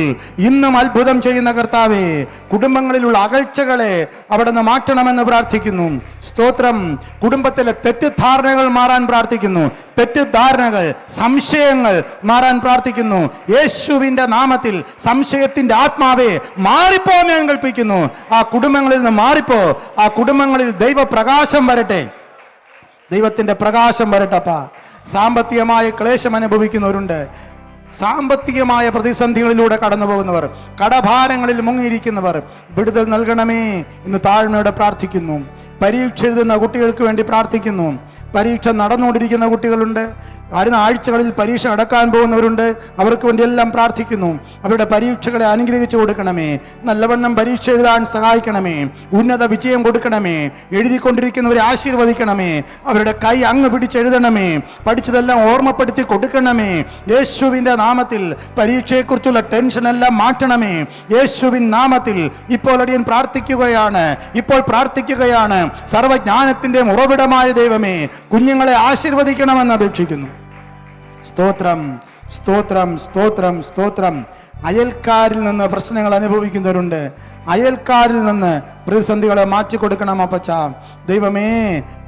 ഇന്നും അത്ഭുതം ചെയ്യുന്ന കർത്താവേ, കുടുംബങ്ങളിലുള്ള അകൽച്ചകളെ അവിടെ നിന്ന് മാറ്റണമെന്ന് പ്രാർത്ഥിക്കുന്നു. സ്തോത്രം. കുടുംബത്തിലെ തെറ്റിദ്ധാരണകൾ മാറാൻ പ്രാർത്ഥിക്കുന്നു. തെറ്റിദ്ധാരണകൾ, സംശയങ്ങൾ മാറാൻ പ്രാർത്ഥിക്കുന്നു. യേശുവിൻ്റെ നാമത്തിൽ സംശയത്തിൻ്റെ ആത്മാവെ മാറിപ്പോ ഞാൻ കൽപ്പിക്കുന്നു. ആ കുടുംബങ്ങളിൽ നിന്ന് മാറിപ്പോ. ആ കുടുംബങ്ങളിൽ ദൈവപ്രകാശം വരട്ടെ. ദൈവത്തിൻ്റെ പ്രകാശം വരട്ടപ്പാ. സാമ്പത്തികമായ ക്ലേശം അനുഭവിക്കുന്നവരുണ്ട്. സാമ്പത്തികമായ പ്രതിസന്ധികളിലൂടെ കടന്നു പോകുന്നവർ, കടഭാരങ്ങളിൽ മുങ്ങിയിരിക്കുന്നവർ, വിടുതൽ നൽകണമേ എന്ന് താഴ്മയോടെ പ്രാർത്ഥിക്കുന്നു. പരീക്ഷ എഴുതുന്ന കുട്ടികൾക്ക് വേണ്ടി പ്രാർത്ഥിക്കുന്നു. പരീക്ഷ നടന്നുകൊണ്ടിരിക്കുന്ന കുട്ടികളുണ്ട്. വരുന്ന ആഴ്ചകളിൽ പരീക്ഷ അടക്കാൻ പോകുന്നവരുണ്ട്. അവർക്ക് വേണ്ടി എല്ലാം പ്രാർത്ഥിക്കുന്നു. അവരുടെ പരീക്ഷകളെ അനുഗ്രഹിച്ചു കൊടുക്കണമേ. നല്ലവണ്ണം പരീക്ഷ എഴുതാൻ സഹായിക്കണമേ. ഉന്നത വിജയം കൊടുക്കണമേ. എഴുതിക്കൊണ്ടിരിക്കുന്നവരെ ആശീർവദിക്കണമേ. അവരുടെ കൈ അങ്ങ് പിടിച്ചെഴുതണമേ. പഠിച്ചതെല്ലാം ഓർമ്മപ്പെടുത്തി കൊടുക്കണമേ. യേശുവിൻ്റെ നാമത്തിൽ പരീക്ഷയെക്കുറിച്ചുള്ള ടെൻഷനെല്ലാം മാറ്റണമേ. യേശുവിൻ നാമത്തിൽ ഇപ്പോൾ അടിയൻ പ്രാർത്ഥിക്കുകയാണ്. സർവജ്ഞാനത്തിൻ്റെ ഉറവിടമായ ദൈവമേ, കുഞ്ഞുങ്ങളെ ആശീർവദിക്കണമെന്ന് അപേക്ഷിക്കുന്നു. സ്തോത്രം, സ്തോത്രം, സ്തോത്രം, സ്തോത്രം. അയൽക്കാരിൽ നിന്ന് പ്രശ്നങ്ങൾ അനുഭവിക്കുന്നവരുണ്ട്. അയൽക്കാരിൽ നിന്ന് പ്രതിസന്ധികളെ മാറ്റിക്കൊടുക്കണം അപ്പച്ച. ദൈവമേ,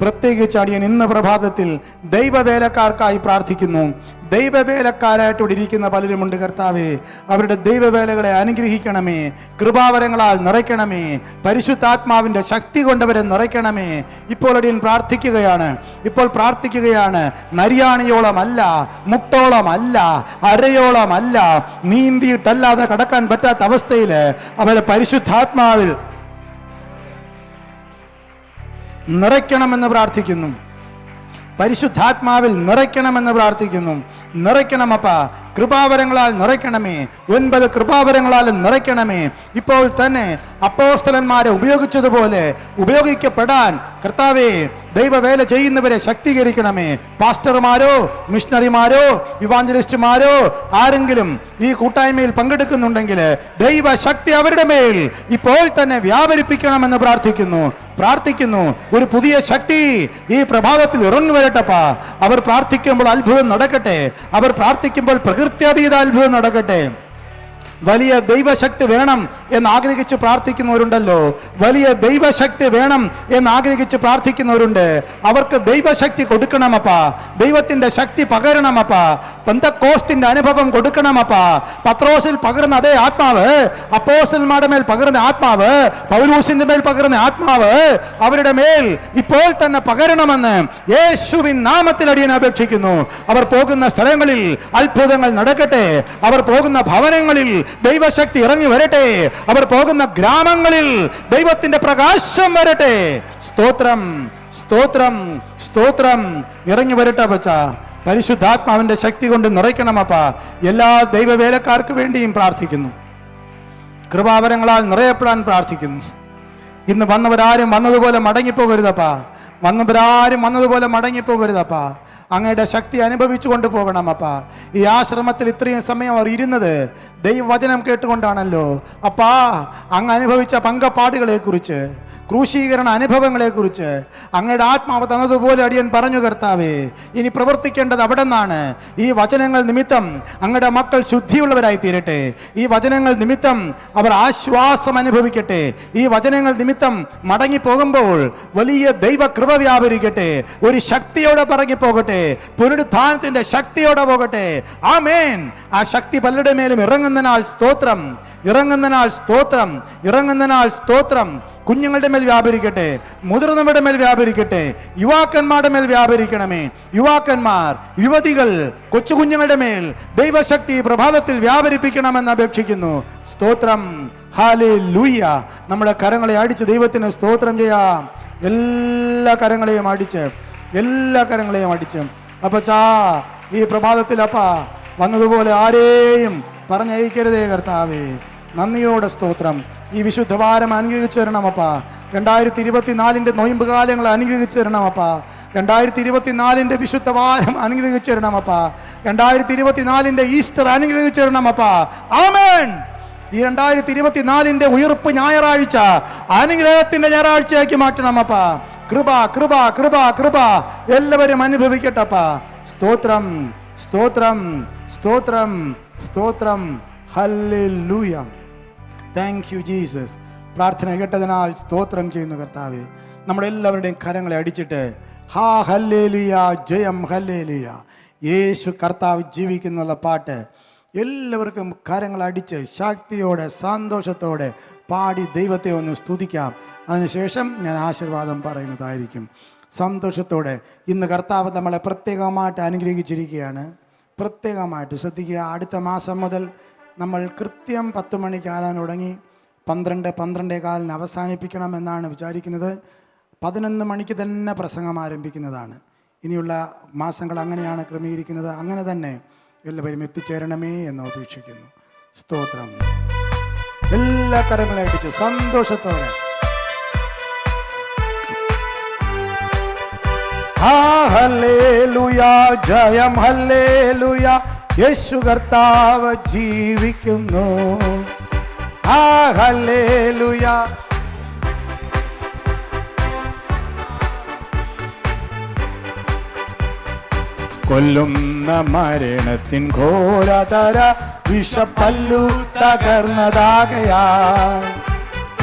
പ്രത്യേകിച്ച് അടിയൻ ഇന്ന് പ്രഭാതത്തിൽ ദൈവവേലക്കാർക്കായി പ്രാർത്ഥിക്കുന്നു. ദൈവവേലക്കാരായിട്ട് ഇവിടെ ഇരിക്കുന്ന പലരുമുണ്ട് കർത്താവേ. അവരുടെ ദൈവവേലകളെ അനുഗ്രഹിക്കണമേ. കൃപാവരങ്ങളാൽ നിറയ്ക്കണമേ. പരിശുദ്ധാത്മാവിൻ്റെ ശക്തി കൊണ്ടവരെ നിറയ്ക്കണമേ. ഇപ്പോൾ അടിയൻ പ്രാർത്ഥിക്കുകയാണ്. നരിയാണിയോളമല്ല, മുട്ടോളമല്ല, അരയോളമല്ല, നീന്തിയിട്ടല്ലാതെ കടക്കാൻ പറ്റാത്ത അവസ്ഥയിൽ അവരെ പരിശുദ്ധാത്മാവിൽ നിറയ്ക്കണമെന്ന് പ്രാർത്ഥിക്കുന്നു. പരിശുദ്ധാത്മാവിൽ നിറയ്ക്കണമെന്ന് പ്രാർത്ഥിക്കുന്നു. നിറയ്ക്കണമപ്പ. കൃപാവരങ്ങളാൽ നിറയ്ക്കണമേ. 9 കൃപാവരങ്ങളാലും നിറയ്ക്കണമേ. ഇപ്പോൾ തന്നെ അപ്പോസ്തലന്മാരെ ഉപയോഗിച്ചതുപോലെ ഉപയോഗിക്കപ്പെടാൻ കർത്താവേ ദൈവവേല ചെയ്യുന്നവരെ ശക്തീകരിക്കണമേ. പാസ്റ്റർമാരോ മിഷണറിമാരോ ഇവാഞ്ചലിസ്റ്റുമാരോ ആരെങ്കിലും ഈ കൂട്ടായ്മയിൽ പങ്കെടുക്കുന്നുണ്ടെങ്കിൽ ദൈവശക്തി അവരുടെ മേൽ ഇപ്പോൾ തന്നെ വ്യാപരിപ്പിക്കണമെന്ന് പ്രാർത്ഥിക്കുന്നു. ഒരു പുതിയ ശക്തി ഈ പ്രഭാതത്തിൽ ഇറങ്ങി വരട്ടപ്പാ. അവർ പ്രാർത്ഥിക്കുമ്പോൾ അത്ഭുതം നടക്കട്ടെ. അവർ പ്രാർത്ഥിക്കുമ്പോൾ പ്രകൃത്യാതീത അത്ഭുതം നടക്കട്ടെ. വലിയ ദൈവശക്തി വേണം എന്ന് ആഗ്രഹിച്ച് പ്രാർത്ഥിക്കുന്നവരുണ്ടല്ലോ. വലിയ ദൈവശക്തി വേണം എന്ന് ആഗ്രഹിച്ച് പ്രാർത്ഥിക്കുന്നവരുണ്ട്. അവർക്ക് ദൈവശക്തി കൊടുക്കണമപ്പാ. ദൈവത്തിൻ്റെ ശക്തി പകരണമപ്പാ. പെന്തക്കോസ്തിൻ്റെ അനുഭവം കൊടുക്കണമപ്പാ. പത്രോസിൽ പകർന്ന അതേ ആത്മാവ്, അപ്പോസ്തലന്മാരുടെ മേൽ പകർന്ന ആത്മാവ്, പൗലോസിന്റെ മേൽ പകർന്ന ആത്മാവ് അവരുടെ മേൽ ഇപ്പോൾ തന്നെ പകരണമെന്ന് യേശുവിൻ നാമത്തിൽ അടിയൻ അപേക്ഷിക്കുന്നു. അവർ പോകുന്ന സ്ഥലങ്ങളിൽ അത്ഭുതങ്ങൾ നടക്കട്ടെ. അവർ പോകുന്ന ഭവനങ്ങളിൽ ദൈവശക്തി ഇറങ്ങി വരട്ടെ. അവർ പോകുന്ന ഗ്രാമങ്ങളിൽ ദൈവത്തിന്റെ പ്രകാശം വരട്ടെ. സ്തോത്രം, സ്തോത്രം, സ്തോത്രം. ഇറങ്ങി വരട്ടെ പച്ച. പരിശുദ്ധാത്മാവിന്റെ ശക്തി കൊണ്ട് നിറയ്ക്കണമപ്പ. എല്ലാ ദൈവവേലക്കാർക്ക് വേണ്ടിയും പ്രാർത്ഥിക്കുന്നു. കൃപാവരങ്ങളാൽ നിറയപ്പെടാൻ പ്രാർത്ഥിക്കുന്നു. ഇന്ന് വന്നവരാരും വന്നതുപോലെ മടങ്ങിപ്പോകരുതപ്പാ. അങ്ങയുടെ ശക്തി അനുഭവിച്ചു കൊണ്ട് പോകണം അപ്പാ. ഈ ആശ്രമത്തിൽ ഇത്രയും സമയം അവർ ഇരുന്നത് ദൈവവചനം കേട്ടുകൊണ്ടാണല്ലോ അപ്പാ. അങ്ങ് അനുഭവിച്ച പങ്കപ്പാടുകളെക്കുറിച്ച്, ക്രൂശീകരണ അനുഭവങ്ങളെക്കുറിച്ച് അങ്ങയുടെ ആത്മാവ് തന്നതുപോലെ അടിയൻ പറഞ്ഞു കർത്താവേ. ഇനി പ്രവർത്തിക്കേണ്ടത് അവിടെ നിന്നാണ്. ഈ വചനങ്ങൾ നിമിത്തം അങ്ങയുടെ മക്കൾ ശുദ്ധിയുള്ളവരായി തീരട്ടെ. ഈ വചനങ്ങൾ നിമിത്തം അവർ ആശ്വാസം അനുഭവിക്കട്ടെ. ഈ വചനങ്ങൾ നിമിത്തം മടങ്ങി പോകുമ്പോൾ വലിയ ദൈവകൃപ വ്യാപരിക്കട്ടെ. ഒരു ശക്തിയോടെ പറങ്ങി പോകട്ടെ. പോകട്ടെ, പുനരുത്ഥാനത്തിന്റെ ശക്തിയോടെ പോകട്ടെ. ആമേൻ. ആ ശക്തി പലരുടെ മേലും ഇറങ്ങുന്ന നാൾ സ്തോത്രം, ഇറങ്ങുന്ന നാൾ സ്തോത്രം, ഇറങ്ങുന്ന നാൾ സ്തോത്രം. കുഞ്ഞുങ്ങളുടെ മേൽ വ്യാപരിക്കട്ടെ, മുതിർന്നവരുടെ മേൽ വ്യാപരിക്കട്ടെ, യുവാക്കന്മാരുടെ മേൽ വ്യാപരിക്കണമേ. യുവാക്കന്മാർ, യുവതികൾ, കൊച്ചു കുഞ്ഞുങ്ങളുടെ മേൽ ദൈവശക്തി പ്രഭാതത്തിൽ വ്യാപരിപ്പിക്കണമെന്ന് അപേക്ഷിക്കുന്നു. സ്തോത്രം. ഹല്ലേലൂയ. നമ്മുടെ കരങ്ങളെ അടിച്ച് ദൈവത്തിന് സ്തോത്രം ചെയ്യാം. എല്ലാ കരങ്ങളെയും അടിച്ച്, എല്ലാ കരങ്ങളെയും അടിച്ച്. അപ്പച്ചാ, ഈ പ്രഭാതത്തിൽ അപ്പ വന്നതുപോലെ ആരെയും പറഞ്ഞയക്കരുതേ കർത്താവേ. നന്ദിയോടെ സ്തോത്രം. ഈ വിശുദ്ധ വാരം അനുഗ്രഹിച്ചു തരണമപ്പ. 2024 നൊയമ്പ് കാലങ്ങൾ അനുഗ്രഹിച്ചു തരണമപ്പ. 2024 വിശുദ്ധ വാരം അനുഗ്രഹിച്ചു തരണമപ്പ. 2024 ഈസ്റ്റർ അനുഗ്രഹിച്ചു തരണമപ്പ. ആമേൻ. ഈ 2024 ഉയർപ്പ് ഞായറാഴ്ച അനുഗ്രഹത്തിന്റെ ഞായറാഴ്ചയാക്കി മാറ്റണമപ്പ. കൃപ കൃപ കൃപ കൃപ എല്ലാവരും അനുഭവിക്കട്ടപ്പ. സ്തോത്രം സ്തോത്രം സ്തോത്രം സ്തോത്രം. ഹല്ലേലൂയ. Thank you Jesus. പ്രാർത്ഥന കേട്ടതിനാൽ സ്തോത്രം ചെയ്യുന്നു കർത്താവേ. നമ്മുടെ എല്ലാവരുടെയും കരങ്ങളെ അടിച്ചിട്ട് ഹാ ഹല്ലേലൂയ, ജയം ഹല്ലേലൂയ, യേശു കർത്താവ് ജീവിക്കുന്നുള്ള പാട്ട് എല്ലാവർക്കും കരങ്ങളടിച്ച് ശക്തിയോടെ സന്തോഷത്തോടെ പാടി ദൈവത്തെ ഒന്ന് സ്തുതിക്കാം. അതിനുശേഷം ഞാൻ ആശീർവാദം പറയുന്നതായിരിക്കും. സന്തോഷത്തോടെ ഇന്ന് കർത്താവ് നമ്മളെ പ്രത്യേകമായിട്ട് അനുഗ്രഹിച്ചിരിക്കുകയാണ്. പ്രത്യേകമായിട്ട് ശ്രദ്ധിക്കുക. അടുത്ത മാസം മുതൽ നമ്മൾ കൃത്യം 10 മണിക്ക് ആരാൻ തുടങ്ങി 12-12:15 അവസാനിപ്പിക്കണമെന്നാണ് വിചാരിക്കുന്നത്. 11 മണിക്ക് തന്നെ പ്രസംഗം ആരംഭിക്കുന്നതാണ്. ഇനിയുള്ള മാസങ്ങൾ അങ്ങനെയാണ് ക്രമീകരിക്കുന്നത്. അങ്ങനെ തന്നെ എല്ലാവരും എത്തിച്ചേരണമേ എന്ന് അപേക്ഷിക്കുന്നു. സ്തോത്രം. എല്ലാ കരങ്ങളെ അടിച്ച് സന്തോഷത്തോടെ ഹല്ലേലൂയ, ജയം ഹല്ലേലൂയ, യേശു കർത്താവ് ജീവിക്കുന്നു. ഹല്ലേലൂയ. കൊല്ലുന്ന മരണത്തിൻ ഘോരതര വിഷപ്പല്ലു തകർന്നതാകയാ.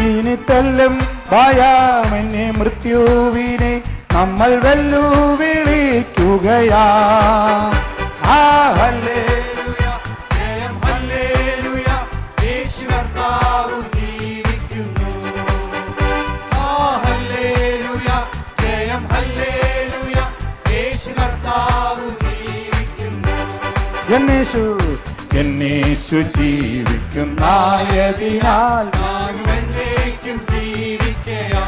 ഇനി തെല്ലും ഭയമെന്നെ മൃത്യുവിനെ നമ്മൾ വെല്ലുവിളിക്കുകയാ. ഹല്ലേലൂയ, ജയം ഹല്ലേലൂയ, യേശു കർത്താവ് ജീവിക്കുന്നു. ഹല്ലേലൂയ, ജയം ഹല്ലേലൂയ, യേശു കർത്താവ് ജീവിക്കുന്നു. എന്നേശു ജീവിക്കുന്നായതിനാൽ ഞാനും എന്നേക്കും ജീവിക്കയാ.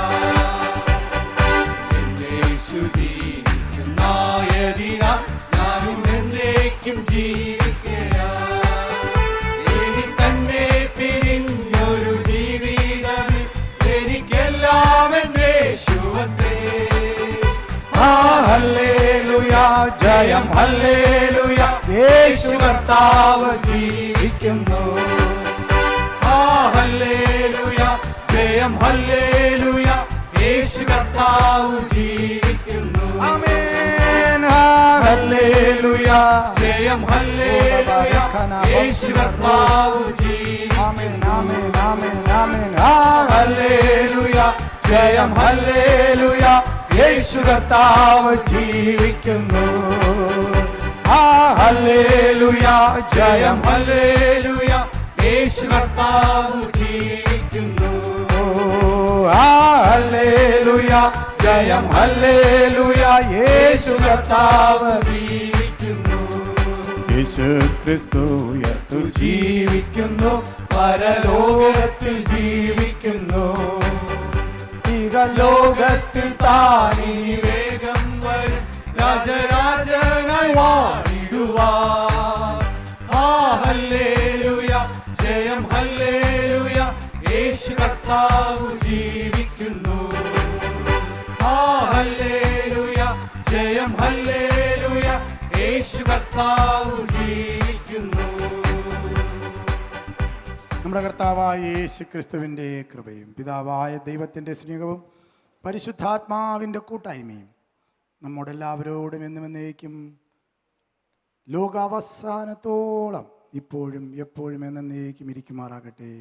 എന്നേശു ജീവിക്കുന്നായതിനാൽ ഞാനും എന്നേക്കും ജീവിക്കയാ. ഇനി തന്നെ പിരിഞ്ഞൊരു ജീവിതം എനിക്കെല്ലാം എന്നേശുവത്രേ. ഹല്ലേലൂയ, ജയം ഹല്ലേലൂയ, യേശു കർത്താവ് ജീവിക്കുന്നു. ഹല്ലേലൂയ, ജയം ഹല്ലേലൂയ, യേശു കർത്താവ് ജീവിക്കുന്നു. ആമേൻ. ഹല്ലേലൂയ, ജയം ഹല്ലേലൂയ, യേശു കർത്താവ് ജീവിക്കുന്നു. ആമേൻ ആമേൻ ആമേൻ ആമേൻ. ഹല്ലേലൂയ, ജയം ഹല്ലേലൂയ, യേശു കർത്താവ് ജീവിക്കുന്നു. ഹല്ലേലൂയ, ജയം ഹല്ലേലൂയ, യേശു കർത്താവ് ജീവിക്കുന്നു. ഹല്ലേലൂയ, ജയം ഹല്ലേലൂയ, യേശു കർത്താവ് ജീവിക്കുന്നു. യേശു ക്രിസ്തു ഉയർത്തു ജീവിക്കുന്നു, പരലോകത്തിൽ ജീവിക്കുന്നു. ലോകത്തിൽ താനീ വേഗം വരും രാജരാജനായി വാണിടുവാൻ. ഹല്ലേലൂയ, ജയം ഹല്ലേലൂയ, യേശു കർത്താവ് ജീവിക്കുന്നു. ഹല്ലേലൂയ, ജയം ഹല്ലേലൂയ, യേശു കർത്താവ് ജീവിക്കുന്നു. നമ്മുടെ കർത്താവായ യേശു ക്രിസ്തുവിൻ്റെ കൃപയും പിതാവായ ദൈവത്തിൻ്റെ സ്നേഹവും പരിശുദ്ധാത്മാവിൻ്റെ കൂട്ടായ്മയും നമ്മോടെല്ലാവരോടും എന്നും എന്നേക്കും ലോകാവസാനത്തോളം ഇപ്പോഴും എപ്പോഴും എന്നേക്കും ഇരിക്കുമാറാകട്ടെ.